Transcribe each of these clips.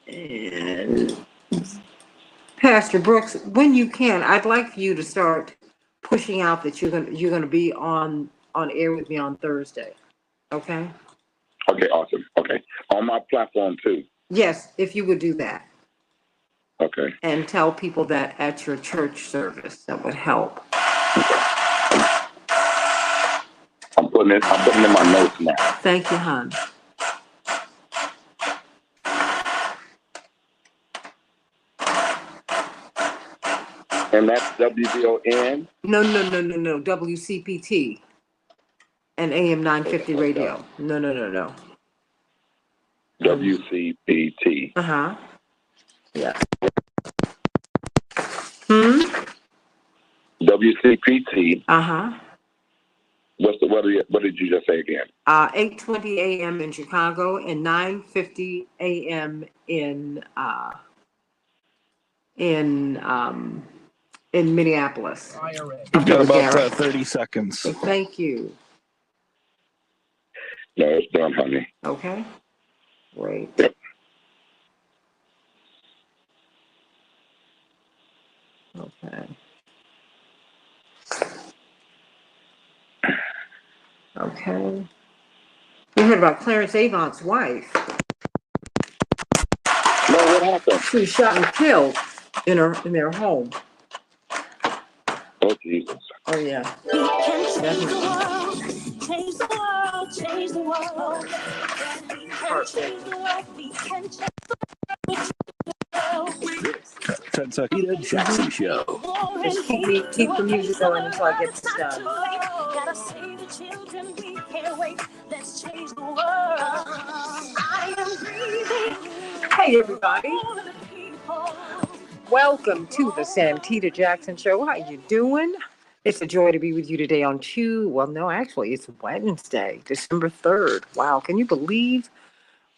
And Pastor Brooks, when you can, I'd like for you to start pushing out that you're gonna be on air with me on Thursday. Okay? Okay, awesome. Okay. On my platform too. Yes, if you would do that. Okay. And tell people that at your church service, that would help. I'm putting it in my notes now. Thank you, hon. And that's WVON? No. WCPT and AM 950 radio. No. WCPT. Uh-huh. Yeah. WCPT. Uh-huh. What did you just say again? 8:20 a.m. in Chicago and 9:50 a.m. in Minneapolis. You've got about 30 seconds. Thank you. No, it's done, honey. Okay. Great. Yep. Okay. Okay. We heard about Clarence Avant's wife. No, what happened? She was shot and killed in their home. Oh, Jesus. Oh, yeah. We can change the world, change the world, change the world. We can change the world, we can change the world. Santita Jackson Show. Just keep the music going until I get this done. Gotta save the children, we can't wait. Let's change the world. I am breathing. Hey, everybody. Welcome to the Santita Jackson Show. How you doing? It's a joy to be with you today on it's Wednesday, December 3rd. Wow, can you believe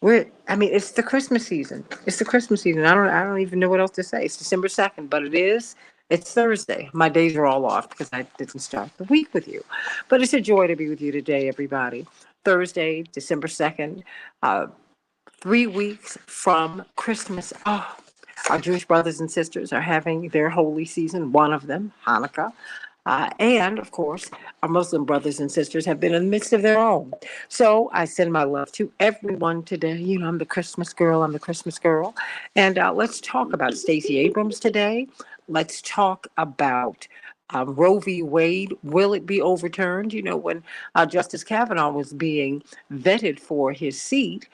it's the Christmas season. It's the Christmas season. I don't even know what else to say. It's December 2nd, but it's Thursday. My days are all off because I didn't start the week with you. But it's a joy to be with you today, everybody. Thursday, December 2nd, 3 weeks from Christmas. Oh, our Jewish brothers and sisters are having their holy season, one of them, Hanukkah. And, of course, our Muslim brothers and sisters have been in the midst of their own. So I send my love to everyone today. You know, I'm the Christmas girl. And let's talk about Stacey Abrams today. Let's talk about Roe v. Wade. Will it be overturned? You know, when Justice Kavanaugh was being vetted for his seat,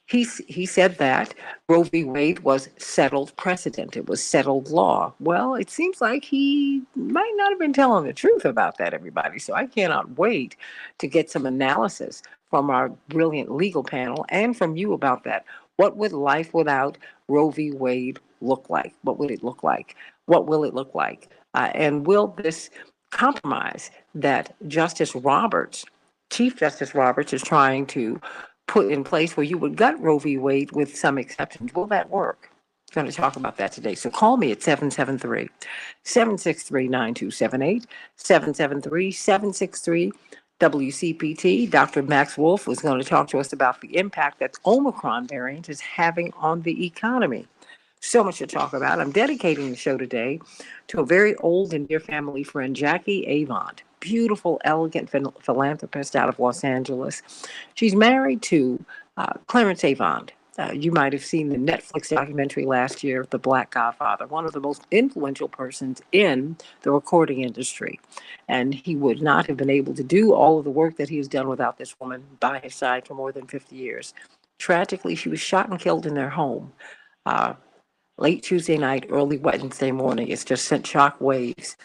he said that Roe v. Wade was settled precedent. It was settled law. Well, it seems like he might not have been telling the truth about that, everybody. So I cannot wait to get some analysis from our brilliant legal panel and from you about that. What would life without Roe v. Wade look like? What would it look like? What will it look like? And will this compromise that Chief Justice Roberts is trying to put in place where you would gut Roe v. Wade with some exceptions, will that work? I'm going to talk about that today. So call me at 773-763-9278, 773-763-WCPT. Dr. Max Wolf was going to talk to us about the impact that Omicron variant is having on the economy. So much to talk about. I'm dedicating the show today to a very old and dear family friend, Jackie Avant. Beautiful, elegant philanthropist out of Los Angeles. She's married to Clarence Avant. You might have seen the Netflix documentary last year, The Black Godfather, one of the most influential persons in the recording industry. And he would not have been able to do all of the work that he has done without this woman by his side for more than 50 years. Tragically, she was shot and killed in their home. Late Tuesday night, early Wednesday morning. It's just sent shock waves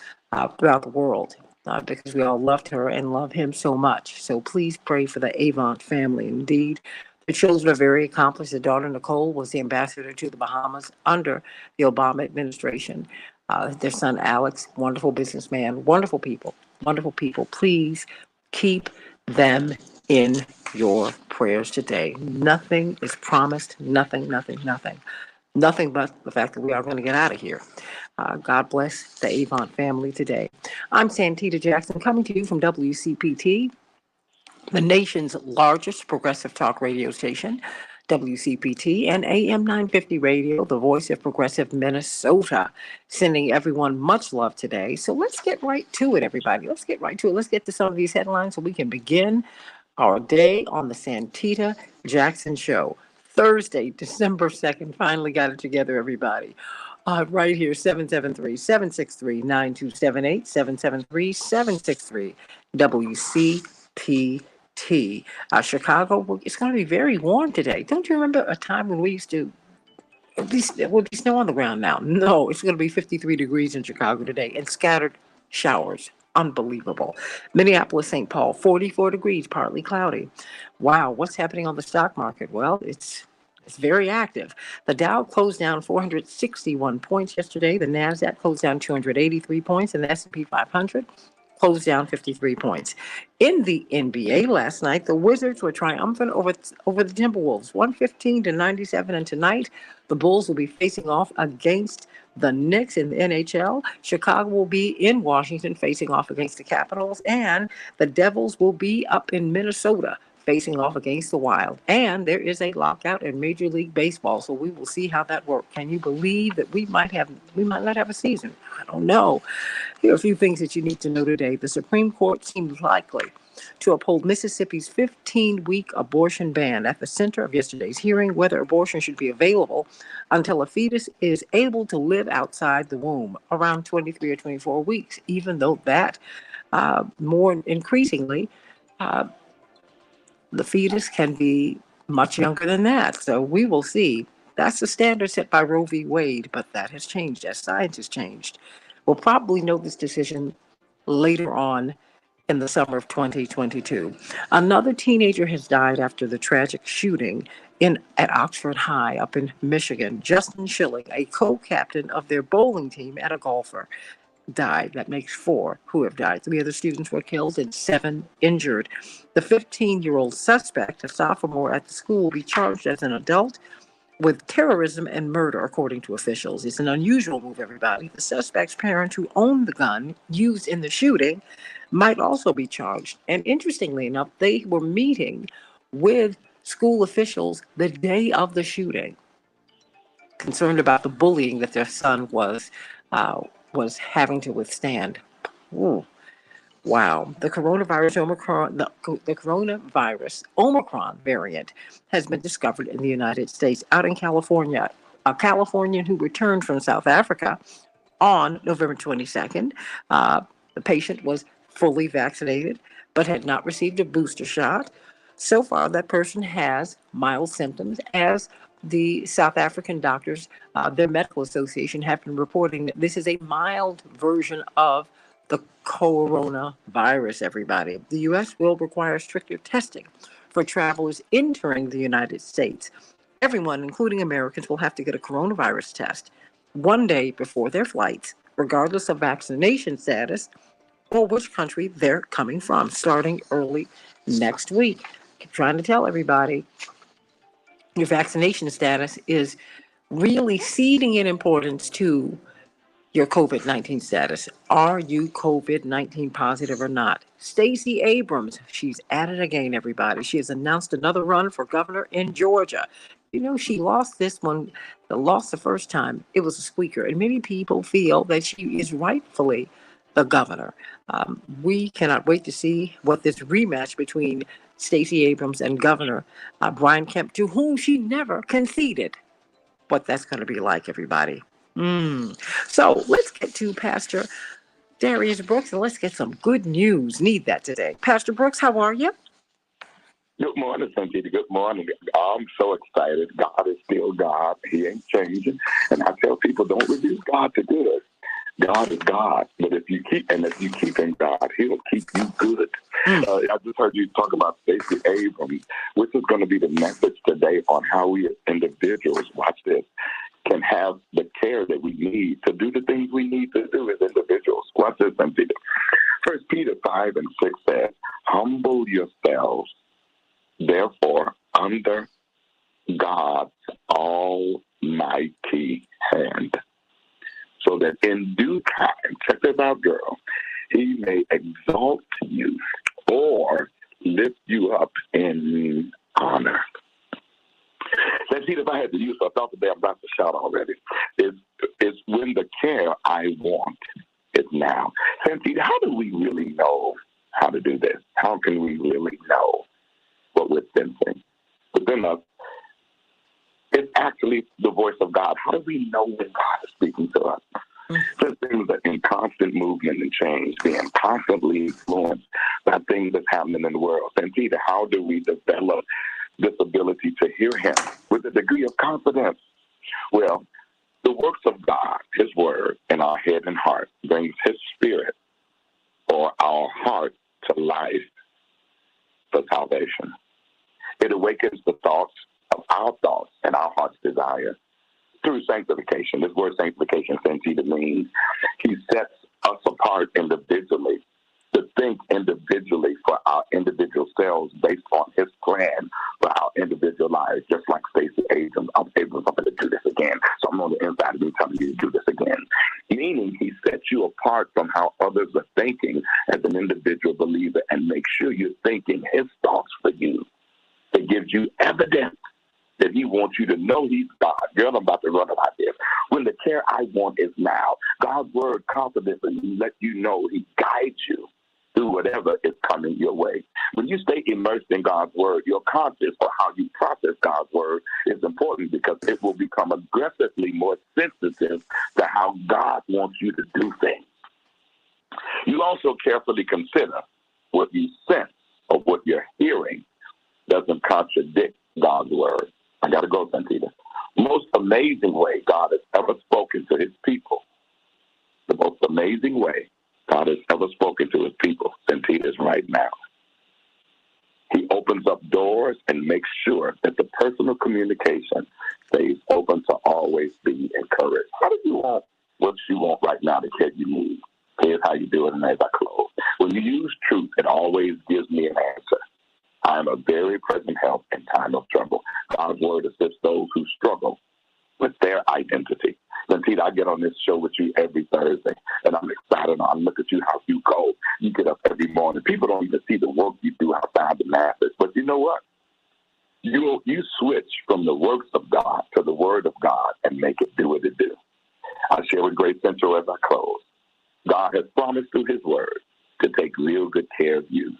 throughout the world because we all loved her and love him so much. So please pray for the Avant family. Indeed, the children are very accomplished. The daughter, Nicole, was the ambassador to the Bahamas under the Obama administration. Their son, Alex, wonderful businessman, wonderful people. Please keep them in your prayers today. Nothing is promised. Nothing but the fact that we are going to get out of here. God bless the Avant family today. I'm Santita Jackson, coming to you from WCPT, the nation's largest progressive talk radio station. WCPT and AM 950 Radio, the voice of progressive Minnesota, sending everyone much love today. So let's get right to it, everybody. Let's get right to it. Let's get to some of these headlines so we can begin our day on the Santita Jackson Show. Thursday, December 2nd. Finally got it together, everybody. Right here, 773-763-9278, 773-763 WCPT. Chicago, it's going to be very warm today. Don't you remember a time when we used to, there will be snow on the ground now? No, it's going to be 53 degrees in Chicago today and scattered showers. Unbelievable. Minneapolis, St. Paul, 44 degrees, partly cloudy. Wow, what's happening on the stock market? Well, it's very active. The Dow closed down 461 points yesterday. The Nasdaq closed down 283 points, and the S&P 500 closed down 53 points. In the NBA last night, the Wizards were triumphant over the Timberwolves, 115-97. And tonight, the Bulls will be facing off against the Knicks in the NHL. Chicago will be in Washington facing off against the Capitals, and the Devils will be up in Minnesota facing off against the Wild. And there is a lockout in Major League Baseball, so we will see how that works. Can you believe that we might not have a season? I don't know. Here are a few things that you need to know today. The Supreme Court seems likely to uphold Mississippi's 15-week abortion ban. At the center of yesterday's hearing, whether abortion should be available until a fetus is able to live outside the womb, around 23 or 24 weeks, even though that more increasingly, the fetus can be much younger than that. So we will see. That's the standard set by Roe v. Wade, but that has changed as science has changed. We'll probably know this decision later on in the summer of 2022. Another teenager has died after the tragic shooting at Oxford High up in Michigan. Justin Schilling, a co-captain of their bowling team at a golfer, died. That makes 4 who have died. 3 other students were killed and 7 injured. The 15-year-old suspect, a sophomore at the school, will be charged as an adult with terrorism and murder, according to officials. It's an unusual move, everybody. The suspect's parents, who owned the gun used in the shooting, might also be charged. And interestingly enough, they were meeting with school officials the day of the shooting, concerned about the bullying that their son was having to withstand. Ooh. Wow. The coronavirus Omicron variant has been discovered in the United States. Out in California, a Californian who returned from South Africa on November 22nd, the patient was fully vaccinated but had not received a booster shot. So far, that person has mild symptoms, as the South African doctors, their medical association, have been reporting that this is a mild version of the coronavirus, everybody. The U.S. will require stricter testing for travelers entering the United States. Everyone, including Americans, will have to get a coronavirus test one day before their flights, regardless of vaccination status or which country they're coming from, starting early next week. Keep trying to tell everybody your vaccination status is really ceding in importance to your COVID-19 status. Are you COVID-19 positive or not? Stacey Abrams, she's at it again, everybody. She has announced another run for governor in Georgia. You know, she lost the first time. It was a squeaker, and many people feel that she is rightfully the governor. We cannot wait to see what this rematch between Stacey Abrams and Governor Brian Kemp, to whom she never conceded, what that's going to be like, everybody. So let's get to Pastor Darius Brooks, and let's get some good news. Need that today. Pastor Brooks, how are you? Good morning, Santita. Good morning. I'm so excited. God is still God. He ain't changing. And I tell people, don't reduce God to good. God is God, but if you keep in God, He'll keep you good. I just heard you talk about Stacey Abrams, which is going to be the message today on how we as individuals, watch this, can have the care that we need to do the things we need to do as individuals. Watch this, Santita. 1 Peter 5:6 says, "Humble yourselves, therefore, under God's almighty hand, so that in due time," check this out, girl, "He may exalt you or lift you up in honor." if I had to use, I thought today I'm about to shout already. It's when the care I want is now. Santita, how do we really know how to do this? How can we really know what we're sensing within us? It's actually the voice of God. How do we know when God is speaking to us? Since things are in constant movement and change, being constantly influenced by things that's happening in the world. Santita, how do we develop this ability to hear him with a degree of confidence? Well, the works of God, his word, in our head and heart brings his spirit or our heart to life for salvation. It awakens the thoughts of our thoughts and our heart's desire through sanctification. This word sanctification, Santita, means he sets us apart individually to think individually for our individual selves based on his plan for our individual lives, just like Stacey Abrams. I'm able to do this again. So I'm on the inside of me telling you to do this again. Meaning he sets you apart from how others are thinking as an individual believer and makes sure you're thinking his thoughts for you. It gives you evidence that he wants you to know he's God. Girl, I'm about to run about this. When the care I want is now, God's word confidently lets you know he guides you through whatever is coming your way. When you stay immersed in God's word, your conscious or how you process God's word is important because it will become aggressively more sensitive to how God wants you to do things. You also carefully consider what you sense or what you're hearing doesn't contradict God's word. I got to go, Santita. Most amazing way God has ever spoken to his people. The most amazing way God has ever spoken to his people, Santita, is right now. He opens up doors and makes sure that the personal communication stays open to always be encouraged. How do you want what you want right now, the care you need? Here's how you do it, and as I close. When you use truth, it always gives me an answer. I am a very present help in time of trouble. God's word assists those who struggle with their identity. Santita, I get on this show with you every Thursday, and I'm excited. I look at you, how you go. You get up every morning. People don't even see the work you do outside the masses. But you know what? You switch from the works of God to the word of God and make it do what it do. I share with Grace Central as I close. God has promised through his word to take real good care of you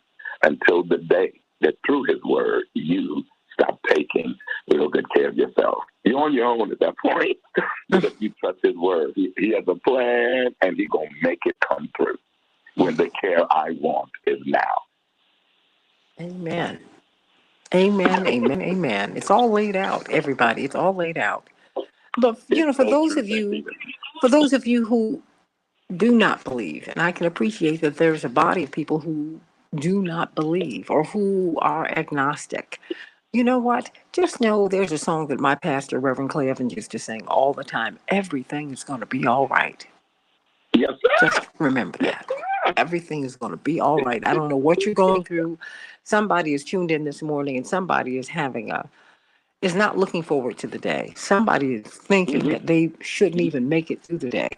until the day that through his word, you stop taking real good care of yourself. You're on your own at that point. But if you trust his word, he has a plan, and he's going to make it come through when the care I want is now. Amen. Amen, amen, amen. It's all laid out, everybody. It's all laid out. But, for those of you who do not believe, and I can appreciate that there's a body of people who do not believe or who are agnostic. You know what? Just know there's a song that my pastor, Reverend Clay Evans, used to sing all the time. Everything is going to be all right. Yes, sir. Just remember that. Everything is going to be all right. I don't know what you're going through. Somebody is tuned in this morning and somebody is is not looking forward to the day. Somebody is thinking that they shouldn't even make it through the day.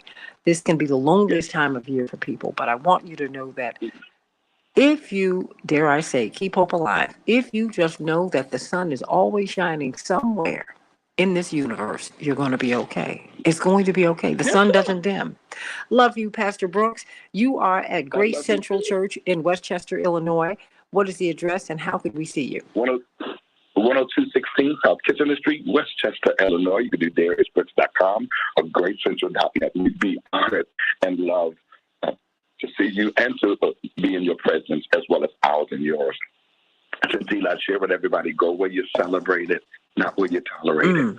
This can be the loneliest time of year for people, but I want you to know that if you, dare I say, keep hope alive, if you just know that the sun is always shining somewhere in this universe, you're going to be okay. It's going to be okay. The sun doesn't dim. Love you, Pastor Brooks. You are at Grace Central Church in Westchester, Illinois. What is the address and how could we see you? 10216 South Kitchener Street, Westchester, Illinois. You can do DariusBrooks.com or GraceCentral.net. We'd be honored and love to see you and to be in your presence as well as ours and yours. Santita, I share with everybody, go where you celebrate it, not where you tolerate it.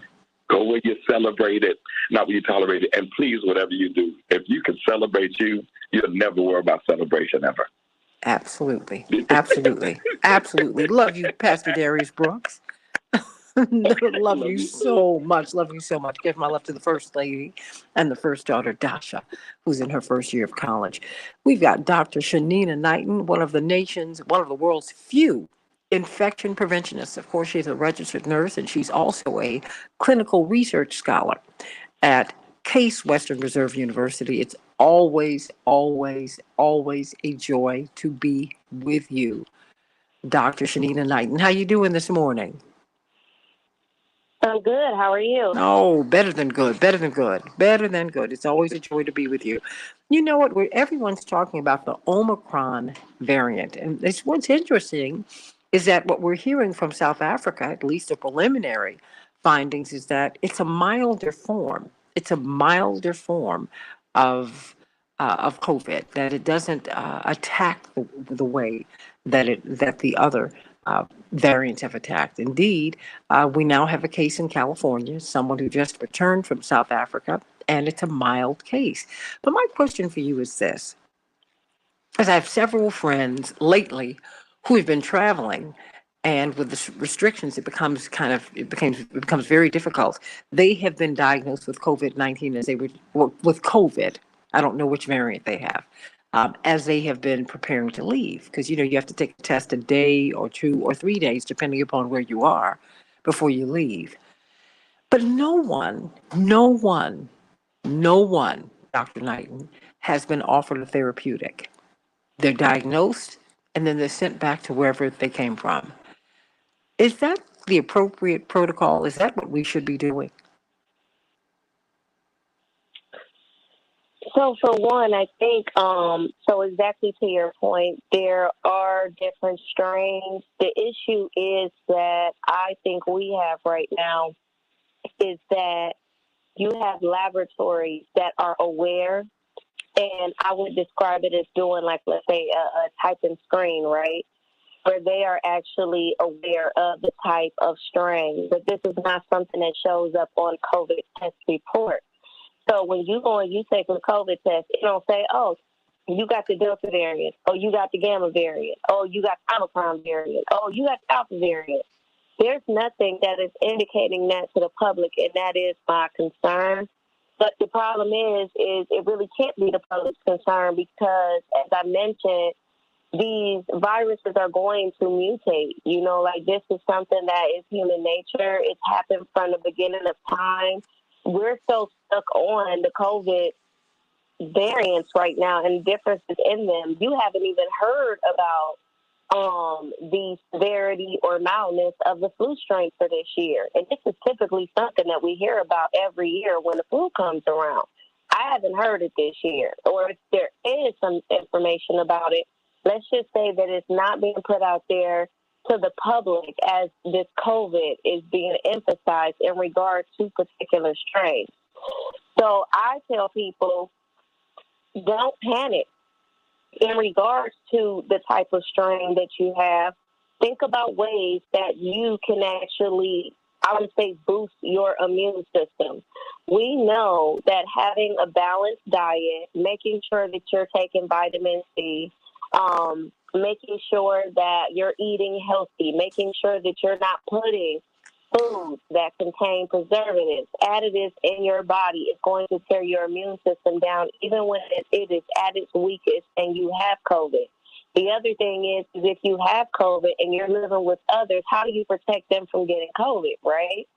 Go where you celebrate it, not where you tolerate it. And please, whatever you do, if you can celebrate you, you'll never worry about celebration ever. Absolutely. Absolutely. Absolutely. Love you, Pastor Darius Brooks. Love you so much. Love you so much. Give my love to the First Lady and the first daughter, Dasha, who's in her first year of college. We've got Dr. Shanina Knighton, one of the world's few infection preventionists. Of course, she's a registered nurse, and she's also a clinical research scholar at Case Western Reserve University. It's always, always, always a joy to be with you, Dr. Shanina Knighton. How you doing this morning? I'm good. How are you? Oh, better than good, better than good, better than good. It's always a joy to be with you. You know what? Everyone's talking about the Omicron variant. And what's interesting is that what we're hearing from South Africa, at least the preliminary findings, is that it's a milder form. It's a milder form of COVID, that it doesn't attack the way that the other variants have attacked. Indeed, we now have a case in California, someone who just returned from South Africa, and it's a mild case. But my question for you is this: as I have several friends lately who have been traveling, and with the restrictions, it becomes very difficult. They have been diagnosed with COVID-19 as they were with COVID. I don't know which variant they have. As they have been preparing to leave, because you have to take a test a day or 2 or 3 days, depending upon where you are, before you leave. But no one, Dr. Knighton, has been offered a therapeutic. They're diagnosed, and then they're sent back to wherever they came from. Is that the appropriate protocol? Is that what we should be doing? So for one, I think, so exactly to your point, there are different strains. The issue is that I think we have right now is that you have laboratories that are aware, and I would describe it as doing, like, let's say a type and screen, right? Where they are actually aware of the type of strain, but this is not something that shows up on COVID test report. So when you go and you take a COVID test, it don't say, oh, you got the Delta variant, oh, you got the Gamma variant, oh, you got the Omicron variant, oh, you got the Alpha variant. There's nothing that is indicating that to the public, and that is my concern. But the problem is it really can't be the public's concern because, as I mentioned, these viruses are going to mutate. Like, this is something that is human nature. It's happened from the beginning of time. We're so stuck on the COVID variants right now and differences in them. You haven't even heard about the severity or mildness of the flu strain for this year. And this is typically something that we hear about every year when the flu comes around. I haven't heard it this year, or if there is some information about it, let's just say that it's not being put out there to the public as this COVID is being emphasized in regard to particular strains. So I tell people, don't panic in regards to the type of strain that you have. Think about ways that you can actually, I would say, boost your immune system. We know that having a balanced diet, making sure that you're taking vitamin C, making sure that you're eating healthy, making sure that you're not putting foods that contain preservatives, additives in your body is going to tear your immune system down, even when it is at its weakest and you have COVID. The other thing is if you have COVID and you're living with others, how do you protect them from getting COVID, right?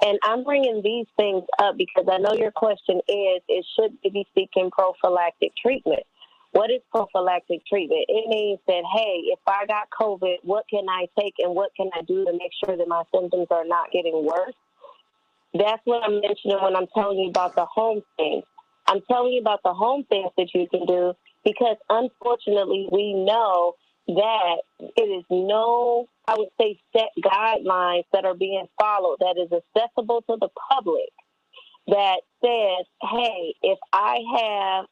And I'm bringing these things up because I know your question is should they be seeking prophylactic treatment? What is prophylactic treatment? It means that, hey, if I got COVID, what can I take and what can I do to make sure that my symptoms are not getting worse? That's what I'm mentioning when I'm telling you about the home things. I'm telling you about the home things that you can do because, unfortunately, we know that it is no, I would say, set guidelines that are being followed that is accessible to the public that says, hey, if I have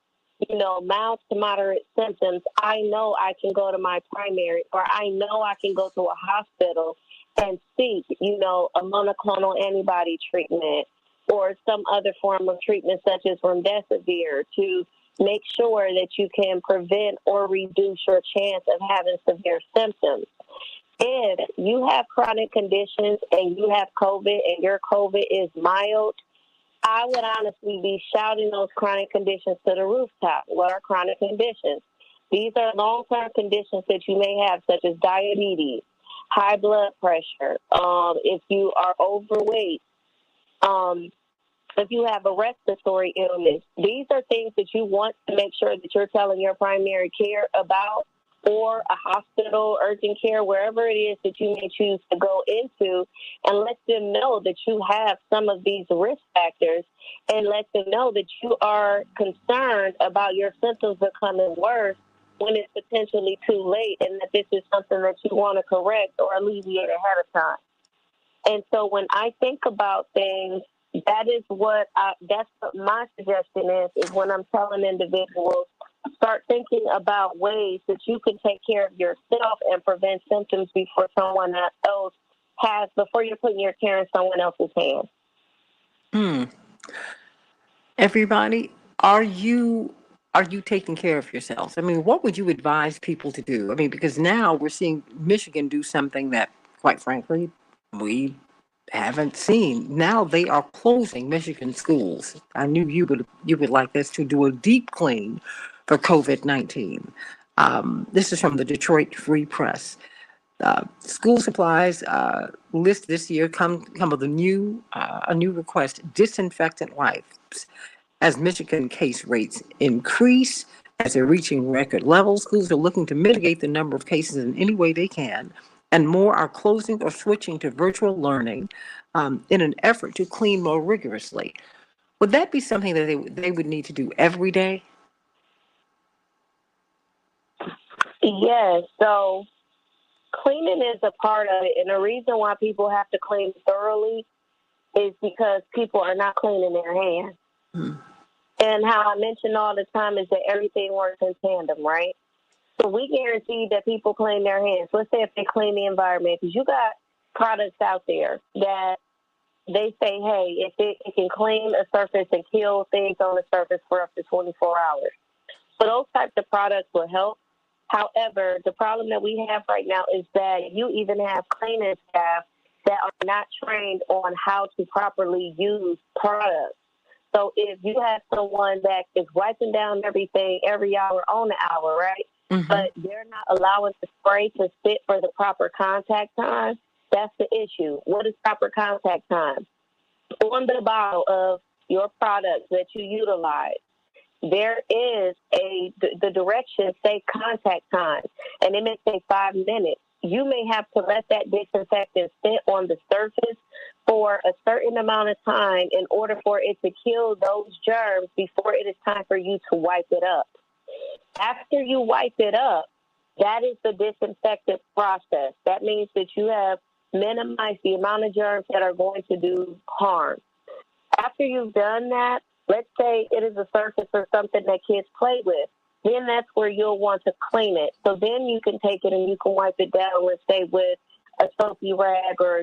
mild to moderate symptoms, I know I can go to my primary, or I know I can go to a hospital and seek, a monoclonal antibody treatment or some other form of treatment such as remdesivir to make sure that you can prevent or reduce your chance of having severe symptoms. If you have chronic conditions and you have COVID and your COVID is mild, I would honestly be shouting those chronic conditions to the rooftop. What are chronic conditions? These are long-term conditions that you may have, such as diabetes, high blood pressure, if you are overweight, if you have a respiratory illness. These are things that you want to make sure that you're telling your primary care about or a hospital, urgent care, wherever it is that you may choose to go into, and let them know that you have some of these risk factors, and let them know that you are concerned about your symptoms becoming worse when it's potentially too late, and that this is something that you want to correct or alleviate ahead of time. And so when I think about things, that's what my suggestion is when I'm telling individuals, start thinking about ways that you can take care of yourself and prevent symptoms before someone else before you're putting your care in someone else's hands. Everybody, are you taking care of yourselves? I mean, what would you advise people to do? I mean, because now we're seeing Michigan do something that, quite frankly, we haven't seen. Now they are closing Michigan schools. I knew you would like this, to do a deep clean for COVID-19. This is from the Detroit Free Press. School supplies list this year come with a new request: disinfectant wipes. As Michigan case rates increase, as they're reaching record levels, schools are looking to mitigate the number of cases in any way they can, and more are closing or switching to virtual learning in an effort to clean more rigorously. Would that be something that they would need to do every day? Yes. So cleaning is a part of it, and the reason why people have to clean thoroughly is because people are not cleaning their hands. And how I mention all the time is that everything works in tandem, right? So we guarantee that people clean their hands. Let's say if they clean the environment, because you got products out there that they say, hey, if it can clean a surface and kill things on the surface for up to 24 hours. So those types of products will help. However, the problem that we have right now is that you even have cleaning staff that are not trained on how to properly use products. So if you have someone that is wiping down everything every hour on the hour, right? Mm-hmm. But they're not allowing the spray to sit for the proper contact time, that's the issue. What is proper contact time? On the bottle of your products that you utilize, there is the directions say contact time, and it may say 5 minutes. You may have to let that disinfectant sit on the surface for a certain amount of time in order for it to kill those germs before it is time for you to wipe it up. After you wipe it up, that is the disinfectant process. That means that you have minimized the amount of germs that are going to do harm. After you've done that, let's say it is a surface or something that kids play with, then that's where you'll want to clean it. So then you can take it and you can wipe it down, let's say with a soapy rag or,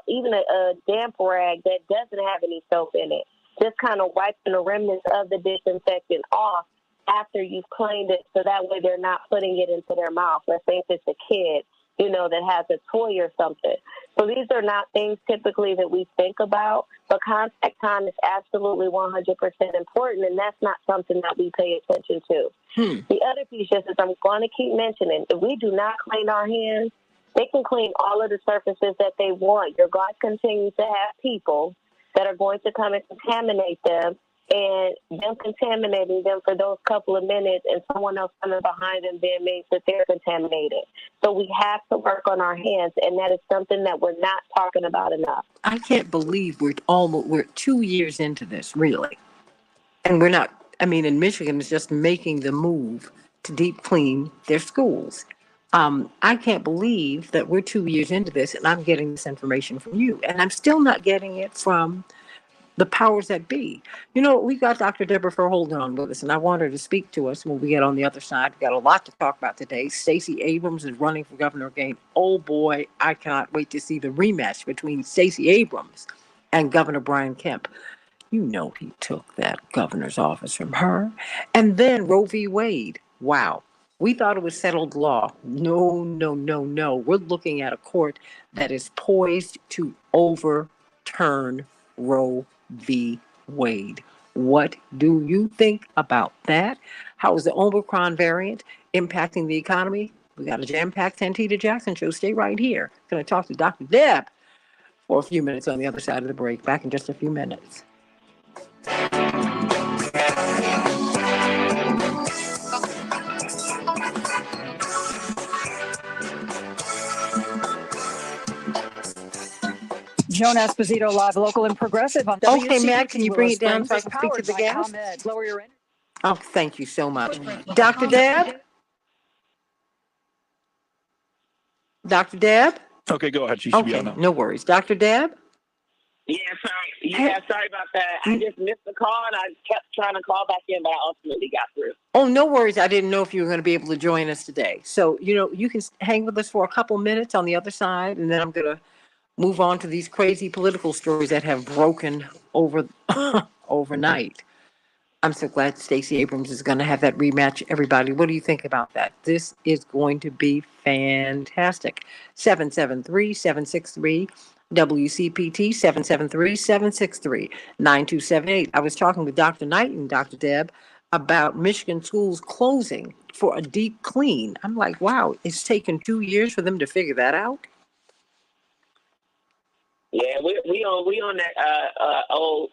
even a damp rag that doesn't have any soap in it. Just kind of wiping the remnants of the disinfectant off after you've cleaned it, so that way they're not putting it into their mouth. Let's say if it's a kid, that has a toy or something. So these are not things typically that we think about, but contact time is absolutely 100% important, and that's not something that we pay attention to. The other piece just is I'm going to keep mentioning, if we do not clean our hands, they can clean all of the surfaces that they want. You're going to continue to have people that are going to come and contaminate them, and them contaminating them for those couple of minutes and someone else coming behind them then means that they're contaminated. So we have to work on our hands, and that is something that we're not talking about enough. I can't believe we're 2 years into this, really. And we're not, in Michigan is just making the move to deep clean their schools. I can't believe that we're 2 years into this and I'm getting this information from you. And I'm still not getting it from the powers that be. We got Dr. Deborah Verholden on with us, and I want her to speak to us when we get on the other side. We got a lot to talk about today. Stacey Abrams is running for governor again. Oh boy, I cannot wait to see the rematch between Stacey Abrams and Governor Brian Kemp. He took that governor's office from her. And then Roe v. Wade. Wow. We thought it was settled law. No, no, no, no. We're looking at a court that is poised to overturn Roe v. Wade. What do you think about that? How is the Omicron variant impacting the economy? We got a jam-packed Santita Jackson show. Stay right here. Going to talk to Dr. Deb for a few minutes on the other side of the break. Back in just a few minutes. Joan Esposito, live, local, and progressive on Okay, WCPT Matt, can you bring Willow it down Springs. so I can speak to Powered the by guest? ComEd. Lower your energy. Oh, thank you so much. Dr. Deb? Dr. Deb? Okay, go ahead. She should be Okay, on now. no worries. Dr. Deb? Sorry about that. I just missed the call and I kept trying to call back in, but I ultimately got through. Oh, no worries. I didn't know if you were going to be able to join us today. So, you can hang with us for a couple minutes on the other side, and then I'm going to move on to these crazy political stories that have broken over overnight. I'm so glad Stacey Abrams is going to have that rematch. Everybody, what do you think about that? This is going to be fantastic. 773-763 WCPT 773-763-9278. I was talking with Dr. Knight and Dr. Deb about Michigan schools closing for a deep clean. I'm like, wow, it's taken 2 years for them to figure that out. Yeah, we on that old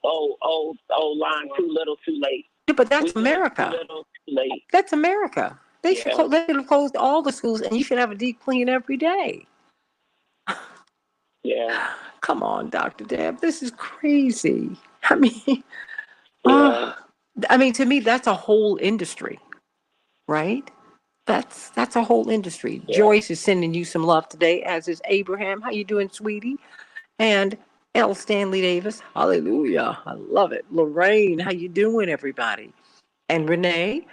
line. Too little, too late. Yeah, but that's America. Too little, too late. That's America. They should have closed all the schools, and you should have a deep clean every day. Yeah. Come on, Dr. Deb. This is crazy. I mean, to me, that's a whole industry, right? That's a whole industry. Yeah. Joyce is sending you some love today, as is Abraham. How you doing, sweetie? And L. Stanley Davis. Hallelujah. I love it. Lorraine, how you doing, everybody? And Renee,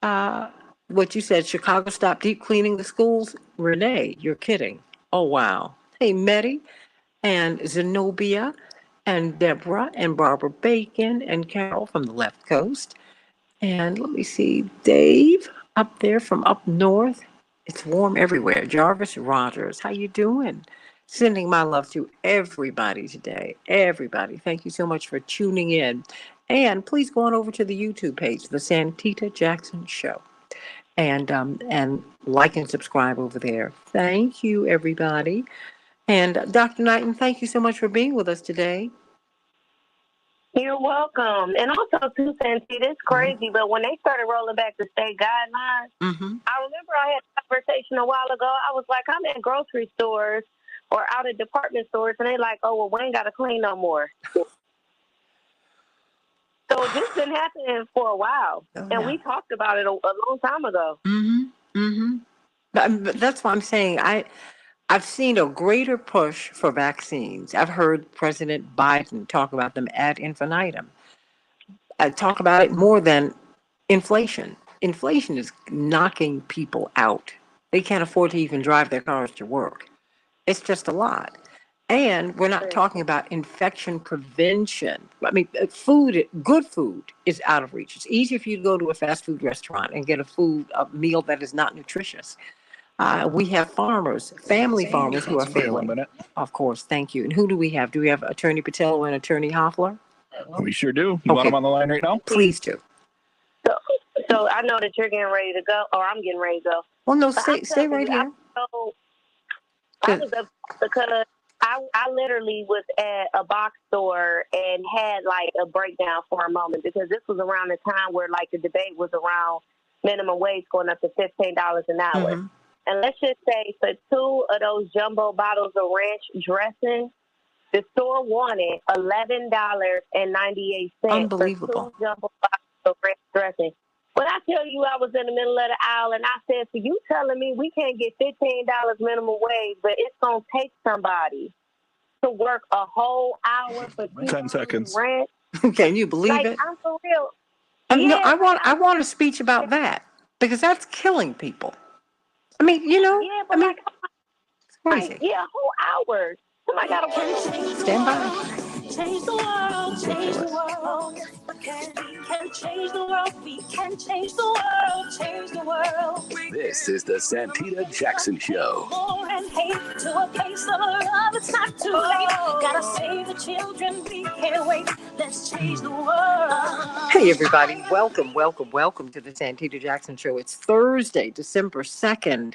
what you said, Chicago stopped deep cleaning the schools? Renee, you're kidding. Oh, wow. Hey, Medi and Zenobia and Deborah and Barbara Bacon and Carol from the left coast. And let me see, Dave up there from up north. It's warm everywhere. Jarvis Rogers, how you doing? Sending my love to everybody today. Everybody, thank you so much for tuning in. And please go on over to the YouTube page, The Santita Jackson Show, and like and subscribe over there. Thank you, everybody. And Dr. Knighton, thank you so much for being with us today. You're welcome. And also, too, Santita, it's crazy, but when they started rolling back the state guidelines, I remember I had a conversation a while ago. I was like, I'm in grocery stores or out at department stores, and they like, oh, well, we ain't got to clean no more. So this been happening for a while, and we talked about it a long time ago. But that's why I'm saying I've seen a greater push for vaccines. I've heard President Biden talk about them ad infinitum. I talk about it more than inflation. Inflation is knocking people out. They can't afford to even drive their cars to work. It's just a lot. And we're not talking about infection prevention. I mean, good food is out of reach. It's easier for you to go to a fast food restaurant and get a meal that is not nutritious. We have family farmers who are failing. Of course, thank you. And who do we have? Do we have Attorney Patello and Attorney Hoffler? We sure do. You want them on the line right now? Please do. So I know that you're getting ready to go, or I'm getting ready to go. Well, no, stay right here. I was up because I literally was at a box store and had like a breakdown for a moment, because this was around the time where like the debate was around minimum wage going up to $15 an hour. And let's just say for 2 of those jumbo bottles of ranch dressing, the store wanted $11.98 Unbelievable. for 2 jumbo bottles of ranch dressing. When I tell you I was in the middle of the aisle and I said, so you telling me we can't get $15 minimum wage, but it's going to take somebody to work a whole hour for 10 seconds. Rent? Can you believe it? I'm for real. No, I want a speech about that, because that's killing people. I mean, it's crazy. Yeah, a whole hour. Somebody got to stand by. Change the world, change the world. We can change the world. We can change the world, change the world. This is the Santita Jackson Show. War and hate to a place of love. It's not too late. Gotta save the children. We can't wait. Let's change the world. Hey, everybody. Welcome to the Santita Jackson Show. It's Thursday, December 2nd,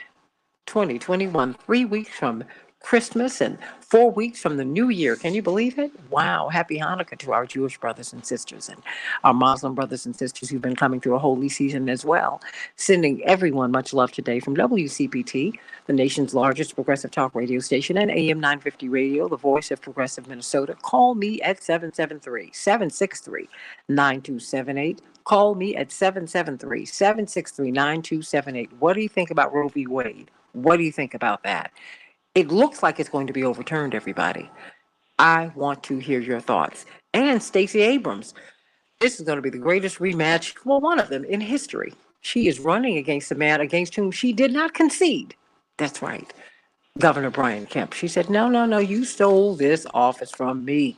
2021, 3 weeks from Christmas and 4 weeks from the new year. Can you believe it? Wow. Happy Hanukkah to our Jewish brothers and sisters and our Muslim brothers and sisters who've been coming through a holy season as well. Sending everyone much love today from WCPT, the nation's largest progressive talk radio station, and AM 950 radio, the voice of progressive Minnesota. Call me at 773-763-9278. Call me at 773-763-9278. What do you think about Roe v. Wade? What do you think about that? It looks like it's going to be overturned, everybody. I want to hear your thoughts. And Stacey Abrams, this is going to be the greatest rematch, well, one of them in history. She is running against a man against whom she did not concede. That's right. Governor Brian Kemp. She said, no, you stole this office from me.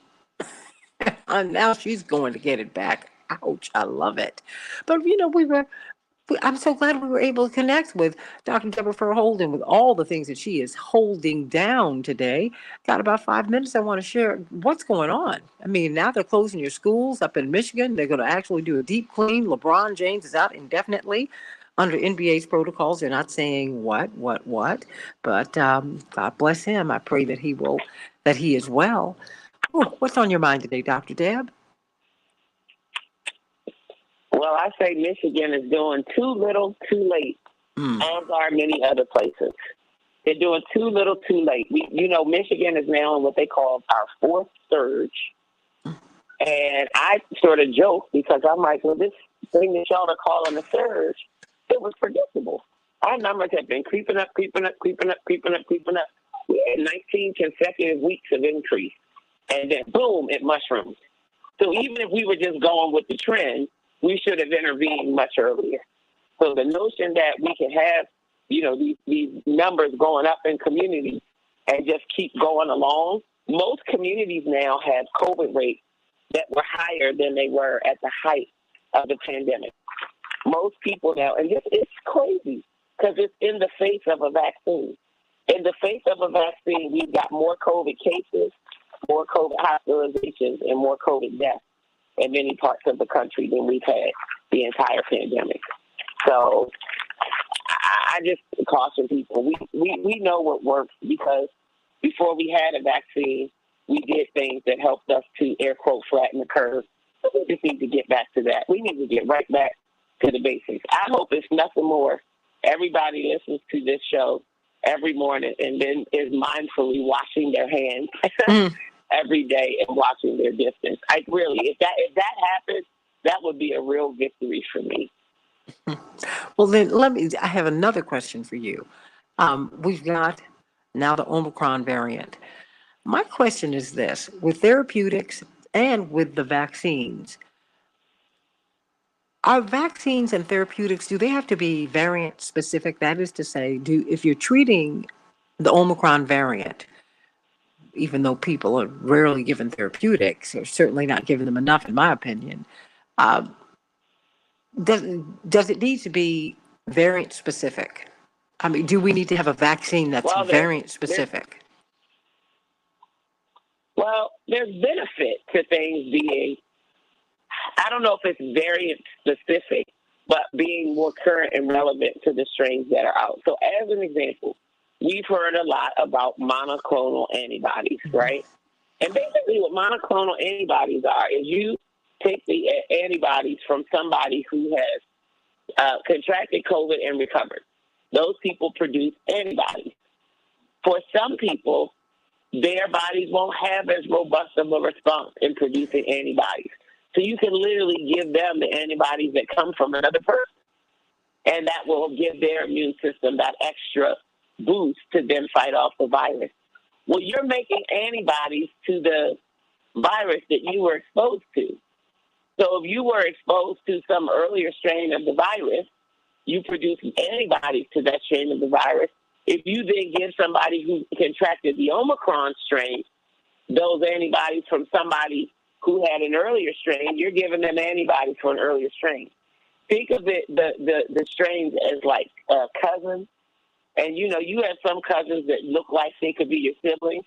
And now she's going to get it back. Ouch, I love it. But, I'm so glad we were able to connect with Dr. Deborah Holden with all the things that she is holding down today. Got about 5 minutes. I want to share what's going on. I mean, now they're closing your schools up in Michigan. They're going to actually do a deep clean. LeBron James is out indefinitely under NBA's protocols. They're not saying what, but God bless him. I pray that he is well. Oh, what's on your mind today, Dr. Deb? Well, I say Michigan is doing too little, too late, as are many other places. They're doing too little, too late. Michigan is now in what they call our fourth surge. And I sort of joke because I'm like, well, this thing that y'all are calling a surge, it was predictable. Our numbers have been creeping up. We had 19 consecutive weeks of increase. And then, boom, it mushroomed. So even if we were just going with the trend, we should have intervened much earlier. So the notion that we can have, these numbers going up in communities and just keep going along. Most communities now have COVID rates that were higher than they were at the height of the pandemic. Most people now, and it's crazy because it's in the face of a vaccine. In the face of a vaccine, we've got more COVID cases, more COVID hospitalizations, and more COVID deaths in many parts of the country than we've had the entire pandemic. So I just caution people. We know what works because before we had a vaccine, we did things that helped us to, air quote, flatten the curve. So we just need to get back to that. We need to get right back to the basics. I hope it's nothing more. Everybody listens to this show every morning and then is mindfully washing their hands every day and watching their distance. If that happens, that would be a real victory for me. Well, then I have another question for you. We've got now the Omicron variant. My question is this: with therapeutics and with the vaccines, are vaccines and therapeutics, do they have to be variant specific? That is to say, if you're treating the Omicron variant, even though people are rarely given therapeutics, or certainly not giving them enough, in my opinion, does it need to be variant specific? I mean, do we need to have a vaccine that's variant specific? There's benefit to things being, I don't know if it's variant specific, but being more current and relevant to the strains that are out. So as an example, we've heard a lot about monoclonal antibodies, right? And basically what monoclonal antibodies are is you take the antibodies from somebody who has contracted COVID and recovered. Those people produce antibodies. For some people, their bodies won't have as robust of a response in producing antibodies. So you can literally give them the antibodies that come from another person, and that will give their immune system that extra boost to then fight off the virus. Well, you're making antibodies to the virus that you were exposed to. So if you were exposed to some earlier strain of the virus, you produce antibodies to that strain of the virus. If you then give somebody who contracted the Omicron strain those antibodies from somebody who had an earlier strain, you're giving them antibodies for an earlier strain. Think of it, the strains as like cousins. And, you have some cousins that look like they could be your siblings.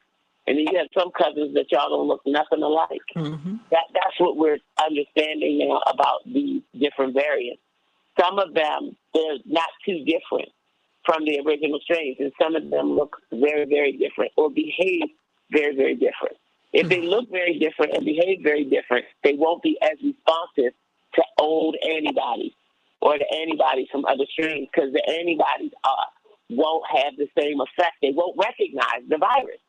And then you have some cousins that y'all don't look nothing alike. Mm-hmm. That's what we're understanding now about these different variants. Some of them, they're not too different from the original strains, and some of them look very, very different or behave very, very different. If they look very different and behave very different, they won't be as responsive to old antibodies or the antibodies from other strains, because the antibodies won't have the same effect. They won't recognize the virus.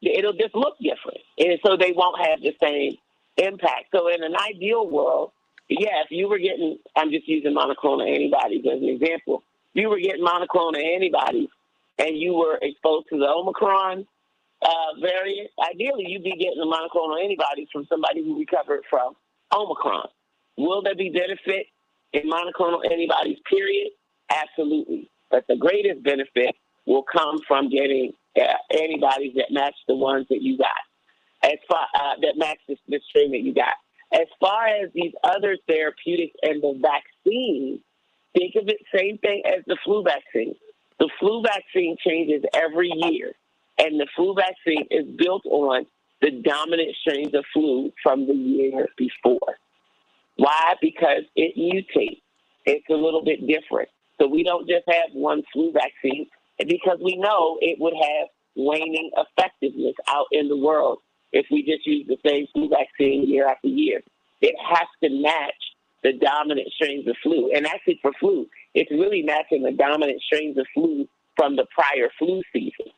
It'll just look different, and so they won't have the same impact. So in an ideal world, yeah, if you were getting, I'm just using monoclonal antibodies as an example, if you were getting monoclonal antibodies and you were exposed to the Omicron variant, ideally you'd be getting the monoclonal antibodies from somebody who recovered from Omicron. Will there be benefit in monoclonal antibodies, period? Absolutely. But the greatest benefit will come from getting antibodies that match the ones that you got, as far that match the strain that you got. As far as these other therapeutics and the vaccine, think of it same thing as the flu vaccine. The flu vaccine changes every year, and the flu vaccine is built on the dominant strains of flu from the year before. Why? Because it mutates. It's a little bit different. So we don't just have one flu vaccine, because we know it would have waning effectiveness out in the world if we just use the same flu vaccine year after year. It has to match the dominant strains of flu. And actually for flu, it's really matching the dominant strains of flu from the prior flu season,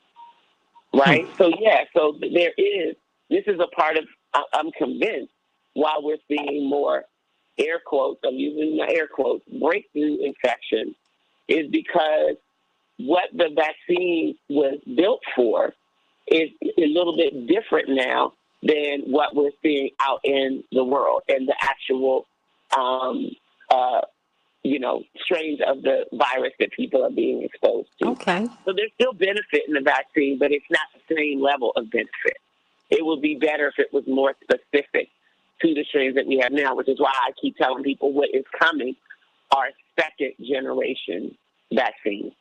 right? So, yeah, so this is a part of, I'm convinced, why we're seeing more, air quotes, I'm using the air quotes, breakthrough infections, is because what the vaccine was built for is a little bit different now than what we're seeing out in the world and the actual, strains of the virus that people are being exposed to. Okay. So there's still benefit in the vaccine, but it's not the same level of benefit. It would be better if it was more specific to the strains that we have now, which is why I keep telling people what is coming are second generation vaccines.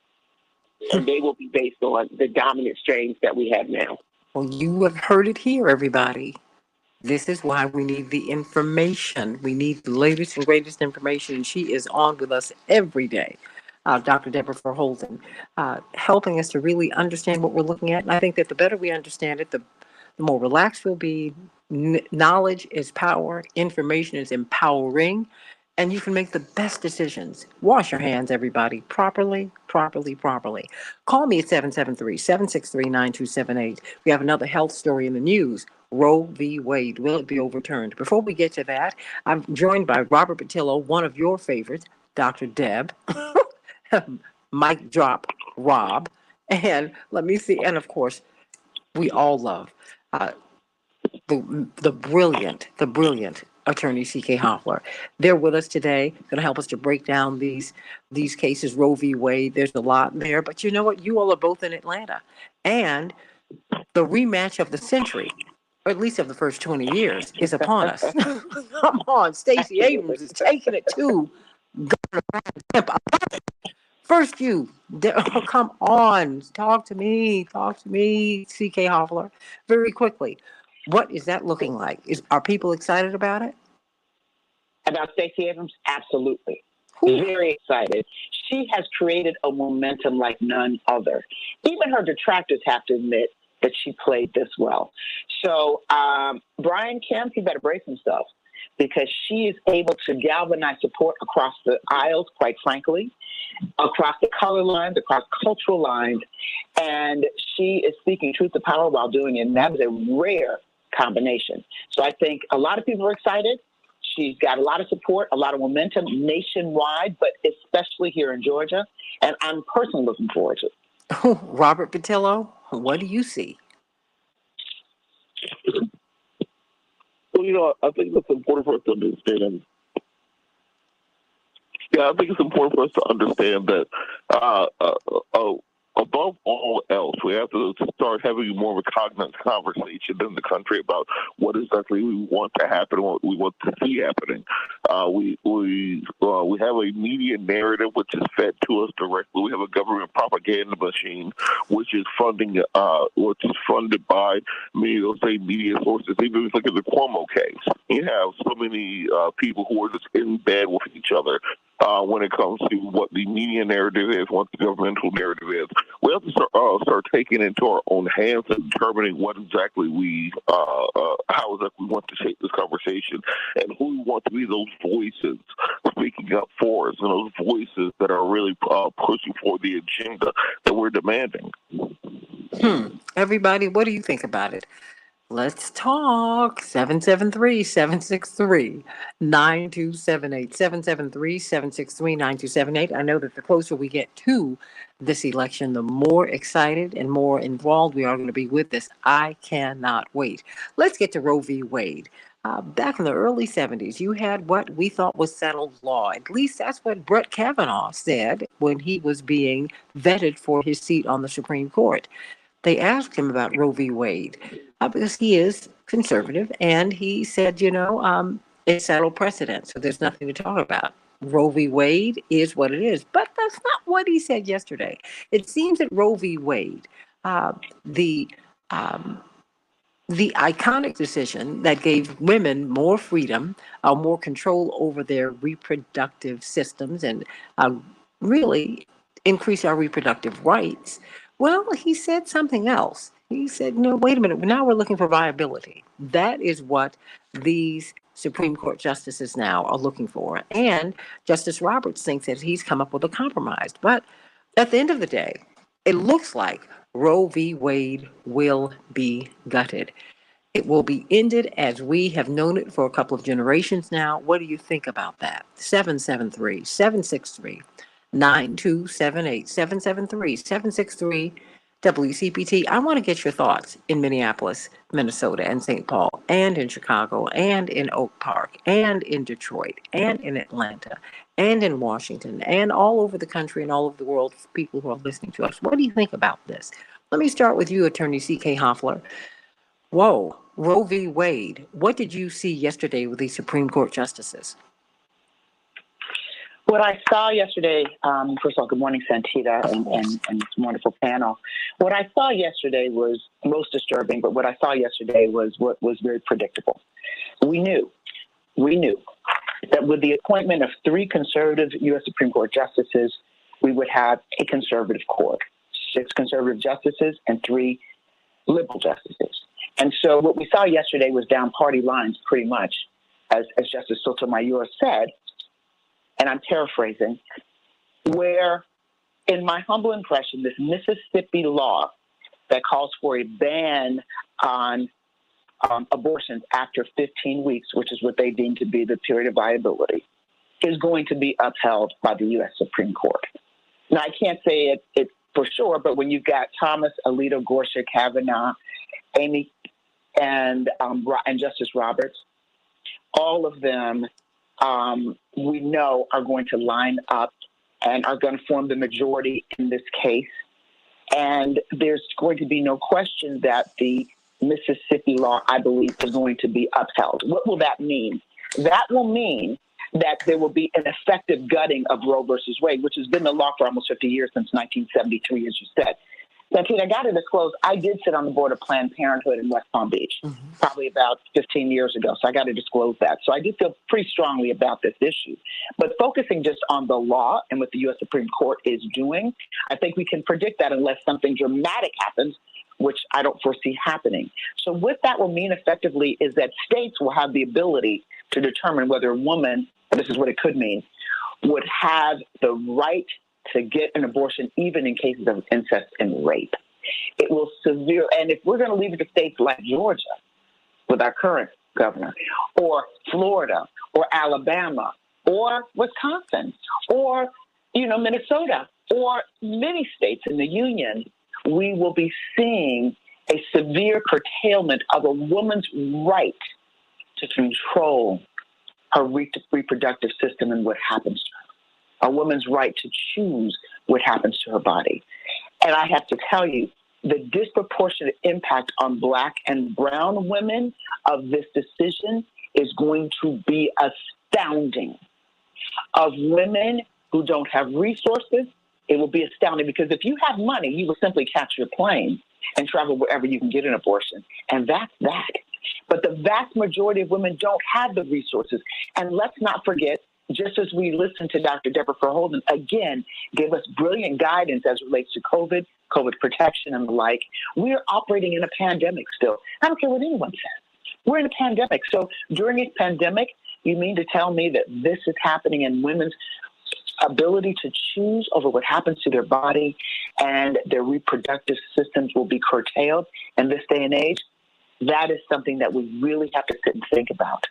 And they will be based on the dominant strains that we have now. Well, you have heard it here, everybody. This is why we need the information. We need the latest and greatest information. And she is on with us every day, Dr. Deborah Verholten, helping us to really understand what we're looking at. And I think that the better we understand it, the more relaxed we'll be. Knowledge is power. Information is empowering. And you can make the best decisions. Wash your hands, everybody, properly. Call me at 773-763-9278. We have another health story in the news. Roe v. Wade, will it be overturned? Before we get to that, I'm joined by Robert Patillo, one of your favorites, Dr. Deb, Mic Drop Rob, and let me see, and of course, we all love the brilliant attorney C.K. Hoffler. They're with us today, going to help us to break down these cases, Roe v. Wade. There's a lot there, but you know what? You all are both in Atlanta, and the rematch of the century, or at least of the first 20 years, is upon us. Come on, Stacey Abrams is taking it to Governor Kemp. First, come on, talk to me, C.K. Hoffler, very quickly. What is that looking like? Are people excited about it? About Stacey Abrams? Absolutely. Very excited. She has created a momentum like none other. Even her detractors have to admit that she played this well. So Brian Kemp, he better brace himself, because she is able to galvanize support across the aisles, quite frankly, across the color lines, across cultural lines, and she is speaking truth to power while doing it, and that is a rare combination. So I think a lot of people are excited. She's got a lot of support, a lot of momentum nationwide, but especially here in Georgia, and I'm personally looking forward to it. Robert Patillo, what do you see? Well, I think it's important for us to understand. Yeah, I think it's important for us to understand that above all else, we have to start having more of a cognizant conversation in the country about what exactly we want to happen, what we want to see happening. We have a media narrative which is fed to us directly. We have a government propaganda machine which is funded by many of those same media sources. Even if you look at the Cuomo case, you have so many people who are just in bed with each other. when it comes to what the media narrative is, what the governmental narrative is. We have to start taking it into our own hands and determining what exactly how exactly we want to shape this conversation and who we want to be those voices speaking up for us and those voices that are really pushing for the agenda that we're demanding. Everybody, what do you think about it? Let's talk. 773-763-9278. 773-763-9278. I know that the closer we get to this election, the more excited and more enthralled we are going to be with this. I cannot wait. Let's get to Roe v. Wade. Back in the early 70s, you had what we thought was settled law. At least that's what Brett Kavanaugh said when he was being vetted for his seat on the Supreme Court. They asked him about Roe v. Wade because he is conservative, and he said, it's settled precedent, so there's nothing to talk about. Roe v. Wade is what it is, but that's not what he said yesterday. It seems that Roe v. Wade, the iconic decision that gave women more freedom, more control over their reproductive systems, and really increase our reproductive rights. Well, he said something else. He said, no, wait a minute. Now we're looking for viability. That is what these Supreme Court justices now are looking for. And Justice Roberts thinks that he's come up with a compromise. But at the end of the day, it looks like Roe v. Wade will be gutted. It will be ended as we have known it for a couple of generations now. What do you think about that? 773-763-9278. 773-763 WCPT. I want to get your thoughts in Minneapolis, Minnesota, and St. Paul, and in Chicago, and in Oak Park, and in Detroit, and in Atlanta, and in Washington, and all over the country and all over the world, people who are listening to us. What do you think about this? Let me start with you, Attorney C.K. Hoffler. Whoa, Roe v. Wade. What did you see yesterday with these Supreme Court justices? What I saw yesterday, first of all, good morning, Santita, and this wonderful panel. What I saw yesterday was most disturbing, but what I saw yesterday was what was very predictable. We knew that with the appointment of 3 conservative U.S. Supreme Court justices, we would have a conservative court, 6 conservative justices and 3 liberal justices. And so what we saw yesterday was down party lines pretty much, as Justice Sotomayor said, and I'm paraphrasing, where, in my humble impression, this Mississippi law that calls for a ban on abortions after 15 weeks, which is what they deem to be the period of viability, is going to be upheld by the U.S. Supreme Court. Now, I can't say it for sure, but when you've got Thomas, Alito, Gorsuch, Kavanaugh, Amy, and Justice Roberts, all of them we know are going to line up and are going to form the majority in this case. And there's going to be no question that the Mississippi law, I believe, is going to be upheld. What will that mean? That will mean that there will be an effective gutting of Roe versus Wade, which has been the law for almost 50 years, since 1973, as you said. Santita, I got to disclose, I did sit on the board of Planned Parenthood in West Palm Beach, probably about 15 years ago. So I got to disclose that. So I do feel pretty strongly about this issue. But focusing just on the law and what the U.S. Supreme Court is doing, I think we can predict that unless something dramatic happens, which I don't foresee happening. So what that will mean effectively is that states will have the ability to determine whether a woman, this is what it could mean, would have the right to get an abortion, even in cases of incest and rape. It will and if we're going to leave it to states like Georgia, with our current governor, or Florida, or Alabama, or Wisconsin, or, Minnesota, or many states in the union, we will be seeing a severe curtailment of a woman's right to control her reproductive system and what happens to her. A woman's right to choose what happens to her body. And I have to tell you, the disproportionate impact on Black and brown women of this decision is going to be astounding. Of women who don't have resources, it will be astounding, because if you have money, you will simply catch your plane and travel wherever you can get an abortion. And that's that. But the vast majority of women don't have the resources. And let's not forget just as we listened to Dr. Deborah Verholden, again, give us brilliant guidance as it relates to COVID protection and the like, we're operating in a pandemic still. I don't care what anyone says. We're in a pandemic. So during a pandemic, you mean to tell me that this is happening in women's ability to choose over what happens to their body and their reproductive systems will be curtailed in this day and age? That is something that we really have to sit and think about.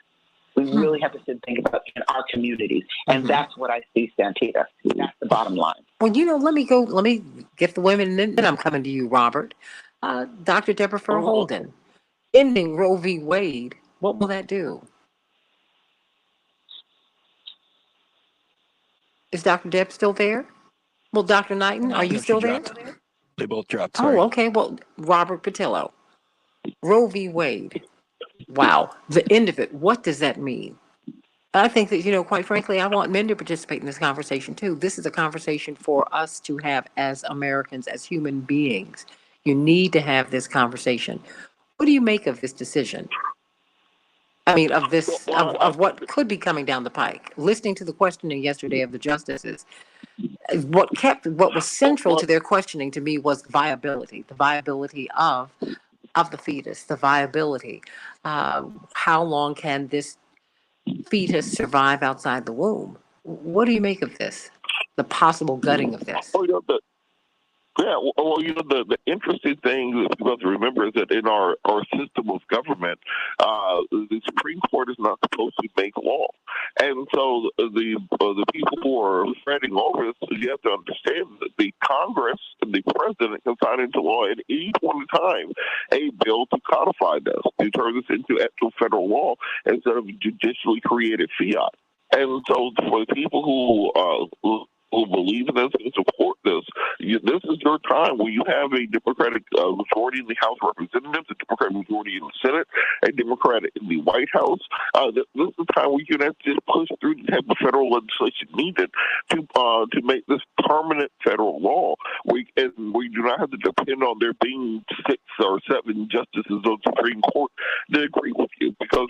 We really have to sit and think about in our communities. And that's what I see, Santita. That's the bottom line. Well, let me get the women, and then I'm coming to you, Robert. Dr. Deborah Verholden, ending Roe v. Wade, what will that do? Is Dr. Deb still there? Well, Dr. Knighton, are you still there? They both dropped. Sorry. Oh, okay. Well, Robert Patillo, Roe v. Wade. Wow. The end of it. What does that mean? I think that, quite frankly, I want men to participate in this conversation too. This is a conversation for us to have as Americans, as human beings. You need to have this conversation. What do you make of this decision? I mean, of this, of what could be coming down the pike. Listening to the questioning yesterday of the justices, what was central to their questioning to me was the viability of the fetus, the viability. How long can this fetus survive outside the womb? What do you make of this? The possible gutting of this? The interesting thing that we have to remember is that in our system of government, the Supreme Court is not supposed to make law. And so the people who are spreading over this, you have to understand that the Congress and the president can sign into law at any point in time a bill to codify this, to turn this into actual federal law instead of judicially created fiat. And so for the people who believe in this and support this, this is your time when you have a Democratic majority in the House of Representatives, a Democratic majority in the Senate, a Democrat in the White House. This is the time where you can actually push through the type of federal legislation needed to make this permanent federal law. We do not have to depend on there being 6 or 7 justices of the Supreme Court to agree with you, because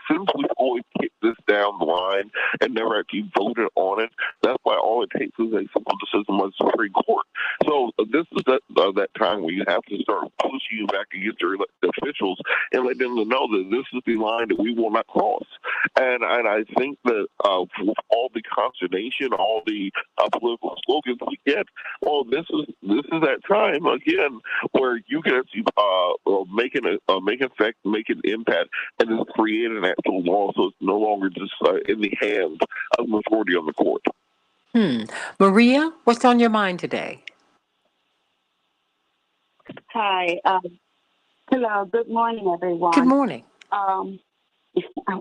since we've always kicked this down the line and never actually voted on it, that's why all it takes is a simple decision by the Supreme Court. So this is that time where you have to start pushing back against your elected officials and let them know that this is the line that we will not cross. And I think that with all the consternation, all the political slogans we get, this is that time again where you can actually make an impact and then create an actual law, so it's no longer just in the hands of the majority on the court. Maria, what's on your mind today? Hi. Hello. Good morning, everyone. Good morning.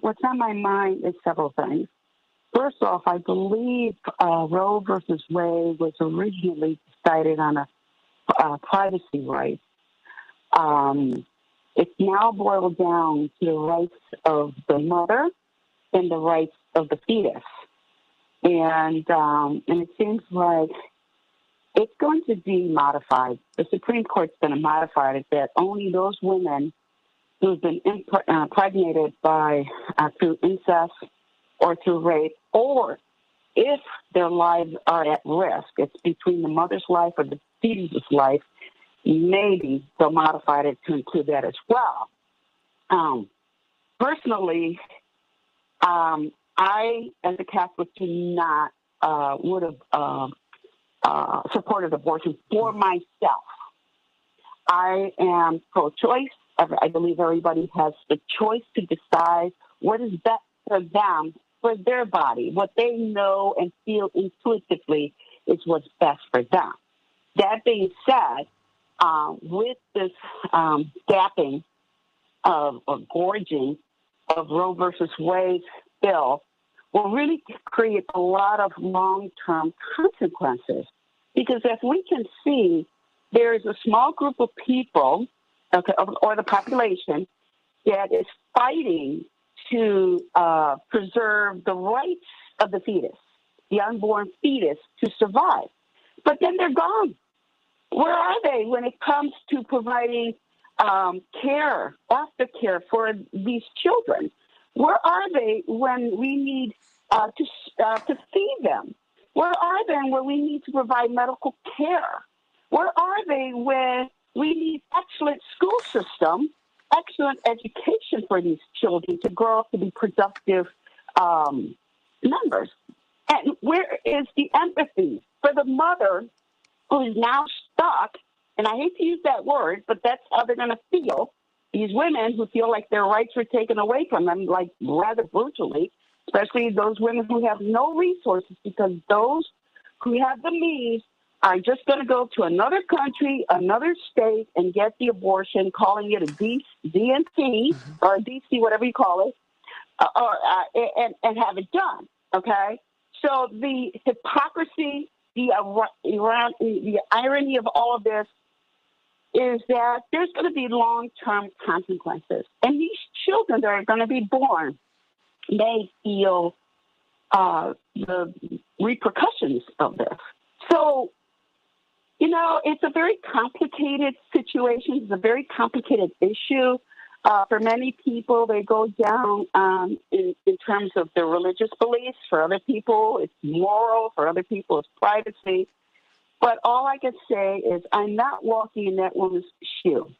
What's on my mind is several things. First off, I believe Roe versus Wade was originally decided on a privacy right. It's now boiled down to the rights of the mother and the rights of the fetus. And it seems like it's going to be modified. The Supreme Court's going to modify it that only those women who've been impregnated through incest or through rape, or if their lives are at risk, it's between the mother's life or the fetus's life, maybe they'll modify it to include that as well. Personally, I, as a Catholic, would have supported abortion for myself. I am pro-choice. I believe everybody has the choice to decide what is best for them, for their body. What they know and feel intuitively is what's best for them. That being said, with this gapping or gorging of Roe versus Wade's bill, will really create a lot of long-term consequences. Because as we can see, there is a small group of people, or the population, that is fighting to preserve the rights of the fetus, the unborn fetus, to survive. But then they're gone. Where are they when it comes to providing aftercare for these children? Where are they when we need to feed them? Where are they when we need to provide medical care? Where are they when we need excellent school system, excellent education for these children to grow up to be productive members? And where is the empathy for the mother who is now stuck? And I hate to use that word, but that's how they're going to feel. These women who feel like their rights were taken away from them, like rather brutally, especially those women who have no resources, because those who have the means are just going to go to another country, another state, and get the abortion, calling it a DNC or a DC, whatever you call it, and have it done. Okay, so the hypocrisy, the irony of all of this is that there's going to be long-term consequences, and these children that are going to be born may feel the repercussions of this. So, it's a very complicated situation. It's a very complicated issue. For many people, they go down in terms of their religious beliefs. For other people, it's moral. For other people, it's privacy. But all I can say is I'm not walking in that woman's shoe.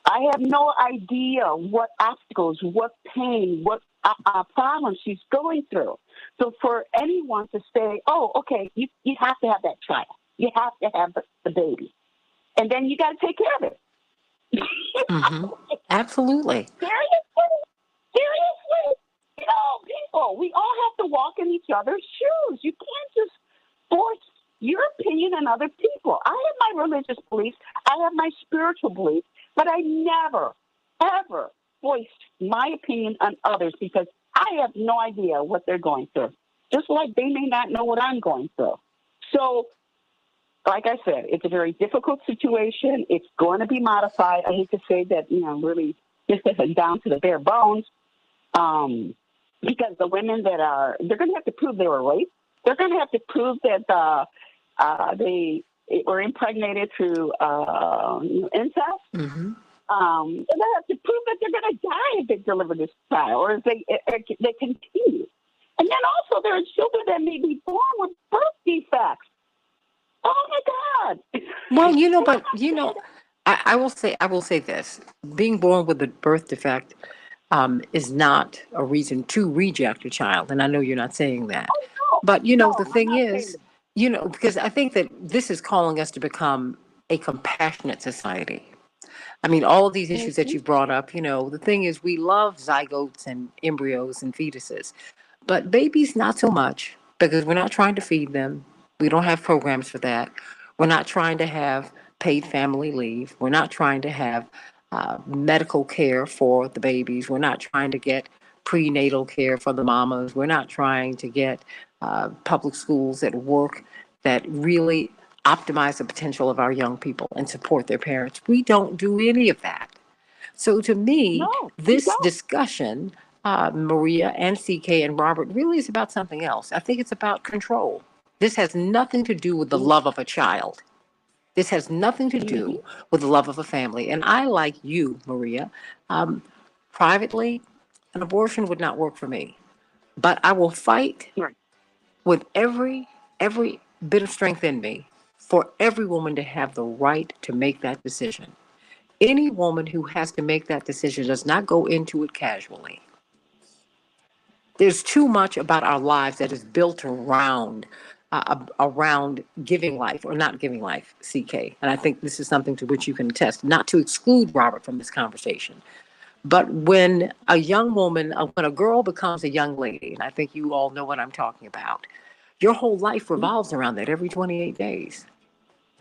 I have no idea what obstacles, what pain, what problems she's going through. So for anyone to say, oh, okay, you have to have that child. You have to have the baby. And then you got to take care of it. Absolutely. Seriously. People, we all have to walk in each other's shoes. You can't just force your opinion on other people. I have my religious beliefs. I have my spiritual beliefs. But I never, ever voiced my opinion on others because I have no idea what they're going through. Just like they may not know what I'm going through. So, like I said, it's a very difficult situation. It's going to be modified. I hate to say that, really just down to the bare bones, because the women they're going to have to prove they were raped. They're going to have to prove that they were impregnated through incest. And they have to prove that they're going to die if they deliver this child, or if they continue. And then also there are children that may be born with birth defects. Oh my God! Well, I will say this: being born with a birth defect is not a reason to reject a child, and I know you're not saying that. But the thing is, because I think that this is calling us to become a compassionate society. I mean, all of these issues that you've brought up, the thing is, we love zygotes and embryos and fetuses, but babies not so much, because we're not trying to feed them. We don't have programs for that. We're not trying to have paid family leave. We're not trying to have medical care for the babies. We're not trying to get prenatal care for the mamas. We're not trying to get public schools that work, that really optimize the potential of our young people and support their parents. We don't do any of that. So to me, this discussion, Maria and CK and Robert, really is about something else. I think it's about control. This has nothing to do with the love of a child. This has nothing to do with the love of a family. And I, like you, Maria, privately, an abortion would not work for me. But I will fight with every bit of strength in me for every woman to have the right to make that decision. Any woman who has to make that decision does not go into it casually. There's too much about our lives that is built around giving life or not giving life, CK. And I think this is something to which you can attest, not to exclude Robert from this conversation. But when a young woman, when a girl becomes a young lady, and I think you all know what I'm talking about, your whole life revolves around that every 28 days.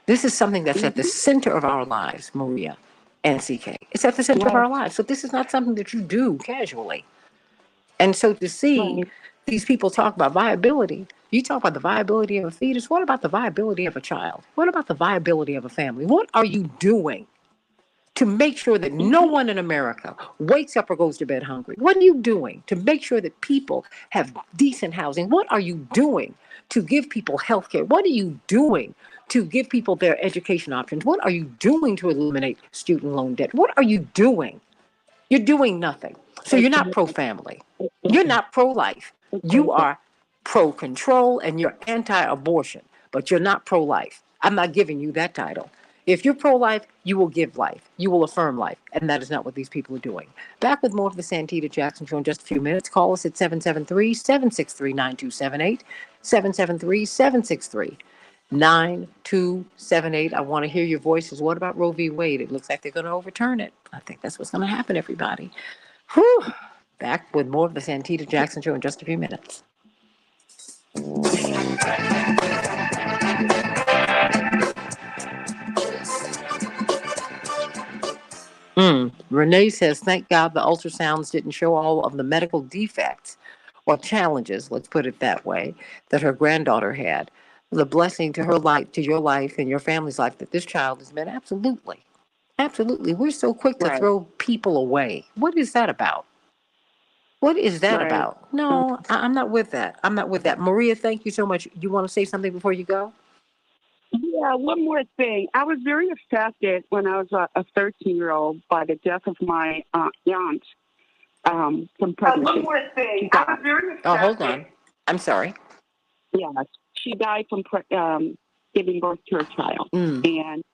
This is something that's at the center of our lives, Maria and CK. It's at the center of our lives. So this is not something that you do casually. And so to see these people talk about viability, you talk about the viability of a fetus. What about the viability of a child? What about the viability of a family? What are you doing to make sure that no one in America wakes up or goes to bed hungry? What are you doing to make sure that people have decent housing? What are you doing to give people health care? What are you doing to give people their education options? What are you doing to eliminate student loan debt? What are you doing? You're doing nothing. So you're not pro-family. You're not pro-life. You are pro-control and you're anti-abortion, but you're not pro-life. I'm not giving you that title. If you're pro-life, you will give life. You will affirm life. And that is not what these people are doing. Back with more of the Santita Jackson Show in just a few minutes. Call us at 773-763-9278. 773-763-9278. I want to hear your voices. What about Roe v. Wade? It looks like they're going to overturn it. I think that's what's going to happen, everybody. Whew. Back with more of the Santita Jackson Show in just a few minutes. Renee says, thank God the ultrasounds didn't show all of the medical defects or challenges, let's put it that way, that her granddaughter had. The blessing to her life, to your life and your family's life that this child has been. Absolutely. Absolutely. We're so quick to throw people away. What is that about? What is that about? No, I'm not with that. I'm not with that. Maria, thank you so much. You want to say something before you go? Yeah, one more thing. I was very affected when I was a 13-year-old by the death of my aunt from pregnancy. One more thing. I was very affected. Oh, hold on. I'm sorry. Yeah, she died from giving birth to her child. And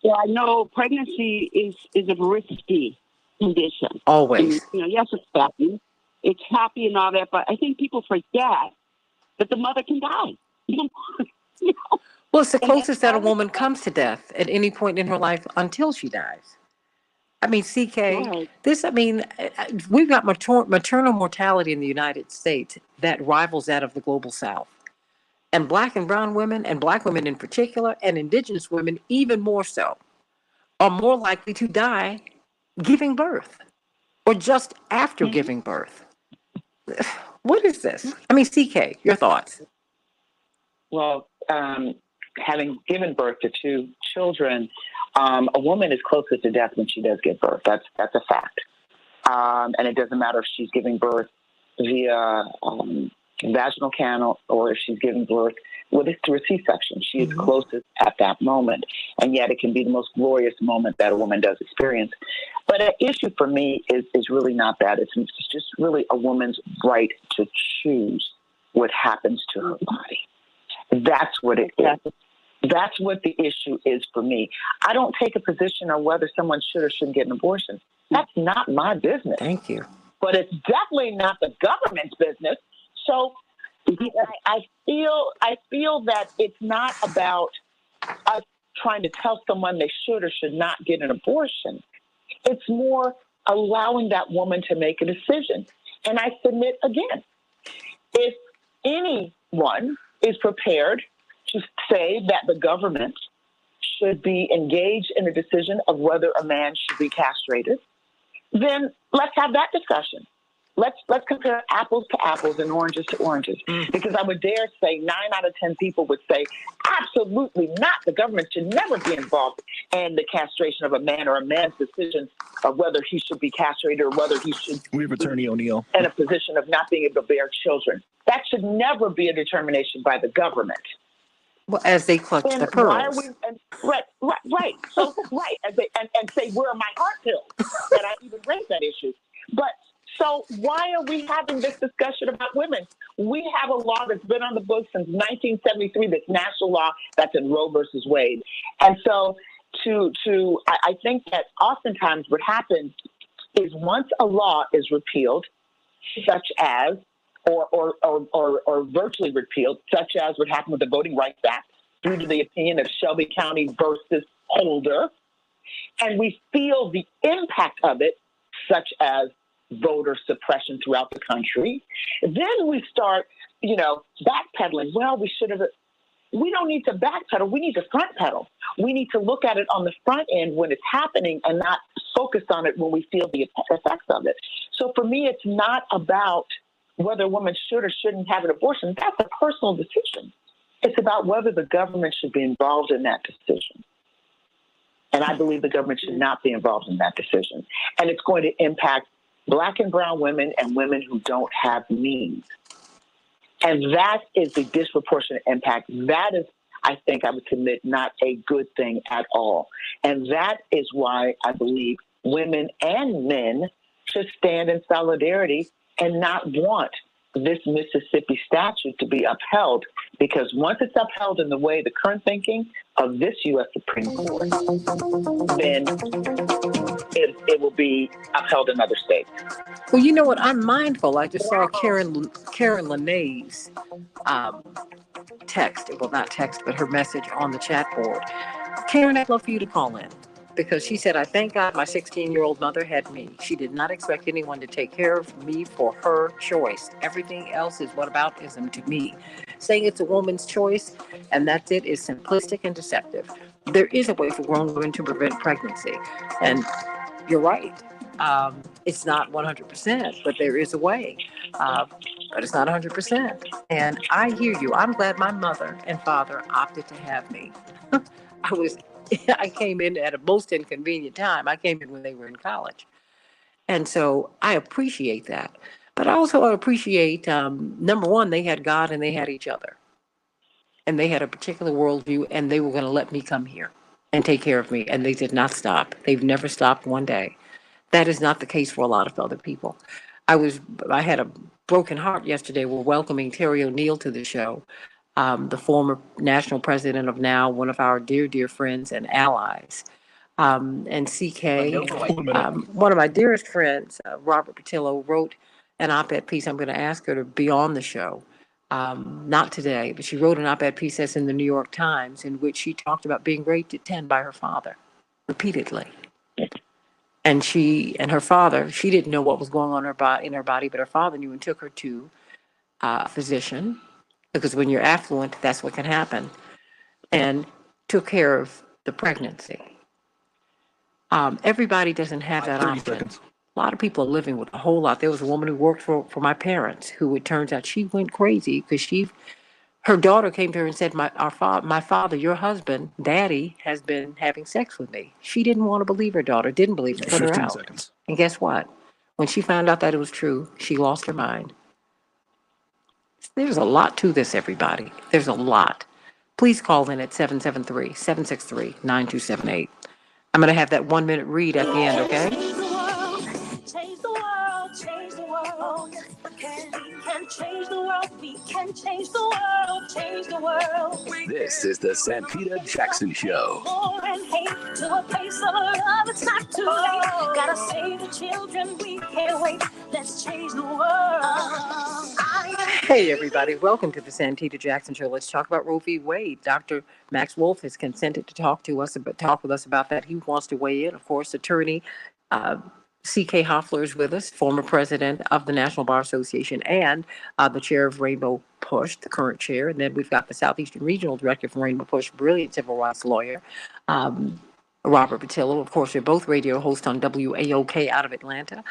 I know pregnancy is a risky condition. Always. And, yes, it's happy. It's happy and all that, but I think people forget that the mother can die. Well, it's the closest that a woman comes to death at any point in her life until she dies. I mean, CK, we've got maternal mortality in the United States that rivals that of the global South. And Black and brown women, and Black women in particular, and Indigenous women even more so, are more likely to die giving birth or just after giving birth. What is this? I mean, CK, your thoughts? Well, having given birth to two children, a woman is closer to death when she does give birth. That's a fact. And it doesn't matter if she's giving birth via vaginal canal or if she's giving birth through a C-section. She is closest at that moment. And yet it can be the most glorious moment that a woman does experience. But an issue for me is really not that. It's just really a woman's right to choose what happens to her body. That's what it is. That's what the issue is for me. I don't take a position on whether someone should or shouldn't get an abortion. That's not my business. Thank you. But it's definitely not the government's business. So I feel that it's not about us trying to tell someone they should or should not get an abortion. It's more allowing that woman to make a decision. And I submit again, if anyone is prepared to say that the government should be engaged in a decision of whether a man should be castrated, then let's have that discussion. Let's compare apples to apples and oranges to oranges. Because I would dare say 9 out of 10 people would say, absolutely not. The government should never be involved in the castration of a man or a man's decision of whether he should be castrated or whether he should We have Attorney O'Neill in a position of not being able to bear children. That should never be a determination by the government. Well, as they clutch the pearls. Why are we, right. So, as they, and say, where are my heart pills? That I even raised that issue. But so why are we having this discussion about women? We have a law that's been on the books since 1973, this national law that's in Roe versus Wade. And so I think that oftentimes what happens is once a law is repealed, such as or virtually repealed, such as what happened with the Voting Rights Act due to the opinion of Shelby County versus Holder, and we feel the impact of it, such as voter suppression throughout the country, then we start, backpedaling. Well, we don't need to backpedal. We need to front pedal. We need to look at it on the front end when it's happening and not focus on it when we feel the effects of it. So for me, it's not about whether a woman should or shouldn't have an abortion. That's a personal decision. It's about whether the government should be involved in that decision. And I believe the government should not be involved in that decision. And it's going to impact Black and brown women and women who don't have means. And that is the disproportionate impact. That is, I think I would submit, not a good thing at all. And that is why I believe women and men should stand in solidarity and not want this Mississippi statute to be upheld, because once it's upheld in the way, the current thinking of this U.S. Supreme Court, then it will be upheld in other states. Well, you know what? I'm mindful. I just saw Karen Lenae's text. Well, not text, but her message on the chat board. Karen, I'd love for you to call in, because she said, I thank God my 16-year-old mother had me. She did not expect anyone to take care of me for her choice. Everything else is whataboutism to me. Saying it's a woman's choice and that's it is simplistic and deceptive. There is a way for grown women to prevent pregnancy. And you're right. It's not 100%, but there is a way. But it's not 100%. And I hear you. I'm glad my mother and father opted to have me. I came in at a most inconvenient time. I came in when they were in college. And so I appreciate that. But I also appreciate, number one, they had God and they had each other. And they had a particular worldview, and they were going to let me come here and take care of me. And they did not stop. They've never stopped one day. That is not the case for a lot of other people. I had a broken heart yesterday. We're welcoming Terry O'Neill to the show, the former national president of NOW, one of our dear, dear friends and allies. And CK, one of my dearest friends, Robert Patillo, wrote an op-ed piece. I'm going to ask her to be on the show. Not today, but she wrote an op-ed piece that's in the New York Times, in which she talked about being raped at 10 by her father repeatedly. And she and her father, she didn't know what was going on in her body, but her father knew and took her to a physician, because when you're affluent, that's what can happen, and took care of the pregnancy. Everybody doesn't have that option. A lot of people are living with a whole lot. There was a woman who worked for my parents who, it turns out, she went crazy because her daughter came to her and said, my father, your husband, Daddy, has been having sex with me. She didn't want to believe her daughter, didn't believe it, put her out. Seconds. And guess what? When she found out that it was true, she lost her mind. There's a lot to this, everybody. There's a lot. Please call in at 773-763-9278. I'm going to have that 1 minute read at the end, okay? Change the world, change the world. Can change the world, we can change the world, change the world. This is the Santita Jackson Show. War and hate to a place of love, it's not too late. Gotta save the children, we can't wait. Let's change the world. Hey, everybody. Welcome to the Santita Jackson Show. Let's talk about Roe v. Wade. Dr. Max Wolf has consented to talk with us about that. He wants to weigh in. Of course, attorney C.K. Hoffler is with us, former president of the National Bar Association and the chair of Rainbow Push, the current chair. And then we've got the Southeastern Regional Director from Rainbow Push, brilliant civil rights lawyer, Robert Patillo. Of course, they're both radio hosts on WAOK out of Atlanta.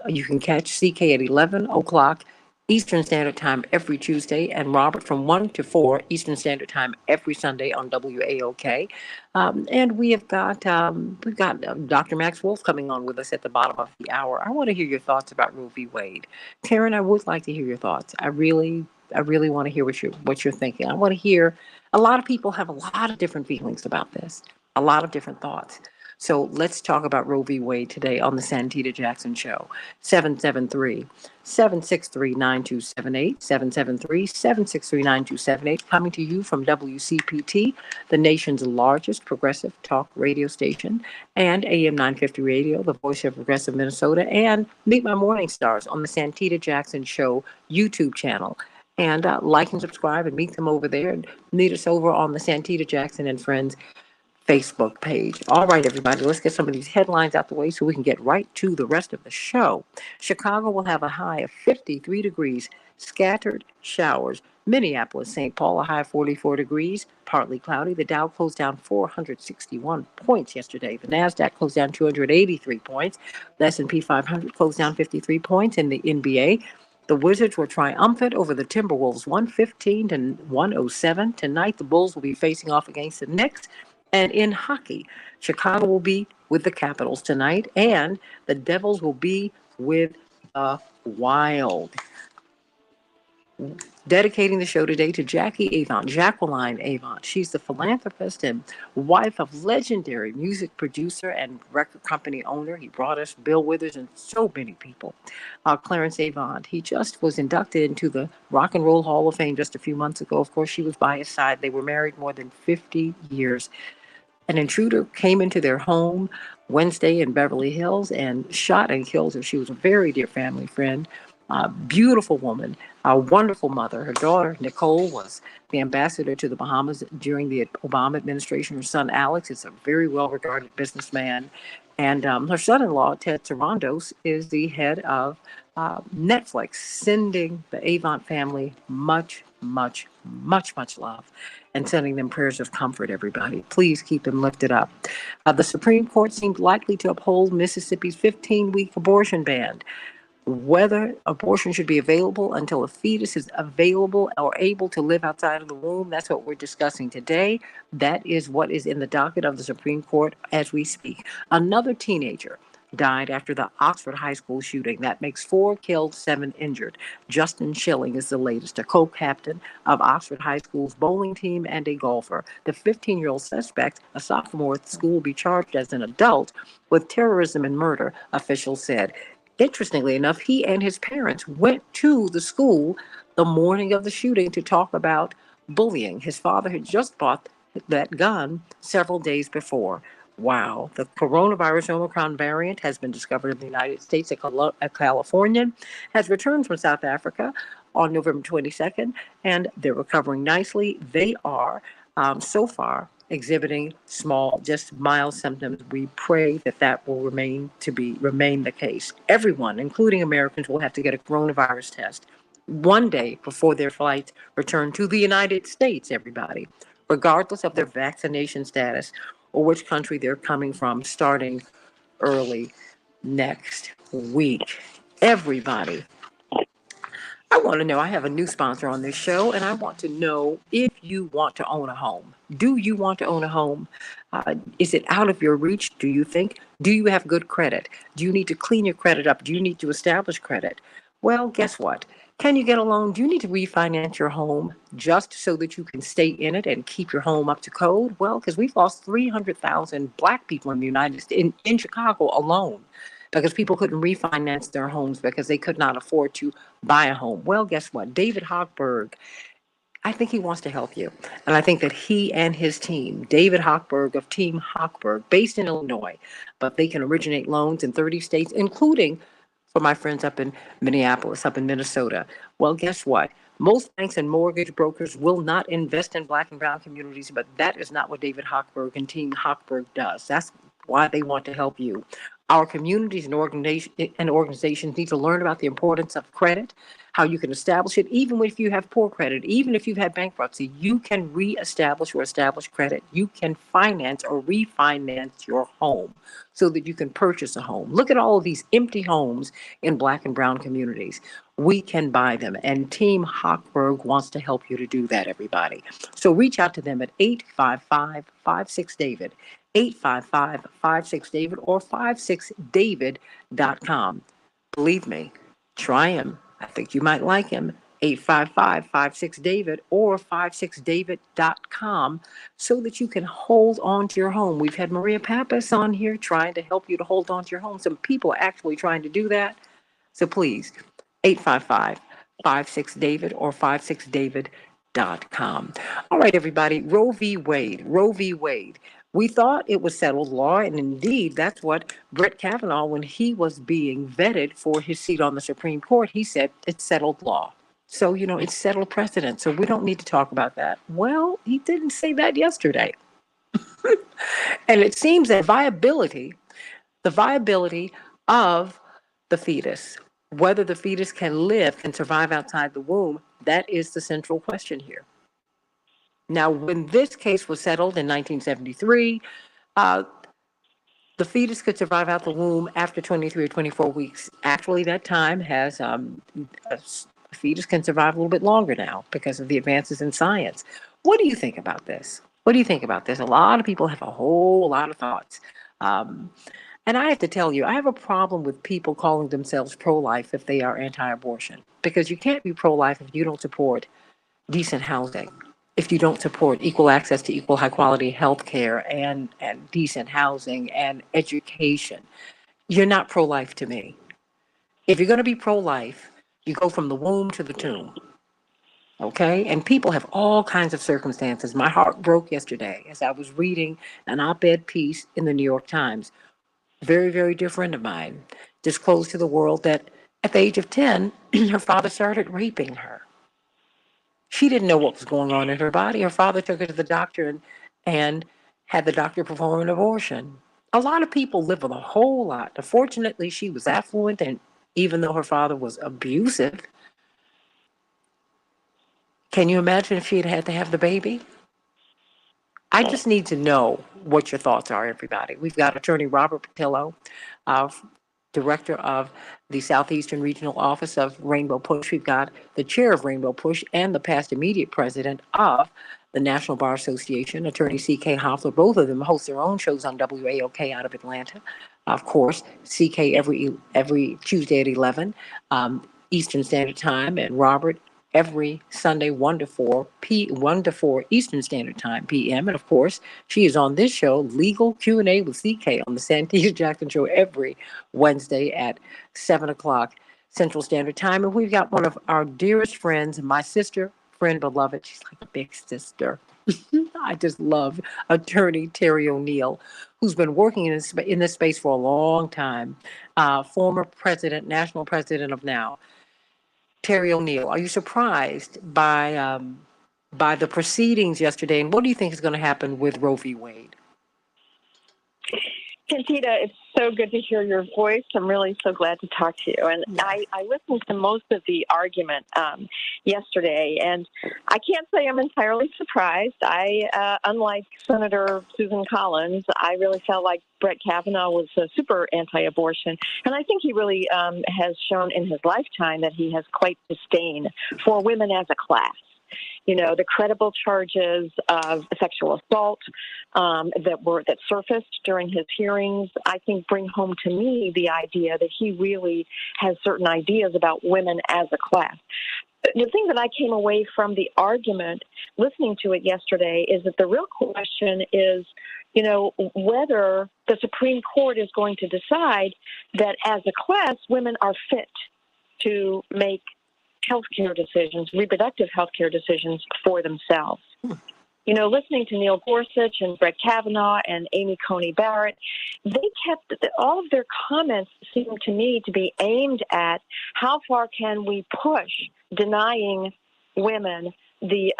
You can catch CK at 11 o'clock Eastern Standard Time every Tuesday, and Robert from 1 to 4 Eastern Standard Time every Sunday on WAOK. And we've got Dr. Max Wolf coming on with us at the bottom of the hour. I want to hear your thoughts about Roe v. Wade. Karen, I would like to hear your thoughts. I really want to hear what you're thinking. I want to hear. A lot of people have a lot of different feelings about this, a lot of different thoughts. So let's talk about Roe v. Wade today on the Santita Jackson Show. 773-763-9278, 773-763-9278, coming to you from WCPT, the nation's largest progressive talk radio station, and AM 950 Radio, the voice of progressive Minnesota, and Meet My Morning Stars on the Santita Jackson Show YouTube channel. And like and subscribe and meet them over there, and meet us over on the Santita Jackson and Friends Facebook page. All right, everybody, let's get some of these headlines out the way so we can get right to the rest of the show. Chicago will have a high of 53 degrees, scattered showers. Minneapolis, St. Paul, a high of 44 degrees, partly cloudy. The Dow closed down 461 points yesterday. The NASDAQ closed down 283 points. The S&P 500 closed down 53 points. In the NBA, the Wizards were triumphant over the Timberwolves, 115 to 107. Tonight, the Bulls will be facing off against the Knicks. And in hockey, Chicago will be with the Capitals tonight, and the Devils will be with the Wild. dedicating the show today to Jacqueline Avant. She's the philanthropist and wife of legendary music producer and record company owner. He brought us Bill Withers and so many people. Clarence Avant. He just was inducted into the Rock and Roll Hall of Fame just a few months ago. Of course, she was by his side. They were married more than 50 years. An intruder came into their home Wednesday in Beverly Hills and shot and killed her. She was a very dear family friend, a beautiful woman, a wonderful mother. Her daughter, Nicole, was the ambassador to the Bahamas during the Obama administration. Her son, Alex, is a very well-regarded businessman. And her son-in-law, Ted Sarandos, is the head of Netflix, sending the Avant family much, much, much, much love and sending them prayers of comfort, everybody. Please keep them lifted up. The Supreme Court seemed likely to uphold Mississippi's 15-week abortion ban. Whether abortion should be available until a fetus is available or able to live outside of the womb, that's what we're discussing today. That is what is in the docket of the Supreme Court as we speak. Another teenager died after the Oxford High School shooting. That makes 4 killed, 7 injured. Justin Schilling is the latest, a co-captain of Oxford High School's bowling team and a golfer. The 15-year-old suspect, a sophomore at the school, will be charged as an adult with terrorism and murder, officials said. Interestingly enough, he and his parents went to the school the morning of the shooting to talk about bullying. His father had just bought that gun several days before. Wow. The coronavirus Omicron variant has been discovered in the United States. A Californian has returned from South Africa on November 22nd, and they're recovering nicely. They are, so far, exhibiting small, just mild symptoms. We pray that that will remain the case. Everyone, including Americans, will have to get a coronavirus test one day before their flights return to the United States, everybody, regardless of their vaccination status or which country they're coming from, starting early next week. Everybody, I want to know, I have a new sponsor on this show, and I want to know if you want to own a home. Do you want to own a home? Is it out of your reach, do you think? Do you have good credit? Do you need to clean your credit up? Do you need to establish credit? Well, guess what? Can you get a loan? Do you need to refinance your home just so that you can stay in it and keep your home up to code? Well, because we've lost 300,000 Black people in the United States, in Chicago alone, because people couldn't refinance their homes because they could not afford to buy a home. Well, guess what? David Hochberg, I think he wants to help you. And I think that he and his team, David Hochberg of Team Hochberg, based in Illinois, but they can originate loans in 30 states, including for my friends up in Minneapolis, up in Minnesota. Well, guess what? Most banks and mortgage brokers will not invest in Black and brown communities, but that is not what David Hochberg and Team Hochberg does. That's why they want to help you. Our communities and organizations need to learn about the importance of credit, how you can establish it, even if you have poor credit, even if you've had bankruptcy, you can reestablish or establish credit. You can finance or refinance your home so that you can purchase a home. Look at all of these empty homes in Black and brown communities. We can buy them, and Team Hochberg wants to help you to do that, everybody. So reach out to them at 855-56-DAVID. 855-56-DAVID or 56david.com. Believe me, try him. I think you might like him. 855-56-DAVID or 56david.com so that you can hold on to your home. We've had Maria Pappas on here trying to help you to hold on to your home. Some people are actually trying to do that. So please, 855-56-DAVID or 56david.com. All right, everybody. Roe v. Wade. We thought it was settled law, and indeed, that's what Brett Kavanaugh, when he was being vetted for his seat on the Supreme Court, he said it's settled law. So, it's settled precedent, so we don't need to talk about that. Well, he didn't say that yesterday. And it seems that the viability of the fetus, whether the fetus can survive outside the womb, that is the central question here. Now, when this case was settled in 1973, the fetus could survive out the womb after 23 or 24 weeks. Actually, that time has, a fetus can survive a little bit longer now because of the advances in science. What do you think about this? A lot of people have a whole lot of thoughts. And I have to tell you, I have a problem with people calling themselves pro-life if they are anti-abortion, because you can't be pro-life if you don't support decent housing, if you don't support equal access to equal high quality health care and decent housing and education. You're not pro-life to me. If you're going to be pro-life, you go from the womb to the tomb. Okay? And people have all kinds of circumstances. My heart broke yesterday as I was reading an op-ed piece in the New York Times. Very, very dear friend of mine disclosed to the world that at the age of 10, her father started raping her. She didn't know what was going on in her body. Her father took her to the doctor and had the doctor perform an abortion. A lot of people live with a whole lot. Fortunately, she was affluent, and even though her father was abusive, can you imagine if she had had to have the baby? I just need to know what your thoughts are, everybody. We've got Attorney Robert Patillo, Director of the Southeastern Regional Office of Rainbow Push. We've got the Chair of Rainbow Push and the past immediate President of the National Bar Association, Attorney C.K. Hoffler. Both of them host their own shows on WAOK out of Atlanta. Of course, CK every Tuesday at 11 Eastern Standard Time, and Robert every Sunday 1 to 4 Eastern Standard Time PM. And of course, she is on this show, Legal Q&A with CK, on the Santita Jackson Show every Wednesday at 7 o'clock Central Standard Time. And we've got one of our dearest friends, my sister, friend, beloved. She's like a big sister. I just love Attorney Terry O'Neill, who's been working in this space for a long time. Former president, national president of NOW. Terry O'Neill, are you surprised by the proceedings yesterday, and what do you think is going to happen with Roe v. Wade? Santita, it's so good to hear your voice. I'm really so glad to talk to you. And I listened to most of the argument yesterday, and I can't say I'm entirely surprised. Unlike Senator Susan Collins, I really felt like Brett Kavanaugh was super anti-abortion. And I think he really has shown in his lifetime that he has quite disdain for women as a class. You know, the credible charges of sexual assault that surfaced during his hearings, I think bring home to me the idea that he really has certain ideas about women as a class. The thing that I came away from the argument, listening to it yesterday, is that the real question is, you know, whether the Supreme Court is going to decide that as a class, women are fit to make healthcare decisions, reproductive healthcare decisions for themselves. You know, listening to Neil Gorsuch and Brett Kavanaugh and Amy Coney Barrett, they kept all of their comments seem to me to be aimed at how far can we push denying women the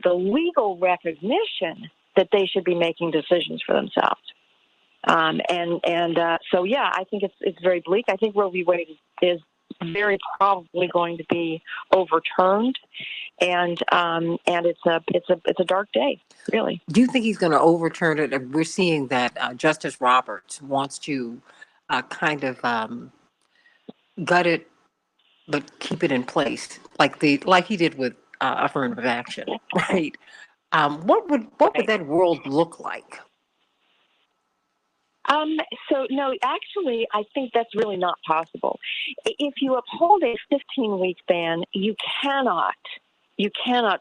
legal recognition that they should be making decisions for themselves. So yeah, I think it's very bleak. I think Roe v. Wade is very probably going to be overturned, and it's a dark day, really. Do you think he's going to overturn it? We're seeing that Justice Roberts wants to kind of gut it, but keep it in place, like he did with affirmative action, right? What would that world look like? So no, actually, I think that's really not possible. If you uphold a 15-week ban, you cannot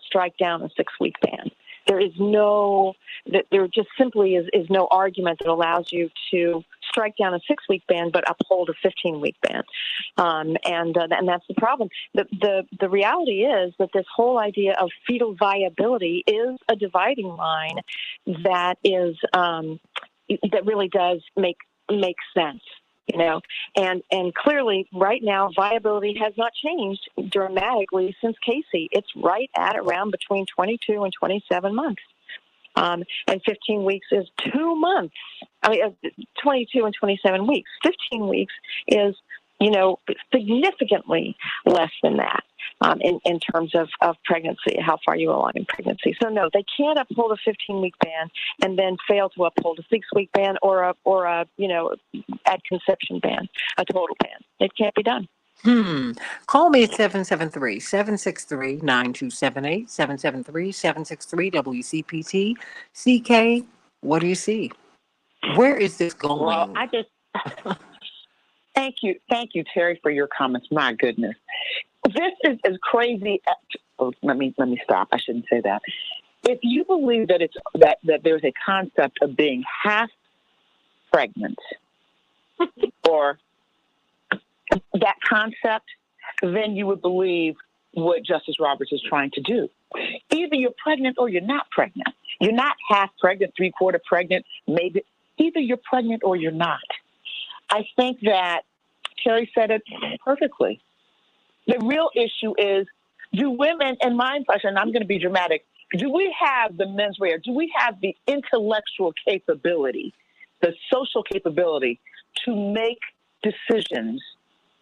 strike down a 6-week ban. There just simply is no argument that allows you to strike down a 6-week ban but uphold a 15-week ban, and that's the problem. The reality is that this whole idea of fetal viability is a dividing line that is that really does make sense. You know, and clearly right now, viability has not changed dramatically since Casey. It's right at around between 22 and 27 months. And 15 weeks is 2 months. 22 and 27 weeks. 15 weeks is, you know, significantly less than that in terms of pregnancy, how far you along in pregnancy. So no, they can't uphold a 15-week ban and then fail to uphold a 6-week ban or a you know, at conception ban, a total ban. It can't be done. Call me at 773-763-9278, 773-763-WCPT. CK, what do you see? Where is this going? Well, I just thank you, Terry, for your comments. My goodness, this is as crazy. Let me stop. I shouldn't say that. If you believe that that there's a concept of being half pregnant, or that concept, then you would believe what Justice Roberts is trying to do. Either you're pregnant or you're not pregnant. You're not half pregnant, 3/4 pregnant, maybe. Either you're pregnant or you're not. I think that Terry said it perfectly. The real issue is, do women, in my impression, I'm going to be dramatic, do we have the mens rea? Do we have the intellectual capability, the social capability to make decisions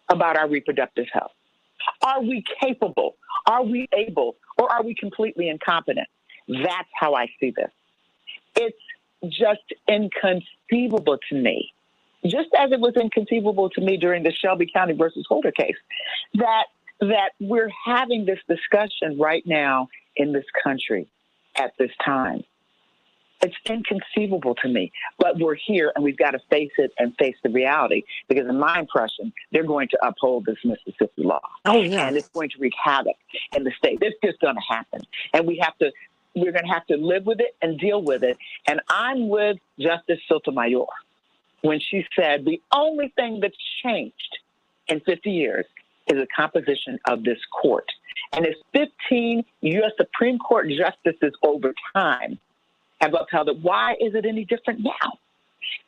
about our reproductive health? Are we capable? Are we able? Or are we completely incompetent? That's how I see this. It's just inconceivable to me, just as it was inconceivable to me during the Shelby County versus Holder case, that we're having this discussion right now in this country at this time. It's inconceivable to me, but we're here and we've got to face it and face the reality, because in my impression, they're going to uphold this Mississippi law. Oh, yeah. And it's going to wreak havoc in the state. It's just going to happen. And we're going to have to live with it and deal with it. And I'm with Justice Sotomayor when she said the only thing that's changed in 50 years is the composition of this court. And it's 15 U.S. Supreme Court justices over time have upheld it. Why is it any different now?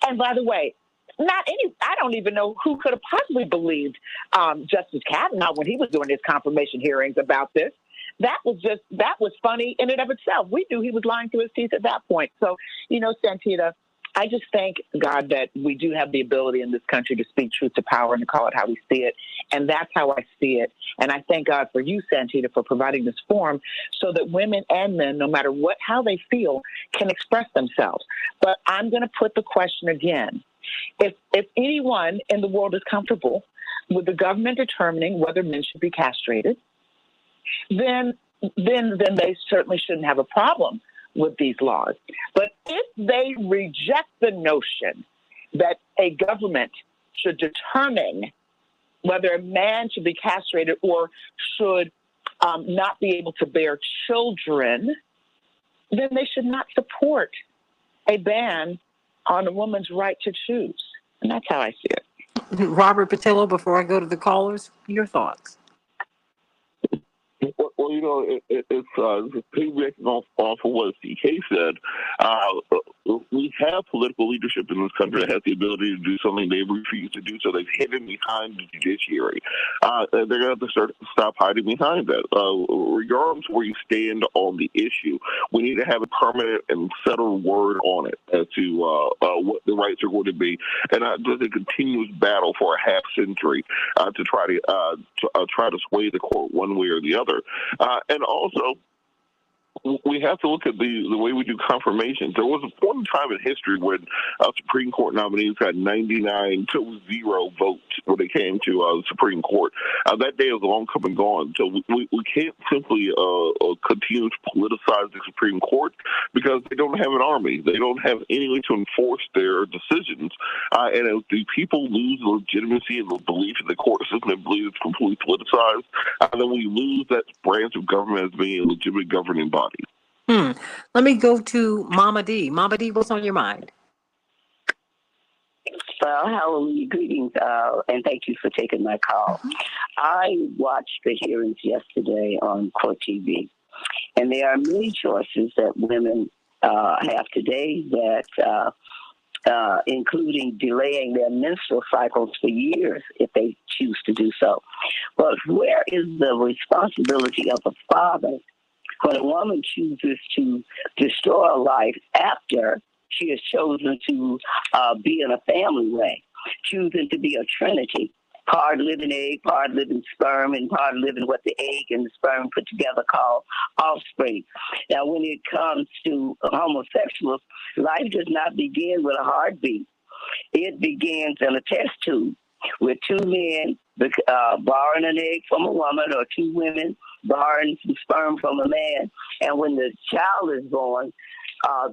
And by the way, I don't even know who could have possibly believed Justice Kavanaugh when he was doing his confirmation hearings about this. That was funny in and of itself. We knew he was lying through his teeth at that point. So, Santita, I just thank God that we do have the ability in this country to speak truth to power and to call it how we see it. And that's how I see it. And I thank God for you, Santita, for providing this forum so that women and men, no matter how they feel, can express themselves. But I'm going to put the question again. If anyone in the world is comfortable with the government determining whether men should be castrated, then they certainly shouldn't have a problem with these laws. But if they reject the notion that a government should determine whether a man should be castrated or should not be able to bear children, then they should not support a ban on a woman's right to choose. And that's how I see it. Robert Patillo, before I go to the callers, your thoughts. Well, it's piggybacking off of what CK said. We have political leadership in this country that has the ability to do something they refuse to do, so they've hidden behind the judiciary. They're going to have to stop hiding behind that. Regardless of where you stand on the issue, we need to have a permanent and settled word on it as to what the rights are going to be, and just a continuous battle for a half century to try to sway the court one way or the other. And also, we have to look at the way we do confirmations. There was one time in history when Supreme Court nominees had 99-0 votes when it came to the Supreme Court. That day is long come and gone. So we can't simply continue to politicize the Supreme Court because they don't have an army. They don't have any way to enforce their decisions. And if the people lose legitimacy and the belief in the court system and believe it's completely politicized, then we lose that branch of government as being a legitimate governing body. Let me go to Mama D. Mama D, what's on your mind? Hallelujah. Greetings, and thank you for taking my call. I watched the hearings yesterday on Court TV, and there are many choices that women have today that including delaying their menstrual cycles for years if they choose to do so. But where is the responsibility of the father when a woman chooses to destroy a life after she has chosen to be in a family way, choosing to be a trinity, part living egg, part living sperm, and part living what the egg and the sperm put together called offspring. Now, when it comes to homosexuals, life does not begin with a heartbeat. It begins in a test tube with two men borrowing an egg from a woman, or two women borrowing some sperm from a man. And when the child is born,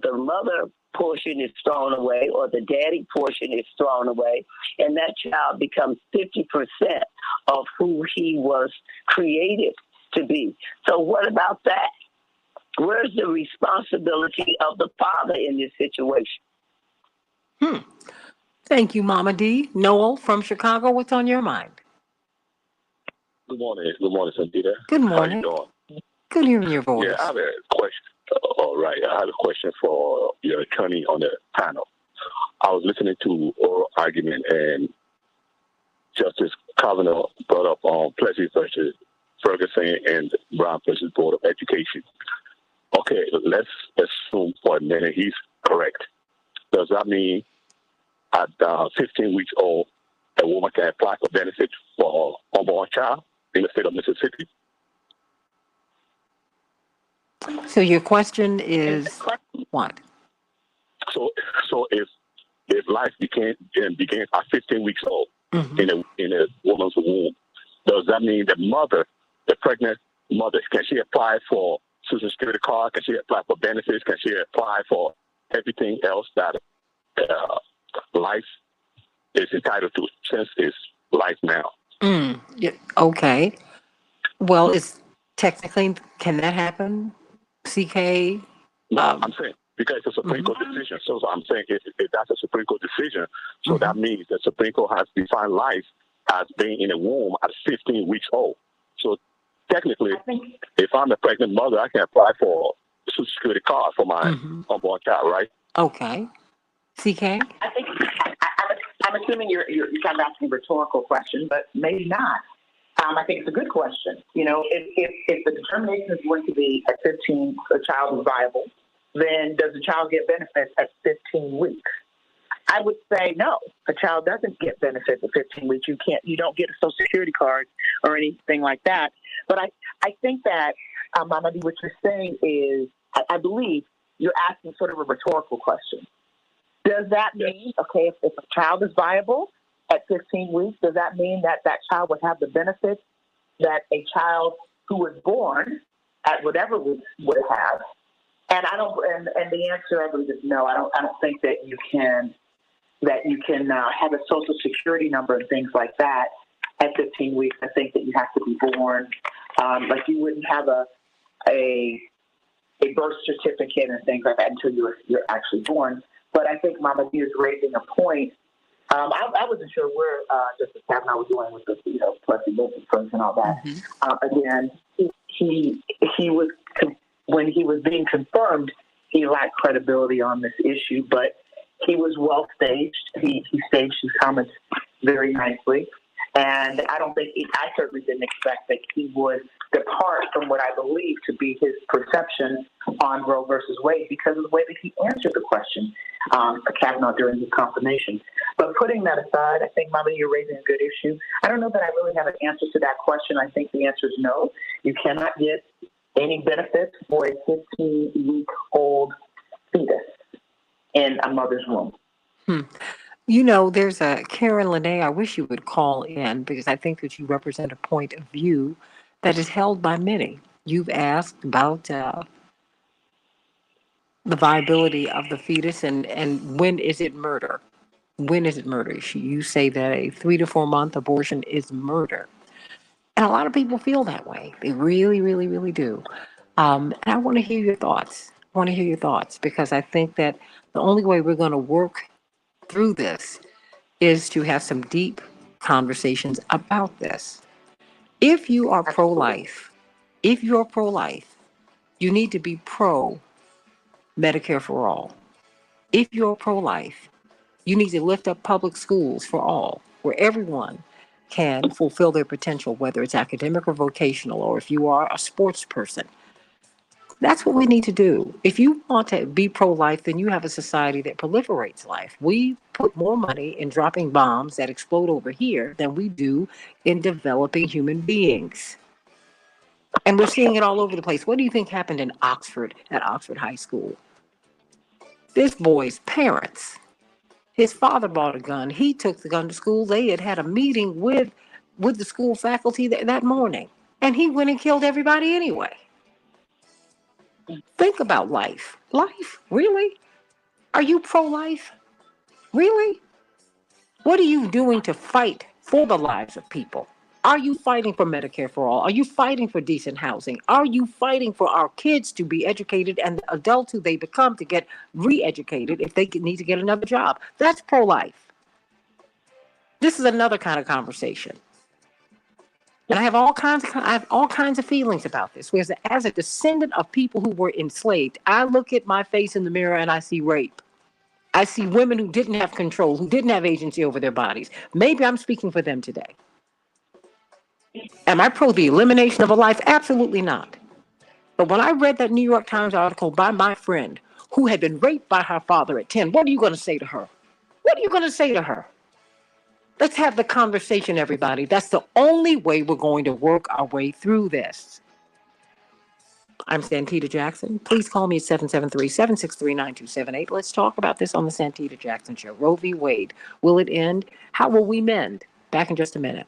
the mother portion is thrown away or the daddy portion is thrown away, and that child becomes 50% of who he was created to be. So what about that? Where's the responsibility of the father in this situation? Thank you, Mama D. Noel from Chicago, what's on your mind? Good morning. Good morning, Santita. Good How morning. you doing? Good hearing your voice. Yeah, I have a question. All right. I have a question for your attorney on the panel. I was listening to oral argument, and Justice Kavanaugh brought up on Plessy versus Ferguson and Brown versus Board of Education. Okay, let's assume for a minute he's correct. Does that mean at 15 weeks old, a woman can apply for benefits for unborn child in the state of Mississippi? So your question is what? So if life begins at 15 weeks old in a woman's womb, does that mean the pregnant mother, can she apply for Social Security card? Can she apply for benefits? Can she apply for everything else that life is entitled to since it's life now? Yeah, okay. Well, it's technically, can that happen? CK? No, I'm saying because it's a Supreme Court decision. So I'm saying if that's a Supreme Court decision, so that means the Supreme Court has defined life as being in a womb at 15 weeks old. So technically, if I'm a pregnant mother, I can apply for Social Security card for my unborn child, right? Okay. CK? I think I'm assuming you're kind of asking a rhetorical question, but maybe not. I think it's a good question. You know, if the determination is going to be at 15, a child is viable, then does the child get benefits at 15 weeks? I would say no. A child doesn't get benefits at 15 weeks. You don't get a Social Security card or anything like that. But I think that, Mama D, what you're saying is, I believe you're asking sort of a rhetorical question. Does that mean, okay, if a child is viable at 15 weeks, does that mean that that child would have the benefits that a child who was born at whatever week would have? And and the answer I believe is no. I don't think that you can have a Social Security number and things like that at 15 weeks. I think that you have to be born. Like you wouldn't have a birth certificate and things like that until you're actually born. But I think Mama D is raising a point. I wasn't sure where Justice Kavanaugh was doing with the Plessy versus and all that. Again, he was when he was being confirmed, he lacked credibility on this issue, but he was well staged. He staged his comments very nicely. And I certainly didn't expect that he would depart from what I believe to be his perception on Roe versus Wade because of the way that he answered the question for Kavanaugh during his confirmation. But putting that aside, I think, Mama, you're raising a good issue. I don't know that I really have an answer to that question. I think the answer is no. You cannot get any benefits for a 15-week-old fetus in a mother's womb. You know, there's a Karen Lene, I wish you would call in because I think that you represent a point of view that is held by many. You've asked about the viability of the fetus and when is it murder? When is it murder? You say that a 3 to 4 month abortion is murder. And a lot of people feel that way. They really, really, really do. And I want to hear your thoughts. Because I think that the only way we're going to work through this is to have some deep conversations about this. If you are pro-life, you need to be pro Medicare for all. If you're pro-life, you need to lift up public schools for all, where everyone can fulfill their potential, whether it's academic or vocational, or if you are a sports person. That's what we need to do. If you want to be pro-life, then you have a society that proliferates life. We put more money in dropping bombs that explode over here than we do in developing human beings. And we're seeing it all over the place. What do you think happened in Oxford, at Oxford High School? This boy's parents, his father bought a gun. He took the gun to school. They had a meeting with the school faculty that morning. And he went and killed everybody anyway. Think about life. Life, really? Are you pro-life? Really? What are you doing to fight for the lives of people? Are you fighting for Medicare for all? Are you fighting for decent housing? Are you fighting for our kids to be educated and the adults who they become to get re-educated if they need to get another job? That's pro-life. This is another kind of conversation. And I have all kinds of feelings about this. Because as a descendant of people who were enslaved, I look at my face in the mirror and I see rape. I see women who didn't have control, who didn't have agency over their bodies. Maybe I'm speaking for them today. Am I pro the elimination of a life? Absolutely not. But when I read that New York Times article by my friend who had been raped by her father at 10, what are you going to say to her? What are you going to say to her? Let's have the conversation, everybody. That's the only way we're going to work our way through this. I'm Santita Jackson. Please call me at 773-763-9278. Let's talk about this on the Santita Jackson Show. Roe v. Wade. Will it end? How will we mend? Back in just a minute.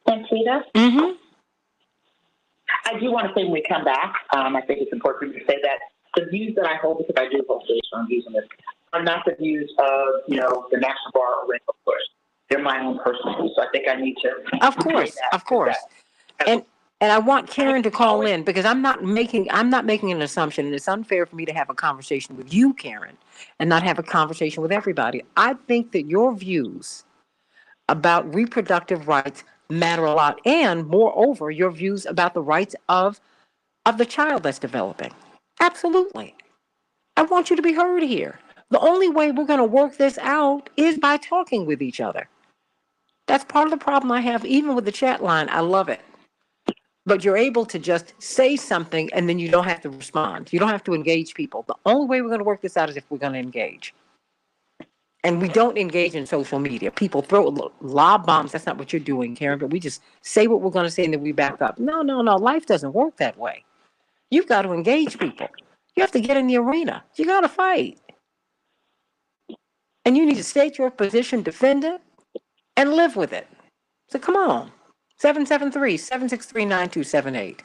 Santita? Mm-hmm. I do want to say when we come back, I think it's important to say that the views that I hold, because I do hold strong views on this, are not the views of, the National Bar or Rainbow Push. They're my own personal views. So I think I need to. Of course. And I want Karen to call in because I'm not making an assumption, and it's unfair for me to have a conversation with you, Karen, and not have a conversation with everybody. I think that your views about reproductive rights matter a lot, and moreover, your views about the rights of the child that's developing. Absolutely. I want you to be heard here. The only way we're going to work this out is by talking with each other. That's part of the problem I have, even with the chat line. I love it. But you're able to just say something and then you don't have to respond. You don't have to engage people. The only way we're going to work this out is if we're going to engage. And we don't engage in social media. People throw lob bombs. That's not what you're doing, Karen. But we just say what we're going to say and then we back up. No. Life doesn't work that way. You've got to engage people. You have to get in the arena. You got to fight. And you need to state your position, defend it, and live with it. So come on. 773-763-9278.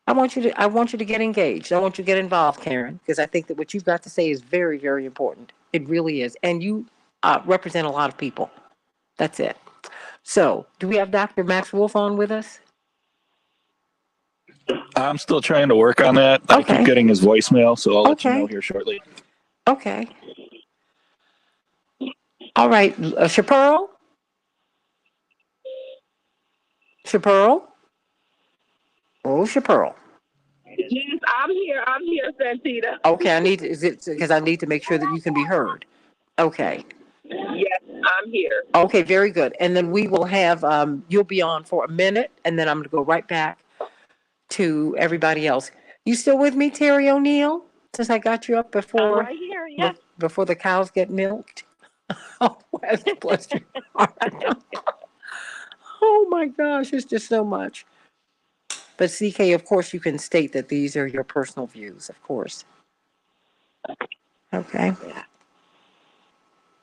I want you to get engaged. I want you to get involved, Karen, because I think that what you've got to say is very, very important. It really is. And you represent a lot of people. That's it. So, do we have Dr. Max Wolf on with us? I'm still trying to work on that. Okay. I keep getting his voicemail, so I'll let you know here shortly. Okay. All right. Chaparral? Chaparral? Oh, Chaparral. Yes, I'm here, Santita. Okay, because I need to make sure that you can be heard. Okay. Yes, I'm here. Okay, very good. And then we will have, you'll be on for a minute, and then I'm going to go right back to everybody else. You still with me, Terry O'Neill? Since I got you up before, I'm right here, yes. Before the cows get milked. Oh, bless your heart. Oh my gosh, it's just so much. But CK, of course, you can state that these are your personal views, of course. Okay.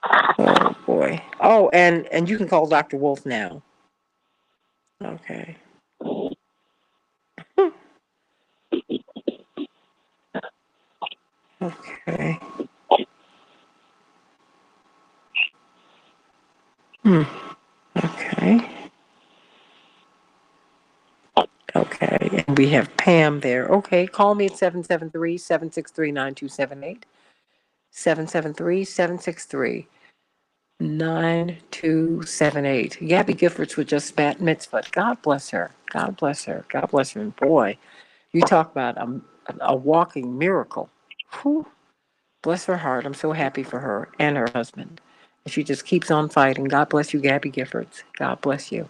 Oh boy. Oh, and you can call Dr. Wolf now. Okay. Okay. Okay. Okay. And we have Pam there. Okay. Call me at 773-763-9278. 773-763-9278. Gabby Giffords was just bat mitzvah. God bless her. God bless her. God bless her. And boy, you talk about a walking miracle. Whew. Bless her heart. I'm so happy for her and her husband. And she just keeps on fighting. God bless you, Gabby Giffords. God bless you.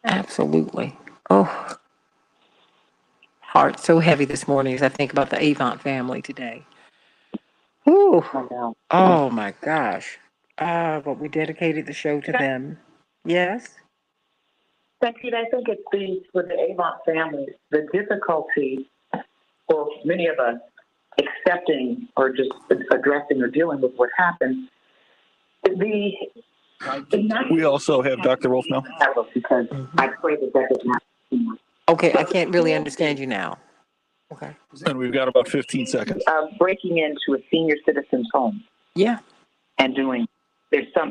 Absolutely. Oh, heart so heavy this morning as I think about the Avant family today. Whew. Oh my gosh. But we dedicated the show to them. Yes? Santita, I think it's with the Avant family, the difficulty for many of us accepting or just addressing or dealing with what happened. We also have Dr. Wolf now. Because I pray that that does not. Okay, I can't really understand you now. Okay. And we've got about 15 seconds. Breaking into a senior citizen's home. Yeah. And doing there's a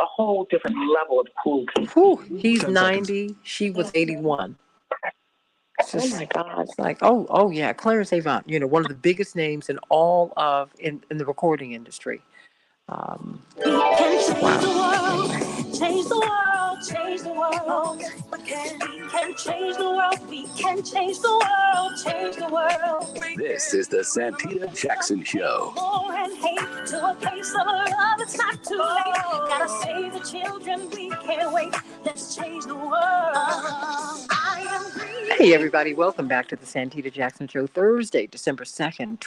whole different level of cruelty. Whew, he's 90. She was 81. Oh my God! It's like, oh yeah, Clarence Avant. One of the biggest names in all of in the recording industry. We can change the world, change the world, change the world. We can change the world, we can change the world, change the world. This is the Santita Jackson Show. War and hate to a place of love, it's not too late. Gotta save the children, we can't wait. Let's change the world. I am green. Hey everybody, welcome back to the Santita Jackson Show, Thursday, December 2nd,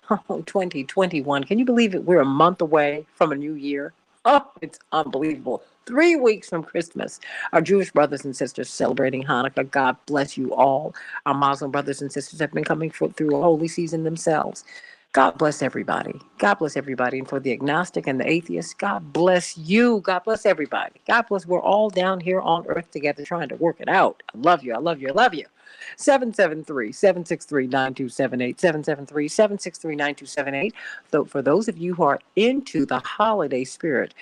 2021. Can you believe it? We're a month away from a new year. Oh, it's unbelievable. 3 weeks from Christmas. Our Jewish brothers and sisters celebrating Hanukkah. God bless you all. Our Muslim brothers and sisters have been coming through a holy season themselves. God bless everybody. God bless everybody. And for the agnostic and the atheist, God bless you. God bless everybody. God bless. We're all down here on earth together trying to work it out. I love you. I love you. I love you. 773-763-9278. 773-763-9278. So for those of you who are into the holiday spirit,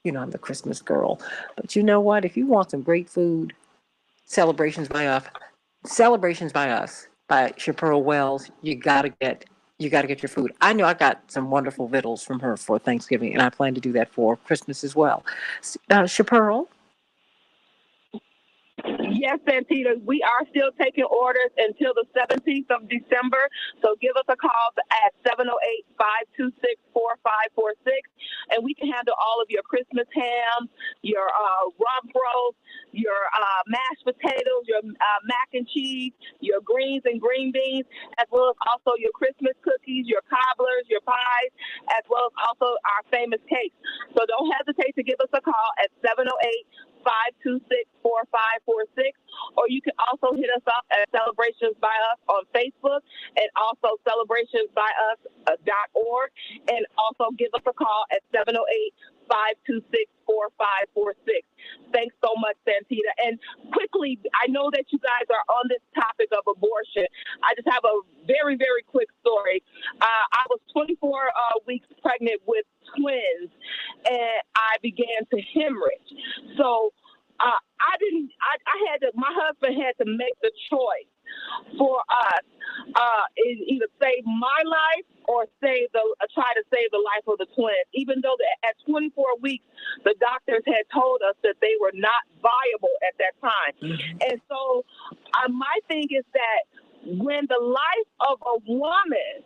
I'm the Christmas girl. But you know what? If you want some great food, Celebrations by Us, by Chaparral Wells, you gotta get your food. I know I got some wonderful victuals from her for Thanksgiving, and I plan to do that for Christmas as well. Chaparral? Yes, Santita, we are still taking orders until the 17th of December. So give us a call at 708-526-4546, and we can handle all of your Christmas hams, your rump roast, your mashed potatoes, your mac and cheese, your greens and green beans, as well as also your Christmas cookies, your cobblers, your pies, as well as also our famous cakes. So don't hesitate to give us a call at 708-526-4546, or you can also hit us up at Celebrations by Us on Facebook and also celebrationsbyus.org, and also give us a call at 708-526-4546. Thanks so much, Santita. And quickly, I know that you guys are on this topic of abortion. I just have a very, very quick story. I was 24 weeks pregnant with twins, and I began to hemorrhage. So my husband had to make the choice for us, either save my life or try to save the life of the twins, even though at 24 weeks, the doctors had told us that they were not viable at that time. Mm-hmm. And so my thing is that when the life of a woman,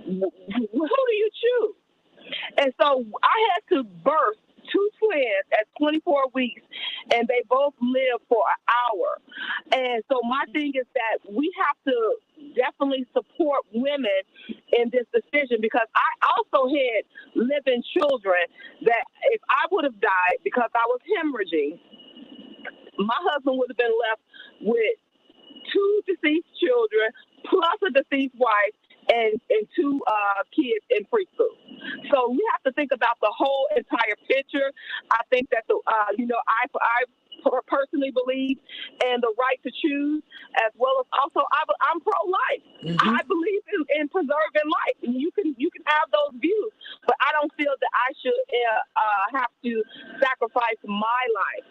who do you choose? And so I had to birth two twins at 24 weeks, and they both lived for an hour. And so my thing is that we have to definitely support women in this decision, because I also had living children that if I would have died because I was hemorrhaging, my husband would have been left with two deceased children plus a deceased wife and two kids in preschool. So we have to think about the whole entire picture. I think that I personally believe in the right to choose, as well as also I'm pro-life. Mm-hmm. I believe in preserving life, and you can have those views, but I don't feel that I should have to sacrifice my life.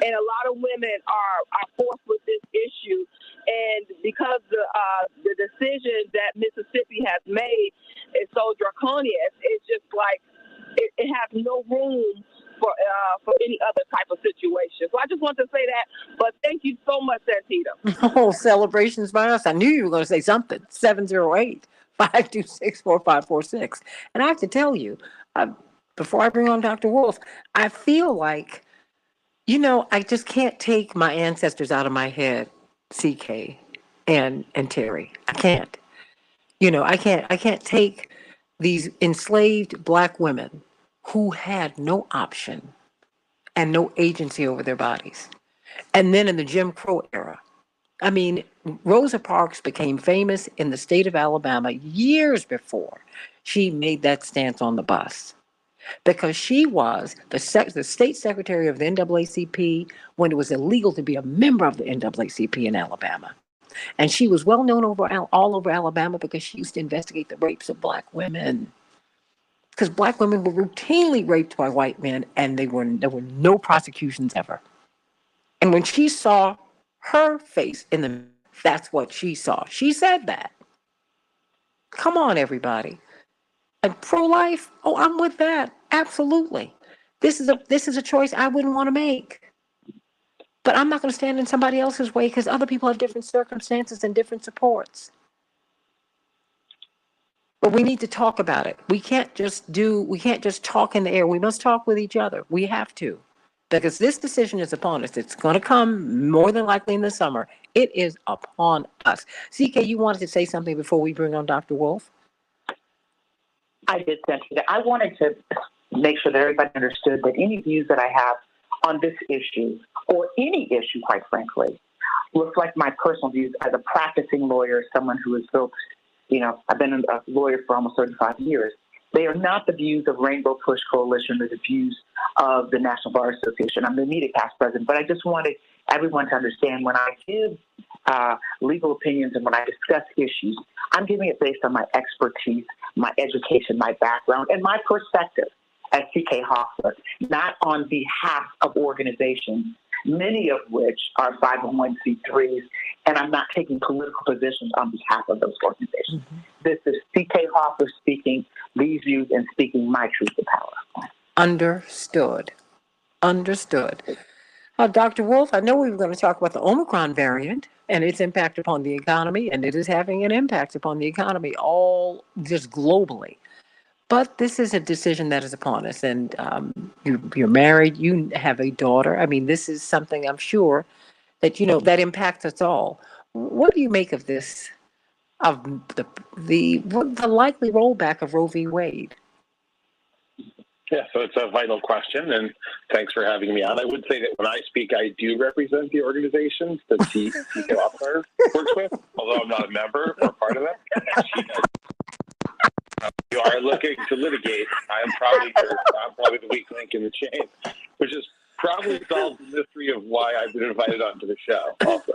And a lot of women are forced with this issue, and because the decision that Mississippi has made is so draconian, it's just like it has no room for any other type of situation. So I just want to say that, but thank you so much, Santita. Oh, Celebrations by Us. I knew you were going to say something. 708-526-4546. And I have to tell you, before I bring on Dr. Wolf, I feel like, I just can't take my ancestors out of my head, CK and Terry. I can't. I can't take these enslaved Black women who had no option and no agency over their bodies. And then in the Jim Crow era, I mean, Rosa Parks became famous in the state of Alabama years before she made that stance on the bus. because she was the state secretary of the NAACP when it was illegal to be a member of the NAACP in Alabama. And she was well known all over Alabama because she used to investigate the rapes of black women. Because black women were routinely raped by white men, and there were no prosecutions ever. And when she saw her face that's what she saw. She said that. Come on, everybody. And pro-life, oh, I'm with that. Absolutely. This is a choice I wouldn't want to make. But I'm not going to stand in somebody else's way because other people have different circumstances and different supports. But we need to talk about it. We can't just talk in the air. We must talk with each other. We have to. Because this decision is upon us. It's going to come more than likely in the summer. It is upon us. CK, you wanted to say something before we bring on Dr. Wolf? I did, Santita. I wanted to make sure that everybody understood that any views that I have on this issue, or any issue, quite frankly, reflect my personal views as a practicing lawyer, someone who has built, I've been a lawyer for almost 35 years. They are not the views of Rainbow Push Coalition or the views of the National Bar Association. I'm the immediate past president, but I just wanted everyone to understand when I give legal opinions and when I discuss issues, I'm giving it based on my expertise, my education, my background, and my perspective as CK Hoffler, not on behalf of organizations, many of which are 501c3s, and I'm not taking political positions on behalf of those organizations. Mm-hmm. This is CK Hoffler speaking these views and speaking my truth to power. Understood. Dr. Wolf, I know we were going to talk about the Omicron variant and its impact upon the economy, and it is having an impact upon the economy all just globally. But this is a decision that is upon us, and you're married, you have a daughter. I mean, this is something I'm sure that, that impacts us all. What do you make of this, of the likely rollback of Roe v. Wade? Yeah, so it's a vital question, and thanks for having me on. I would say that when I speak, I do represent the organizations that CK Hoffler works with, although I'm not a member or part of them. You are looking to litigate. I'm probably the weak link in the chain, which is probably solves the mystery of why I've been invited onto the show also.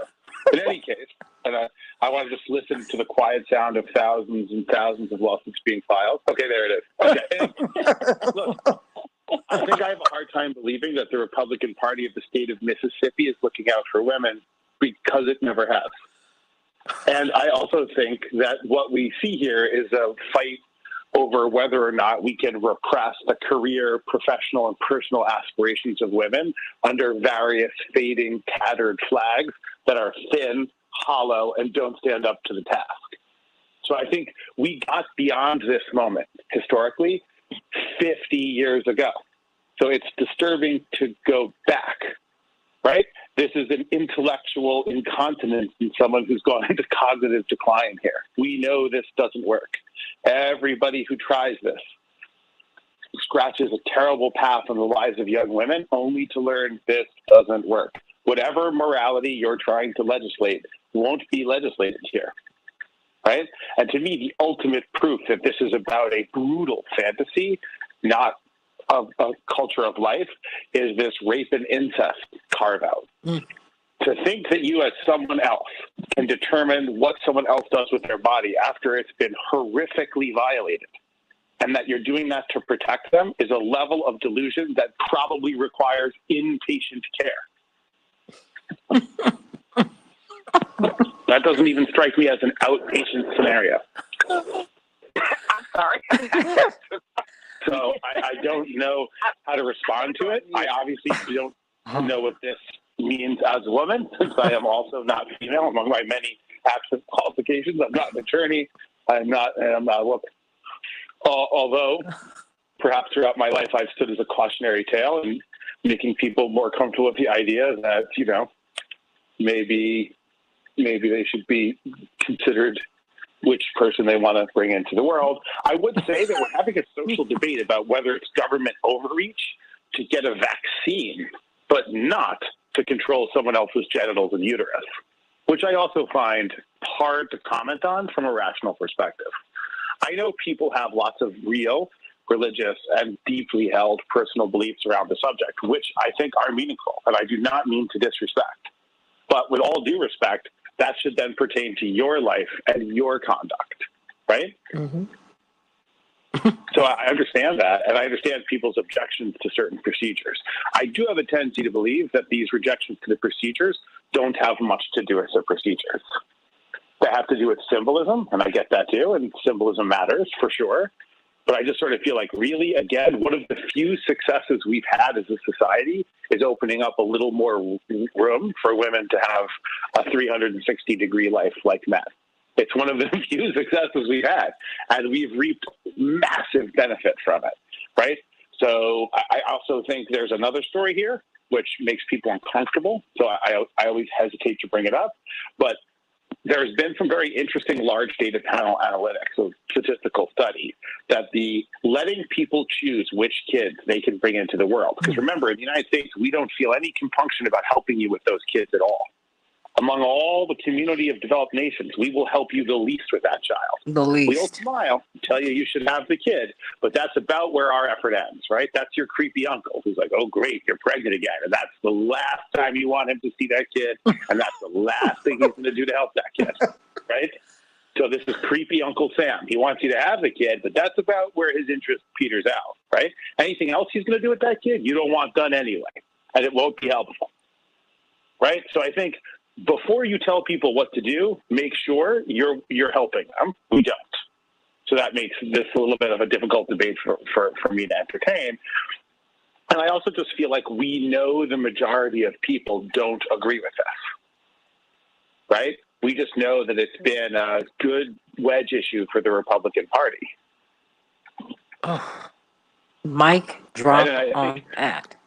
In any case, and I want to just listen to the quiet sound of thousands and thousands of lawsuits being filed. Okay, there it is. Okay. Look, I think I have a hard time believing that the Republican Party of the state of Mississippi is looking out for women because it never has. And I also think that what we see here is a fight over whether or not we can repress the career, professional, and personal aspirations of women under various fading, tattered flags that are thin, hollow, and don't stand up to the task. So I think we got beyond this moment historically 50 years ago. So it's disturbing to go back, right? This is an intellectual incontinence in someone who's gone into cognitive decline here. We know this doesn't work. Everybody who tries this scratches a terrible path in the lives of young women only to learn this doesn't work. Whatever morality you're trying to legislate won't be legislated here, right? And to me, the ultimate proof that this is about a brutal fantasy, not a culture of life, is this rape and incest carve-out. To think that you as someone else can determine what someone else does with their body after it's been horrifically violated, and that you're doing that to protect them, is a level of delusion that probably requires inpatient care. That doesn't even strike me as an outpatient scenario. I'm sorry. So I don't know how to respond to it. I obviously don't know what this means as a woman, since I am also not female among my many absent qualifications. I'm not an attorney. I'm not a woman. Although, perhaps throughout my life, I've stood as a cautionary tale and making people more comfortable with the idea that, maybe they should be considered which person they want to bring into the world. I would say that we're having a social debate about whether it's government overreach to get a vaccine, but not to control someone else's genitals and uterus, which I also find hard to comment on from a rational perspective. I know people have lots of real, religious and deeply held personal beliefs around the subject, which I think are meaningful, and I do not mean to disrespect. But with all due respect, that should then pertain to your life and your conduct, right? Mm-hmm. So I understand that, and I understand people's objections to certain procedures. I do have a tendency to believe that these rejections to the procedures don't have much to do with the procedures. They have to do with symbolism, and I get that too, and symbolism matters for sure. But I just sort of feel like, really, again, one of the few successes we've had as a society is opening up a little more room for women to have a 360-degree life like men. It's one of the few successes we've had, and we've reaped massive benefit from it, right? So I also think there's another story here, which makes people uncomfortable. So I always hesitate to bring it up, but there's been some very interesting large data panel analytics of statistical studies that the letting people choose which kids they can bring into the world. Because remember, in the United States, we don't feel any compunction about helping you with those kids at all. Among all the community of developed nations, we will help you the least with that child. The least. We'll smile, tell you should have the kid, but that's about where our effort ends, right? That's your creepy uncle who's like, oh, great, you're pregnant again. And that's the last time you want him to see that kid. And that's the last thing he's going to do to help that kid, right? So this is creepy Uncle Sam. He wants you to have the kid, but that's about where his interest peters out, right? Anything else he's going to do with that kid, you don't want done anyway, and it won't be helpful, right? So I think before you tell people what to do, make sure you're helping them. We don't. So that makes this a little bit of a difficult debate for me to entertain. And I also just feel like we know the majority of people don't agree with this, right? We just know that it's been a good wedge issue for the Republican Party. Oh, Mike, drop on that.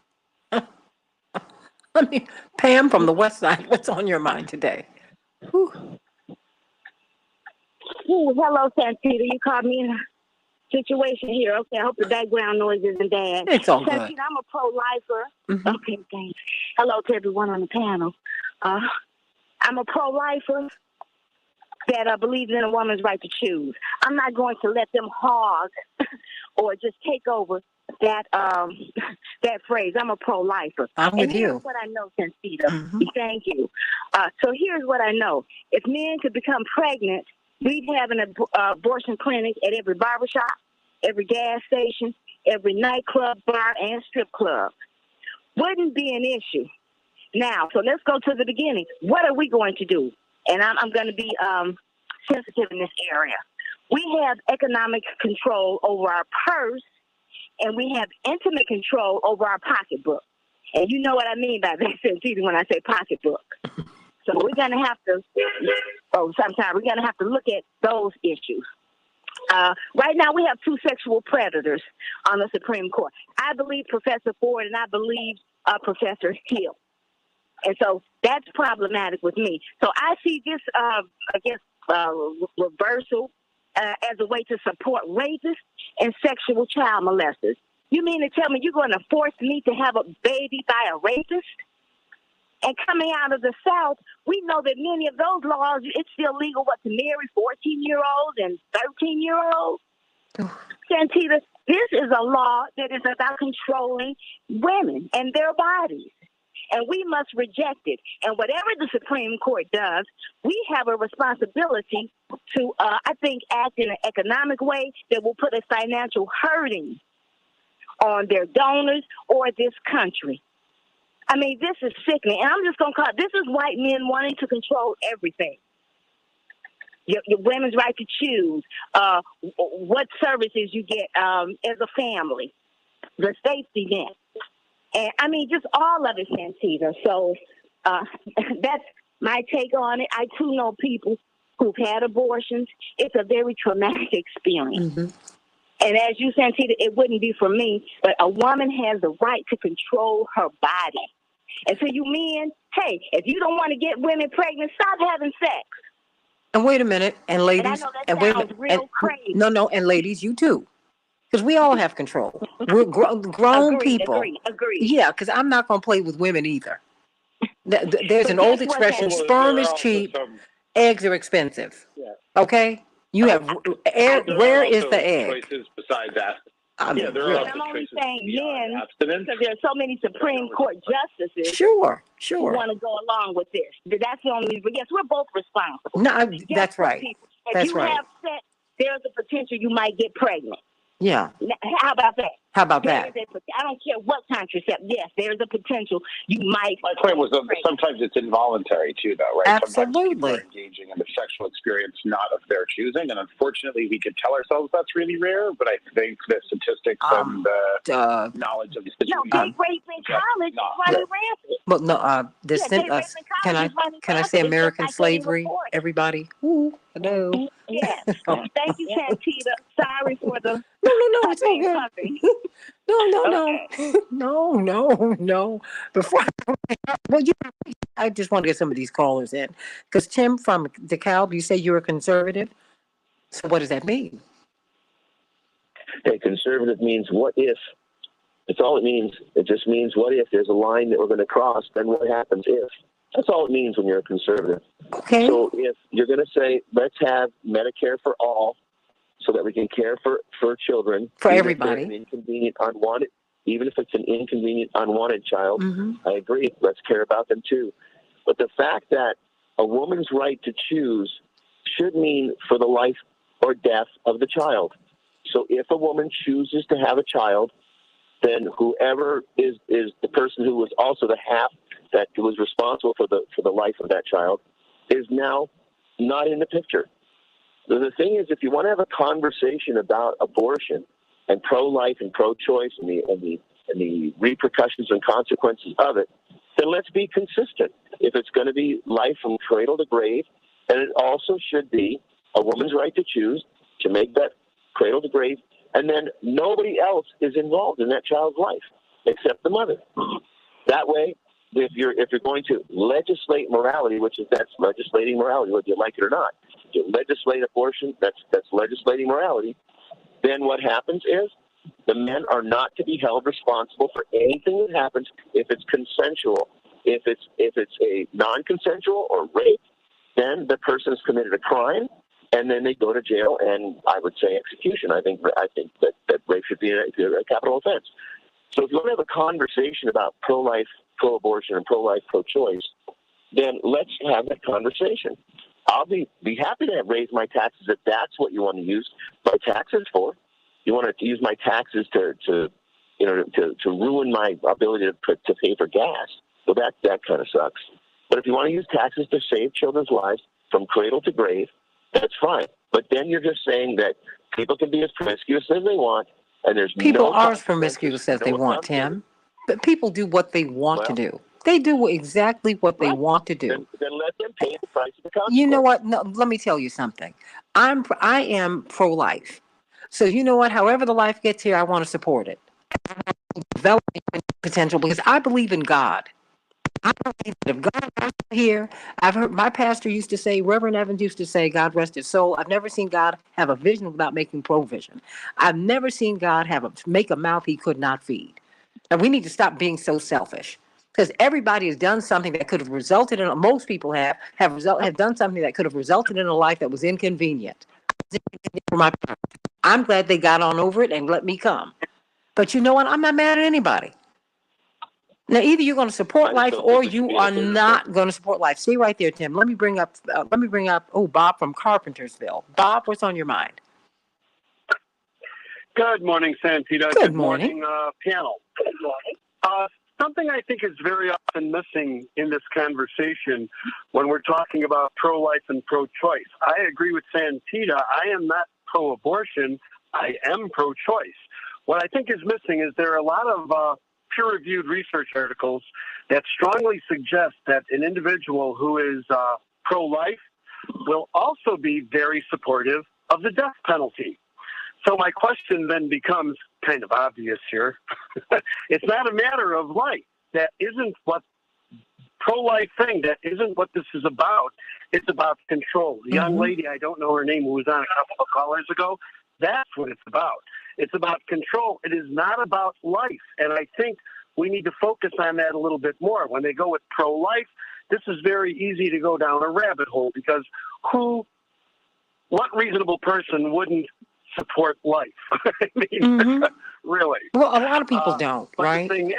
I mean, Pam from the West Side, what's on your mind today? Ooh, hello, Santita. You caught me in a situation here. Okay, I hope the background noise isn't bad. It's all good. Santita, I'm a pro-lifer. Mm-hmm. Okay, thanks. Hello to everyone on the panel. I'm a pro-lifer that believes in a woman's right to choose. I'm not going to let them hog or just take over that phrase. I'm a pro-lifer. I'm with you. Here's what I know, Santita. Mm-hmm. Thank you. So here's what I know. If men could become pregnant, we'd have an abortion clinic at every barbershop, every gas station, every nightclub, bar, and strip club. Wouldn't be an issue. Now, so let's go to the beginning. What are we going to do? And I'm going to be sensitive in this area. We have economic control over our purse, and we have intimate control over our pocketbook. And you know what I mean by that, Santita, when I say pocketbook. So we're going to have to, we're going to have to look at those issues. Right now, we have two sexual predators on the Supreme Court. I believe Professor Ford and I believe Professor Hill. And so that's problematic with me. So I see this, reversal as a way to support rapists and sexual child molesters. You mean to tell me you're going to force me to have a baby by a rapist? And coming out of the South, we know that many of those laws, it's still legal, to marry 14-year-olds and 13-year-olds. Santita, this is a law that is about controlling women and their bodies. And we must reject it. And whatever the Supreme Court does, we have a responsibility to, act in an economic way that will put a financial hurting on their donors or this country. I mean, this is sickening. And I'm just going to call it, this is white men wanting to control everything. Your women's right to choose, what services you get as a family, the safety net. And I mean, just all of it, Santita. So that's my take on it. I too know people who've had abortions. It's a very traumatic experience. Mm-hmm. And as you, Santita, it wouldn't be for me, but a woman has the right to control her body. And so you men, hey, if you don't want to get women pregnant, stop having sex. And wait a minute, and ladies, and wait a minute, real crazy. No, and ladies, you too. Because we all have control. We're grown people. Agree. Yeah, because I'm not going to play with women either. There's an old expression, sperm is cheap, eggs are expensive. Yeah. Okay? You have, where is the egg? Choices besides that. I mean, Yeah, there really. are And I'm only situations saying beyond men abstinence. because there's so many Supreme Court justices Sure, who sure. want to go along with this. That's the only reason. But yes, we're both responsible. No, Guess that's what, right. people? If That's you right. have sex, there's a potential you might get pregnant. Yeah. How about that? How about There that? is I don't care what contraceptive. Yes, there's a potential you might. My point was that sometimes it's involuntary too, though, right? Sometimes people are Absolutely. engaging in the sexual experience not of their choosing, and unfortunately, we could tell ourselves that's really rare. But I think the statistics and the knowledge of the No, situation. date rape in college is running rampant. Well, no. Yeah, date rape in Can college is running I rampant. say It's just American not getting slavery? reported. Everybody. Ooh, hello. Yes. Thank you, Santita. Sorry for the No, it's all good. puffing. No. Before, I just want to get some of these callers in, because Tim from DeKalb, you say you're a conservative. So what does that mean? Hey, conservative means what if. That's all it means. It just means what if there's a line that we're going to cross, then what happens if. That's all it means when you're a conservative. Okay. So if you're going to say, let's have Medicare for all so that we can care for children. For even everybody. If they're an inconvenient, unwanted, even if it's an inconvenient, unwanted child, Mm-hmm. I agree. Let's care about them too. But the fact that a woman's right to choose should mean for the life or death of the child. So if a woman chooses to have a child, then whoever is the person who was also the half that was responsible for the life of that child is now not in the picture. So the thing is, if you want to have a conversation about abortion and pro-life and pro-choice and the repercussions and consequences of it, then let's be consistent. If it's going to be life from cradle to grave, and it also should be a woman's right to choose to make that cradle to grave, and then nobody else is involved in that child's life except the mother. That way, if you're going to legislate morality, that's legislating morality, whether you like it or not. You legislate abortion, that's legislating morality. Then what happens is the men are not to be held responsible for anything that happens if it's consensual. If it's a non-consensual or rape, then the person has committed a crime, and then they go to jail and I would say execution. I think that rape should be a capital offense. So if you want to have a conversation about pro-life, pro-abortion, and pro-life, pro-choice, then let's have that conversation. I'll be happy to raise my taxes if that's what you want to use my taxes for. You want to use my taxes to ruin my ability to pay for gas. Well, that kind of sucks. But if you want to use taxes to save children's lives from cradle to grave, that's fine. But then you're just saying that people can be as promiscuous as they want, and there's People no are as promiscuous as they want, Tim. But people do what they want to do. They do exactly what they want to do. Then let them pay the price of the consequence. You know what? No, let me tell you something. I am pro-life. So you know what? However the life gets here, I want to support it. Developing potential, because I believe in God. I believe that if God wants to here, I've heard my pastor used to say, Reverend Evans used to say, God rest his soul. I've never seen God have a vision without making provision. I've never seen God make a mouth he could not feed. And we need to stop being so selfish, because everybody has done something that could have resulted in, most people have done something that could have resulted in a life that was inconvenient. I'm glad they got on over it and let me come. But you know what? I'm not mad at anybody. Now, either you're going to support life or you are not going to support life. Stay right there, Tim. Let me bring up, Bob from Carpentersville. Bob, what's on your mind? Good morning, Santita. Good morning. Panel. Good morning. Something I think is very often missing in this conversation when we're talking about pro-life and pro-choice. I agree with Santita. I am not pro-abortion. I am pro-choice. What I think is missing is there are a lot of peer-reviewed research articles that strongly suggest that an individual who is pro-life will also be very supportive of the death penalty. So my question then becomes kind of obvious here. It's not a matter of life. That isn't what pro-life thing. That isn't what this is about. It's about control. The young lady, I don't know her name, who was on a couple of callers ago, that's what it's about. It's about control. It is not about life. And I think we need to focus on that a little bit more. When they go with pro-life, this is very easy to go down a rabbit hole, because what reasonable person wouldn't support life? I mean, really. Well, a lot of people don't, but right? the thing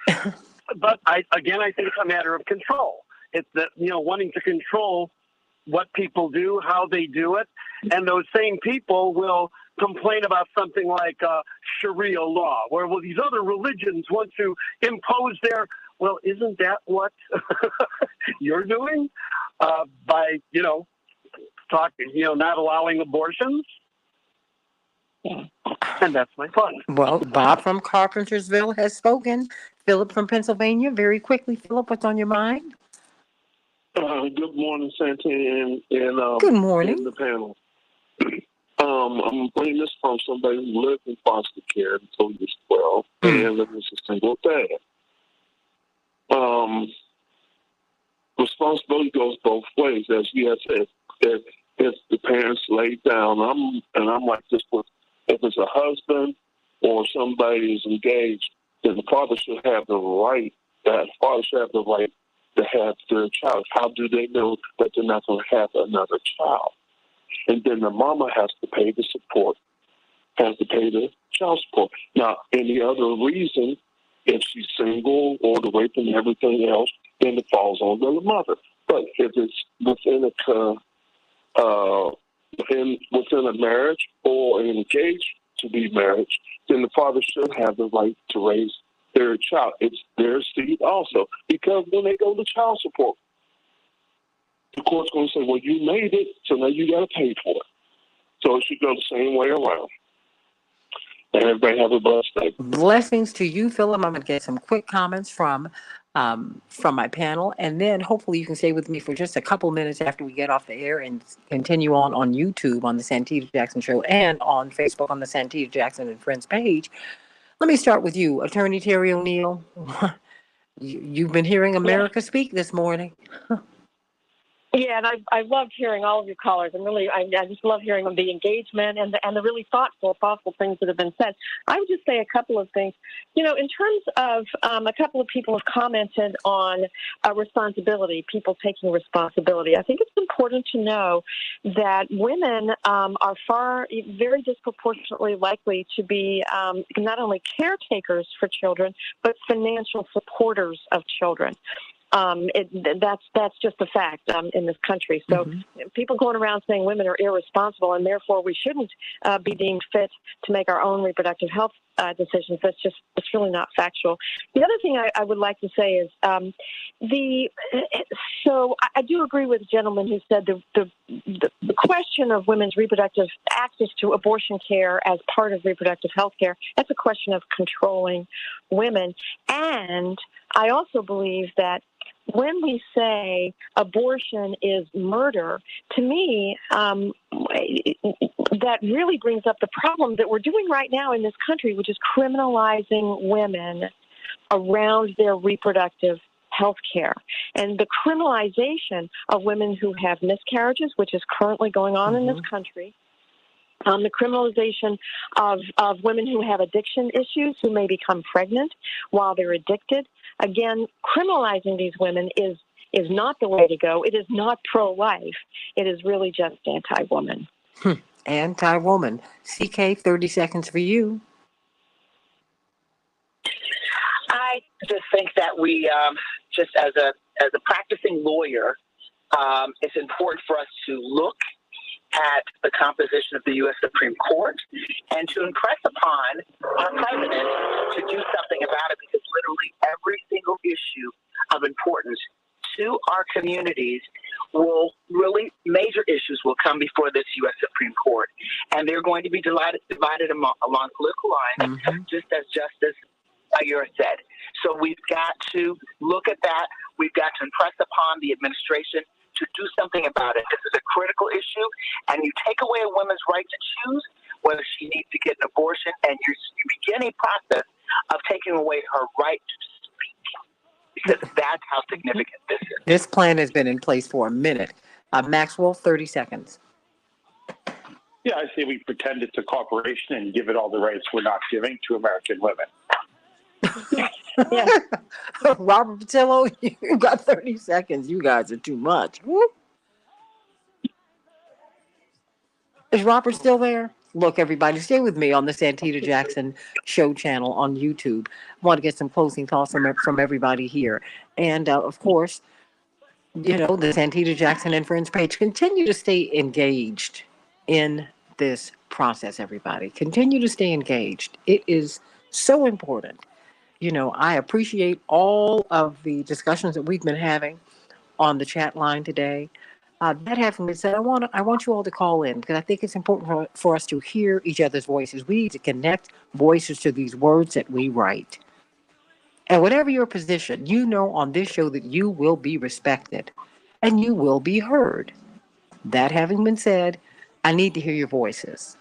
is, but I think it's a matter of control. It's that, wanting to control what people do, how they do it. And those same people will complain about something like Sharia law, where these other religions want to impose their, well, isn't that what you're doing by, talking, not allowing abortions? Yeah. And that's my point. Well, Bob from Carpentersville has spoken. Philip from Pennsylvania, very quickly. Philip, what's on your mind? Good morning, Santita, and Good morning. and the panel. I'm bringing this from somebody who lived in foster care until he was 12 and lived as a single dad. Responsibility goes both ways, as you have said. If the parents lay down, I'm like this with, if it's a husband or somebody is engaged, then the father should have the right. That father should have the right to have their child. How do they know that they're not going to have another child? And then the mama has to pay the support, has to pay the child support. Now, any other reason, if she's single or the rape and everything else, then it falls on the mother. But if it's within a marriage or an engaged to be marriage, then the father should have the right to raise their child. It's their seed also. Because when they go to child support, the court's going to say, well, you made it, so now you got to pay for it. So it should go the same way around. And everybody have a blessed day. Blessings to you, Philip. I'm going to get some quick comments from my panel, and then hopefully you can stay with me for just a couple minutes after we get off the air and continue on YouTube on the Santita Jackson Show and on Facebook on the Santita Jackson and Friends page. Let me start with you, Attorney Terry O'Neill. You've been hearing America speak this morning. Yeah, and I loved hearing all of your callers, and really, I just love hearing the engagement and the really thoughtful things that have been said. I would just say a couple of things. In terms of a couple of people have commented on responsibility, people taking responsibility. I think it's important to know that women are very disproportionately likely to be not only caretakers for children, but financial supporters of children. That's just a fact in this country. So people going around saying women are irresponsible and therefore we shouldn't be deemed fit to make our own reproductive health decisions. It's really not factual. The other thing I would like to say is so I do agree with the gentleman who said the question of women's reproductive access to abortion care as part of reproductive health care, that's a question of controlling women. And I also believe that when we say abortion is murder, to me, that really brings up the problem that we're doing right now in this country, which is criminalizing women around their reproductive health care. And the criminalization of women who have miscarriages, which is currently going on in this country, the criminalization of women who have addiction issues, who may become pregnant while they're addicted. Again, criminalizing these women is not the way to go. It is not pro-life. It is really just anti-woman. Anti-woman. CK, 30 seconds for you. I just think that we, just as a practicing lawyer, it's important for us to look at the composition of the U.S. Supreme Court and to impress upon our president to do something about it, because literally every single issue of importance to our communities major issues will come before this U.S. Supreme Court, and they're going to be divided along political lines, just as Justice Ayer said. So we've got to look at that. We've got to impress upon the administration to do something about it. This is a critical issue, and you take away a woman's right to choose whether she needs to get an abortion, and you begin a process of taking away her right to speak, because that's how significant this is. This plan has been in place for a minute. Maxwell, 30 seconds. Yeah, I say we pretend it's a corporation and give it all the rights we're not giving to American women. Robert Patillo, you got 30 seconds. You guys are too much. Woo. Is Robert still there? Look, everybody, stay with me on the Santita Jackson Show channel on YouTube. I want to get some closing thoughts from everybody here. And, of course, the Santita Jackson and Friends page. Continue to stay engaged in this process, everybody. Continue to stay engaged. It is so important. I appreciate all of the discussions that we've been having on the chat line today. That having been said, I want you all to call in because I think it's important for us to hear each other's voices. We need to connect voices to these words that we write. And whatever your position, on this show that you will be respected and you will be heard. That having been said, I need to hear your voices.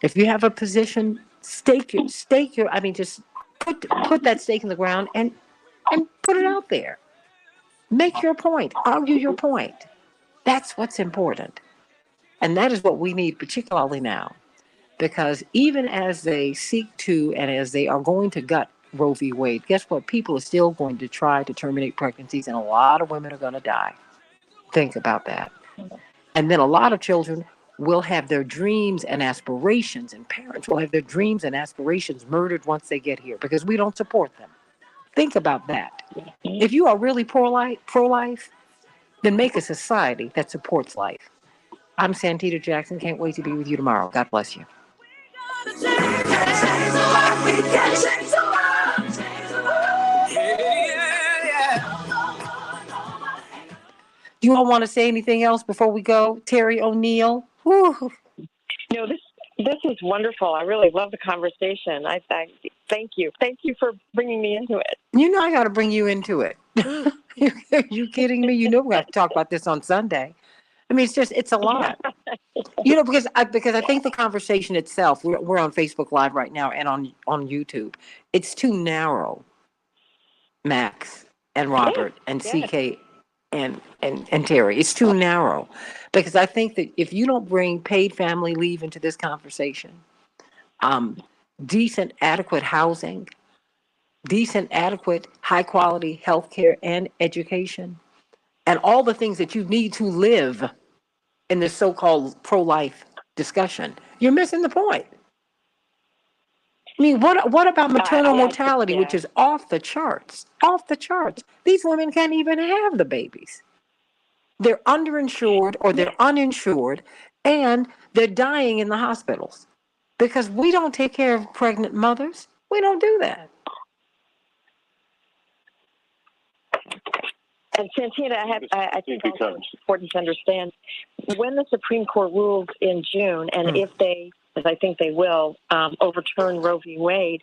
If you have a position, just put that stake in the ground and put it out there. Make your point. Argue your point. That's what's important. And that is what we need, particularly now. Because even as they seek to and as they are going to gut Roe v. Wade, guess what? People are still going to try to terminate pregnancies, and a lot of women are going to die. Think about that. And then a lot of children will have their dreams and aspirations, and parents will have their dreams and aspirations murdered once they get here because we don't support them. Think about that. If you are really pro-life, then make a society that supports life. I'm Santita Jackson. Can't wait to be with you tomorrow. God bless you. Do you all want to say anything else before we go? Terry O'Neill? Whew. This is wonderful. I really love the conversation. I thank you. Thank you for bringing me into it. I got to bring you into it. Are you kidding me? We have to talk about this on Sunday. I mean, it's a lot. Because I think the conversation itself, we're on Facebook Live right now and on YouTube. It's too narrow, Max and Robert and CK and Terry. It's too narrow. Because I think that if you don't bring paid family leave into this conversation, decent, adequate housing, decent, adequate, high quality health care and education, and all the things that you need to live in this so-called pro-life discussion, you're missing the point. I mean, what about maternal mortality, which is off the charts? Off the charts. These women can't even have the babies. They're underinsured or they're uninsured, and they're dying in the hospitals because we don't take care of pregnant mothers. We don't do that. And Santita, I think also it's important to understand when the Supreme Court rules in June, and if they, as I think they will, overturn Roe v. Wade,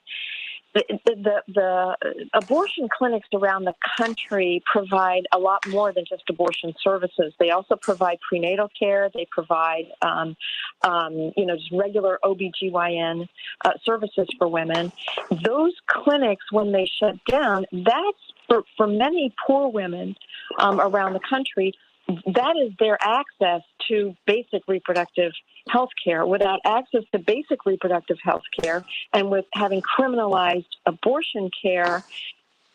the abortion clinics around the country provide a lot more than just abortion services. They also provide prenatal care. They provide, just regular OBGYN services for women. Those clinics, when they shut down, that's for many poor women around the country, that is their access to basic reproductive health care. Without access to basic reproductive health care and with having criminalized abortion care,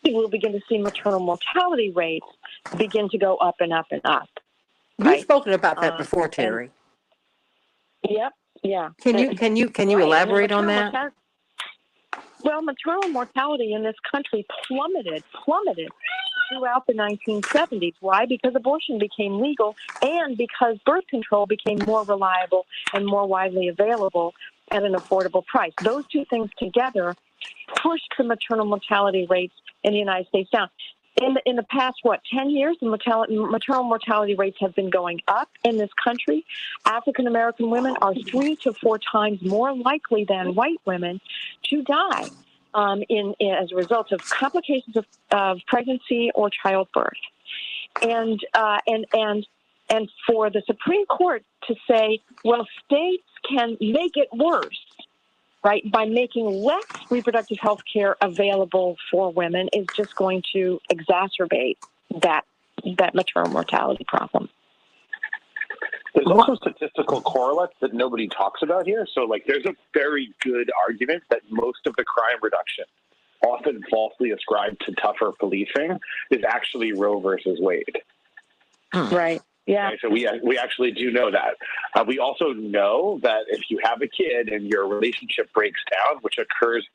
we will begin to see maternal mortality rates begin to go up and up and up. We've spoken about that before, Terry. Yep. Yeah. Can you elaborate on that? Well, maternal mortality in this country plummeted throughout the 1970s. Why? Because abortion became legal and because birth control became more reliable and more widely available at an affordable price. Those two things together pushed the maternal mortality rates in the United States down. In the past, 10 years, the maternal mortality rates have been going up in this country. African American women are 3 to 4 times more likely than white women to die as a result of complications of pregnancy or childbirth. And for the Supreme Court to say, well, states can make it worse, right, by making less reproductive health care available for women is just going to exacerbate that maternal mortality problem. There's also statistical correlates that nobody talks about here. So, there's a very good argument that most of the crime reduction, often falsely ascribed to tougher policing, is actually Roe versus Wade. Right. Yeah. Okay, so we actually do know that. We also know that if you have a kid and your relationship breaks down, which occurs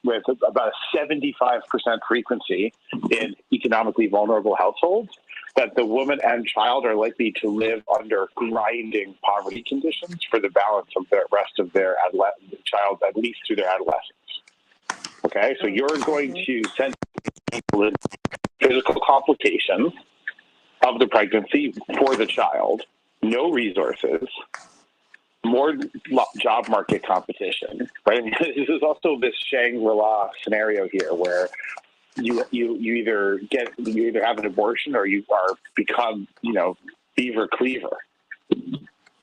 with about a 75% frequency in economically vulnerable households, that the woman and child are likely to live under grinding poverty conditions for the balance of the rest of their child, at least through their adolescence. Okay, so you're going to send people in physical complications of the pregnancy for the child, no resources, more job market competition, right? This is also this Shangri-La scenario here where you either have an abortion or you are become, beaver cleaver,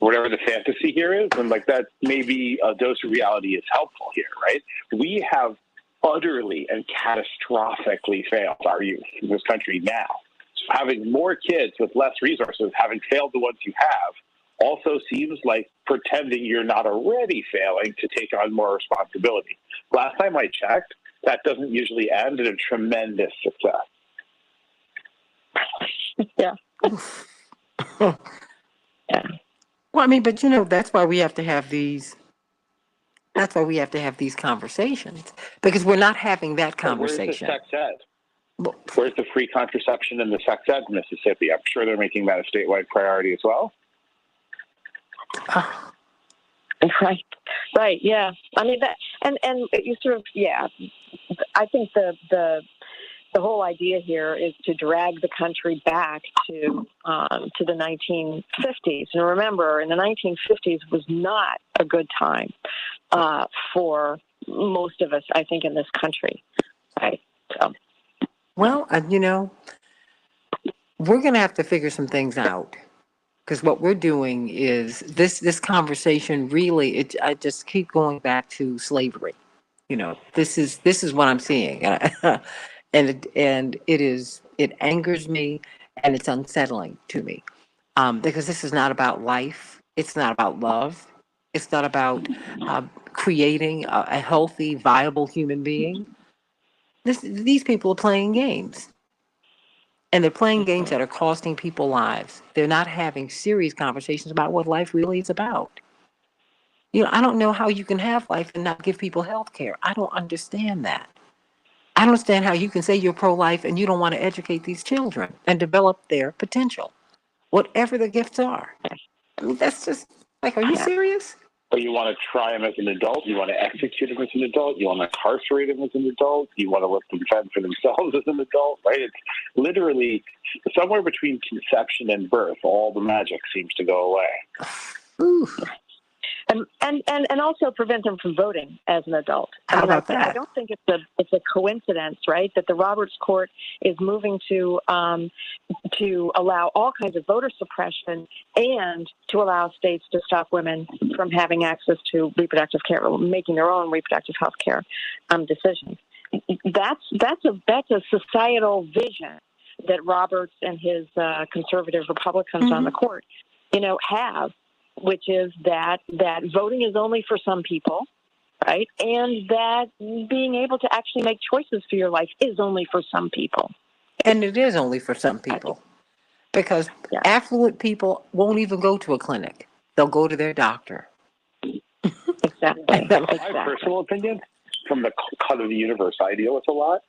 whatever the fantasy here is. And like that, maybe a dose of reality is helpful here, right? We have utterly and catastrophically failed our youth in this country now. So having more kids with less resources, having failed the ones you have, also seems like pretending you're not already failing to take on more responsibility. Last time I checked, that doesn't usually end in a tremendous success. Yeah. Yeah. Well, I mean, but that's why we have to have these. That's why we have to have these conversations, because we're not having that conversation. Where's the sex ed? Where's the free contraception and the sex ed in Mississippi? I'm sure they're making that a statewide priority as well. Right. Yeah. I mean that, and you sort of, yeah. I think the whole idea here is to drag the country back to the 1950s. And remember, in the 1950s was not a good time for most of us, I think, in this country. Right. So. Well, we're going to have to figure some things out, because what we're doing is this conversation really. I just keep going back to slavery. This is what I'm seeing, and it angers me, and it's unsettling to me, because this is not about life. It's not about love. It's not about creating a healthy, viable human being. These people are playing games. And they're playing games that are costing people lives. They're not having serious conversations about what life really is about. I don't know how you can have life and not give people health care. I don't understand that. I don't understand how you can say you're pro-life and you don't want to educate these children and develop their potential, whatever the gifts are. I mean, that's just like, are you serious? Or you want to try them as an adult, you want to execute them as an adult, you want to incarcerate them as an adult, you want to let them fend for themselves as an adult, right? It's literally somewhere between conception and birth, all the magic seems to go away. Ooh. And also prevent them from voting as an adult. How about that? I don't think it's a coincidence, right, that the Roberts Court is moving to allow all kinds of voter suppression and to allow states to stop women from having access to reproductive care, or making their own reproductive health care decisions. That's a societal vision that Roberts and his conservative Republicans on the court, have, which is that voting is only for some people, right? And that being able to actually make choices for your life is only for some people. And it is only for some people, because affluent people won't even go to a clinic. They'll go to their doctor. Exactly. My personal opinion, from the cut of the universe I deal with a lot,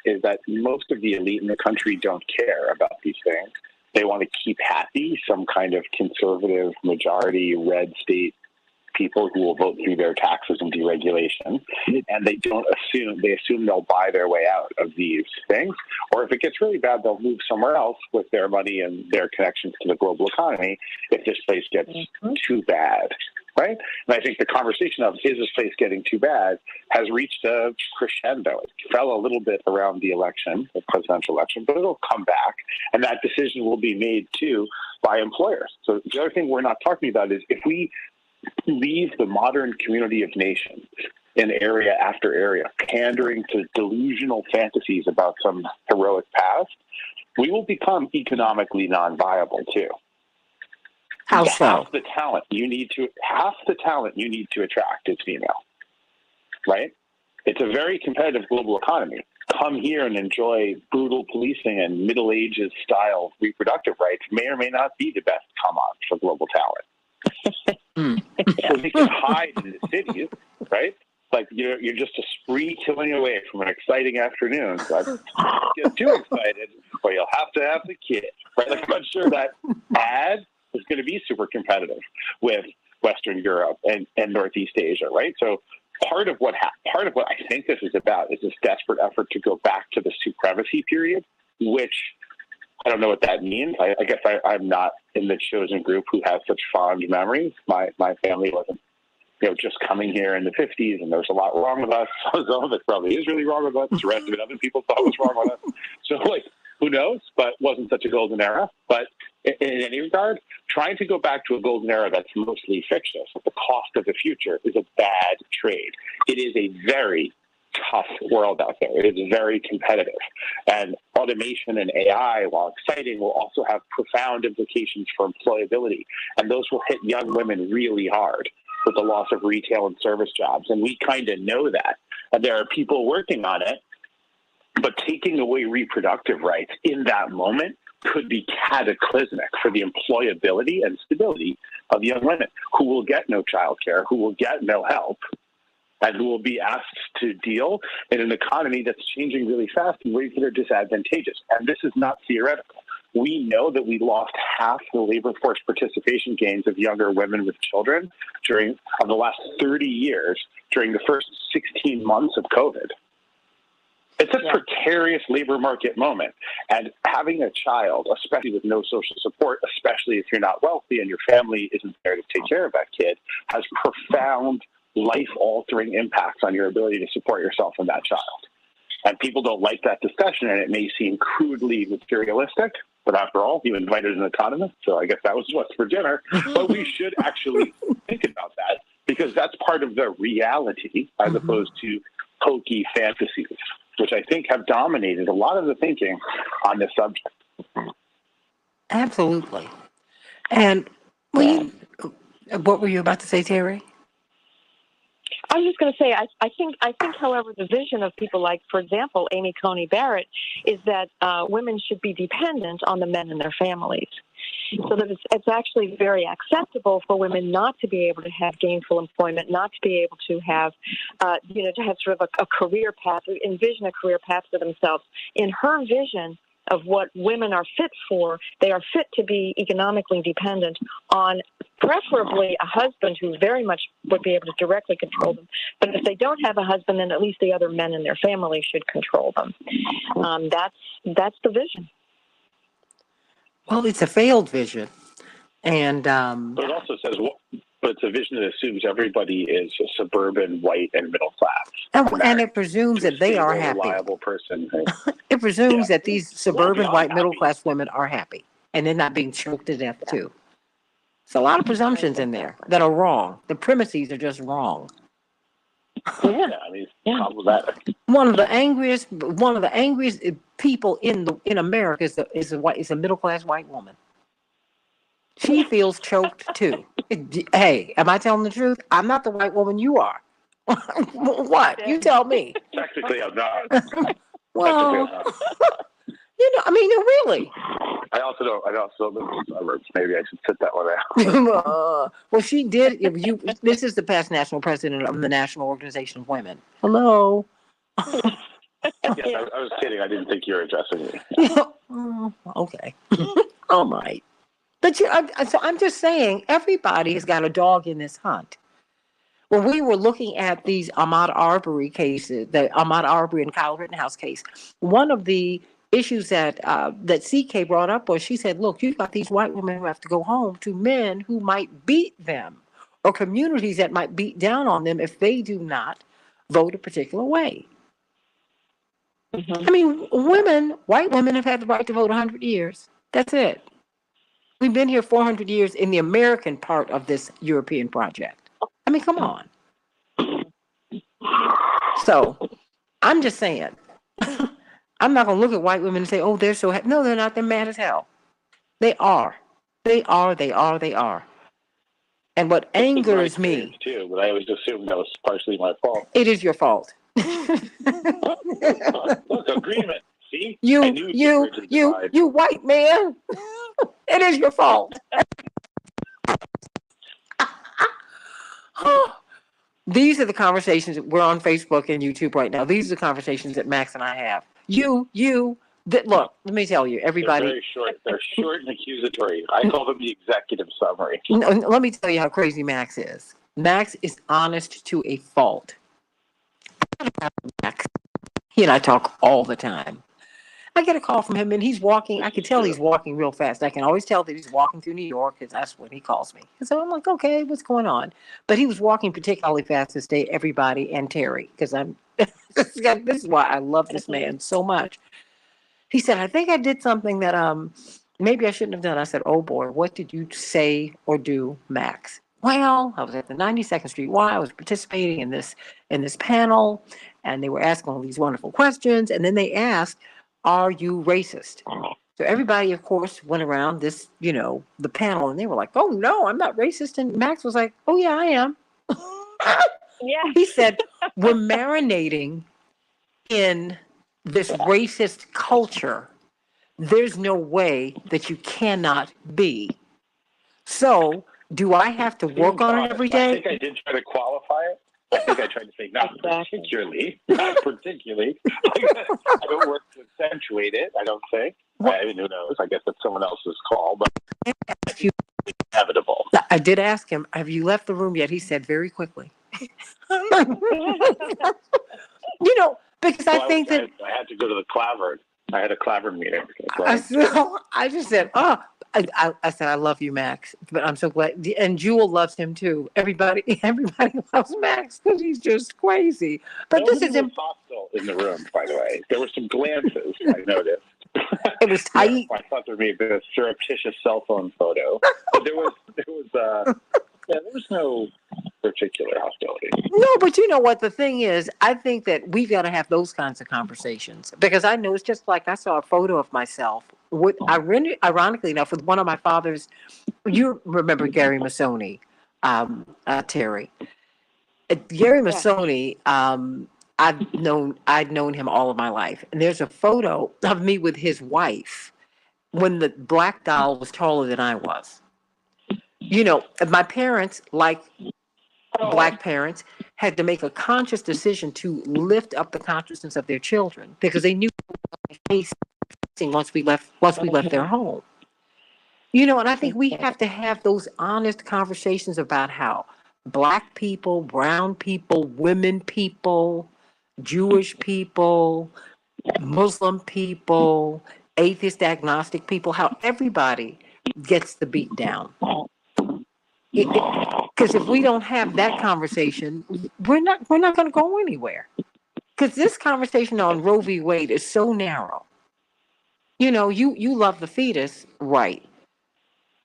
is that most of the elite in the country don't care about these things. They want to keep happy some kind of conservative majority red state people who will vote through their taxes and deregulation, and they assume they'll buy their way out of these things, or if it gets really bad, they'll move somewhere else with their money and their connections to the global economy if this place gets too bad, right? And I think the conversation of, is this place getting too bad, has reached a crescendo. It fell a little bit around the election, the presidential election, but it'll come back, and that decision will be made too by employers. So the other thing we're not talking about is, if we leave the modern community of nations in area after area, pandering to delusional fantasies about some heroic past, we will become economically non-viable too. How so? Half the talent you need to attract is female, right? It's a very competitive global economy. come here and enjoy brutal policing and Middle Ages style reproductive rights may or may not be the best come on for global talent. So they can hide in the cities, right? Like you're just a spree killing away from an exciting afternoon. So I get too excited, or you'll have to have the kid, right? Like I'm not sure that ad is going to be super competitive with Western Europe and Northeast Asia, right? So part of what I think this is about is this desperate effort to go back to the supremacy period, which I don't know what that means. I guess I'm not in the chosen group who has such fond memories. My family wasn't, just coming here in the 50s, and there's a lot wrong with us. Some of it probably is really wrong with us. The rest of it, other people thought was wrong with us. So, who knows? But it wasn't such a golden era. But in any regard, trying to go back to a golden era that's mostly fictitious at the cost of the future is a bad trade. It is a very tough world out there. It is very competitive. And automation and AI, while exciting, will also have profound implications for employability. And those will hit young women really hard with the loss of retail and service jobs. And we kind of know that. And there are people working on it. But taking away reproductive rights in that moment could be cataclysmic for the employability and stability of young women who will get no childcare, who will get no help, and who will be asked to deal in an economy that's changing really fast in ways that are disadvantageous. And this is not theoretical. We know that we lost half the labor force participation gains of younger women with children during the last 30 years during the first 16 months of COVID. It's a precarious labor market moment. And having a child, especially with no social support, especially if you're not wealthy and your family isn't there to take care of that kid, has profound life-altering impacts on your ability to support yourself and that child. And people don't like that discussion, and it may seem crudely materialistic, but after all, you invited an economist, so I guess that was what's for dinner. But we should actually think about that, because that's part of the reality as opposed to hokey fantasies, which I think have dominated a lot of the thinking on this subject. Absolutely. And what were you about to say, Terry? I was just going to say, I think, however, the vision of people like, for example, Amy Coney Barrett, is that women should be dependent on the men in their families. So that it's actually very acceptable for women not to be able to have gainful employment, not to be able to have, to have sort of a career path, envision a career path for themselves. In her vision of what women are fit for, they are fit to be economically dependent on preferably a husband who very much would be able to directly control them. But if they don't have a husband, then at least the other men in their family should control them. That's the vision. Well, it's a failed vision. And but it also says, but it's a vision that assumes everybody is a suburban, white, and middle class. And it presumes that they are happy. Reliable person. It presumes that these suburban, white, middle class women are happy, and they're not being choked to death too. It's a lot of presumptions in there that are wrong. The premises are just wrong. Problematic. One of the angriest people in America is a middle class white woman. She feels choked too. Hey, am I telling the truth? I'm not the white woman you are. What? You tell me. Technically, I'm not. Well, really. I also live in the suburbs. Maybe I should sit that one out. Well, she did. This is the past national president of the National Organization of Women. Hello. Yes, I was kidding. I didn't think you were addressing me. Okay. All right. But so I'm just saying, everybody has got a dog in this hunt. When we were looking at these Ahmaud Arbery cases, the Ahmaud Arbery and Kyle Rittenhouse case, one of the issues that CK brought up was, she said, look, you've got these white women who have to go home to men who might beat them, or communities that might beat down on them if they do not vote a particular way. I mean, white women have had the right to vote 100 years. That's it. We've been here 400 years in the American part of this European project. I mean, come on. So, I'm just saying, I'm not going to look at white women and say, oh, they're so happy. No, they're not. They're mad as hell. They are. They are. And what angers me... too, but I always assumed that was partially my fault. It is your fault. Look, agreement. See? You you white man. It is your fault. These are the conversations. We're on Facebook and YouTube right now. These are the conversations that Max and I have. Look, let me tell you, everybody. They're very short. They're short and accusatory. I call them the executive summary. No, let me tell you how crazy Max is. Max is honest to a fault. Max. He and I talk all the time. I get a call from him and he's walking. I can tell he's walking real fast. I can always tell that he's walking through New York because that's when he calls me. And so I'm like, okay, what's going on? But he was walking particularly fast to stay everybody and Terry because this is why I love this man so much. He said, I think I did something that maybe I shouldn't have done. I said, oh boy, what did you say or do, Max? Well, I was at the 92nd Street Y. I was participating in this panel, and they were asking all these wonderful questions. And then they asked, are you racist? So everybody, of course, went around this, the panel, and they were like, oh, no, I'm not racist. And Max was like, oh, yeah, I am. Yeah. He said, we're marinating in this racist culture. There's no way that you cannot be. So do I have to work on it every day? I think I did try to qualify it. I think I tried to say not particularly. Not particularly. I don't work to accentuate it, I don't think. Who knows? I guess it's someone else's call, but it's inevitable. I did ask him, have you left the room yet? He said very quickly. Because I think that... I had to go to the Clavern. I had a Clavern meeting. I just said, I said, I love you, Max, but I'm so glad. And Jewel loves him too. Everybody loves Max because he's just crazy. But this is hostile in the room, by the way. There were some glances I noticed. It was tight. I thought there may be a surreptitious cell phone photo, but there was no particular hostility. No, but you know what? The thing is, I think that we've got to have those kinds of conversations because I know it's just like I saw a photo of myself. Ironically enough, with one of my father's, you remember Gary Masoni, Terry. Gary Masoni, I'd known him all of my life. And there's a photo of me with his wife when the black doll was taller than I was. My parents, like black parents, had to make a conscious decision to lift up the consciousness of their children because they knew once we left their home. And I think we have to have those honest conversations about how black people, brown people, women people, Jewish people, Muslim people, atheist, agnostic people, how everybody gets the beat down. Because if we don't have that conversation, we're not going to go anywhere. Because this conversation on Roe v. Wade is so narrow. You love the fetus, right?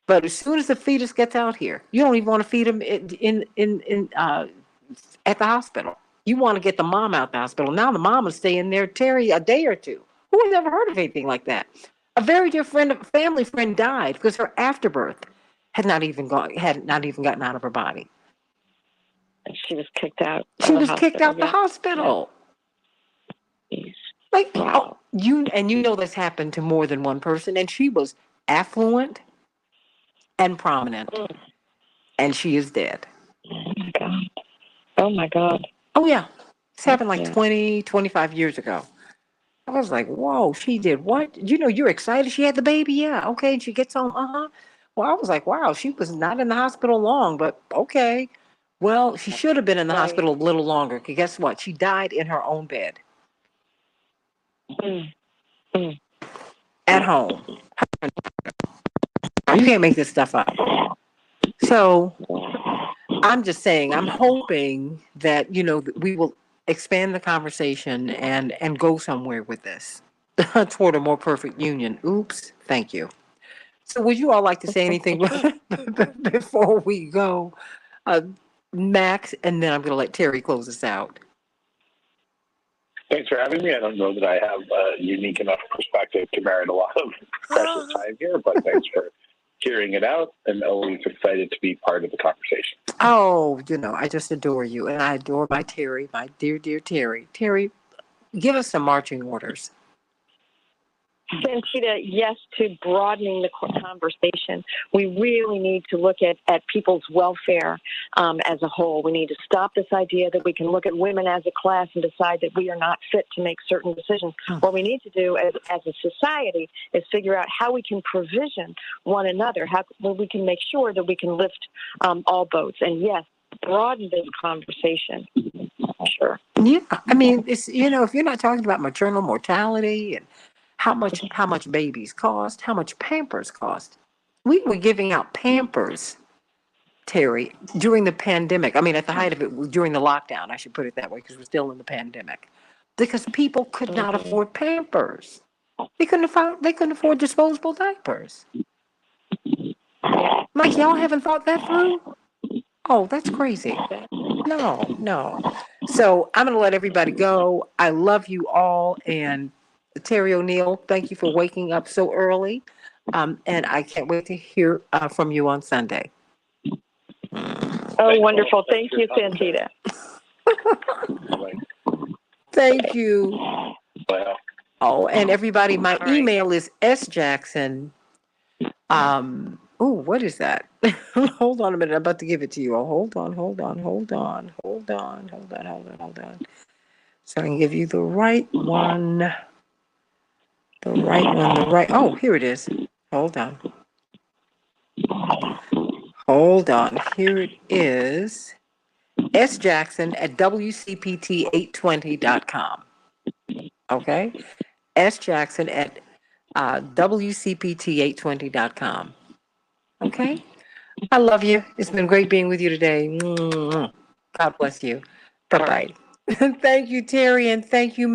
But as soon as the fetus gets out here, you don't even want to feed him at the hospital. You want to get the mom out the hospital. Now the mom is staying there, Terry, a day or two. Who has ever heard of anything like that? A very dear family friend died because her afterbirth had not even gotten out of her body. She was kicked out. She was kicked out the hospital. Like, wow. You know this happened to more than one person, and she was affluent and prominent, and she is dead. Oh my God. Oh yeah, this happened like 20, 25 years ago. I was like, whoa, she did what? You're excited she had the baby? Yeah, okay. And she gets home, Well, I was like, wow, she was not in the hospital long, but okay. Well, she should have been in the hospital a little longer, because guess what? She died in her own bed. At home. You can't make this stuff up. So I'm just saying, I'm hoping that, we will expand the conversation and go somewhere with this toward a more perfect union. Oops. Thank you. So would you all like to say anything before we go, Max? And then I'm going to let Terry close us out. Thanks for having me. I don't know that I have a unique enough perspective to merit a lot of precious time here, but thanks for hearing it out and always excited to be part of the conversation. Oh, I just adore you, and I adore my Terry, my dear, dear Terry. Terry, give us some marching orders. Santita, yes, to broadening the conversation. We really need to look at people's welfare as a whole. We need to stop this idea that we can look at women as a class and decide that we are not fit to make certain decisions. What we need to do as a society is figure out how we can provision one another, how we can make sure that we can lift all boats. And yes, broaden this conversation. Sure. Yeah, I mean, it's if you're not talking about maternal mortality and how much babies cost, how much Pampers cost. We were giving out Pampers, Terry, during the pandemic. I mean, at the height of it, during the lockdown, I should put it that way, because we're still in the pandemic. Because people could not afford Pampers. They couldn't afford disposable diapers. Like, y'all haven't thought that through? Oh, that's crazy. No. So I'm going to let everybody go. I love you all. And Terry O'Neill, thank you for waking up so early. And I can't wait to hear from you on Sunday. Oh, wonderful. Thank you, Santita. Thank you. Oh, and everybody, my email is sjackson. What is that? Hold on a minute. I'm about to give it to you. Oh, hold on. So I can give you the right one. Oh, here it is. Hold on. Here it is. sjackson@wcpt820.com. Okay? sjackson@wcpt820.com. Okay? I love you. It's been great being with you today. God bless you. Bye-bye. Thank you, Terry, and thank you,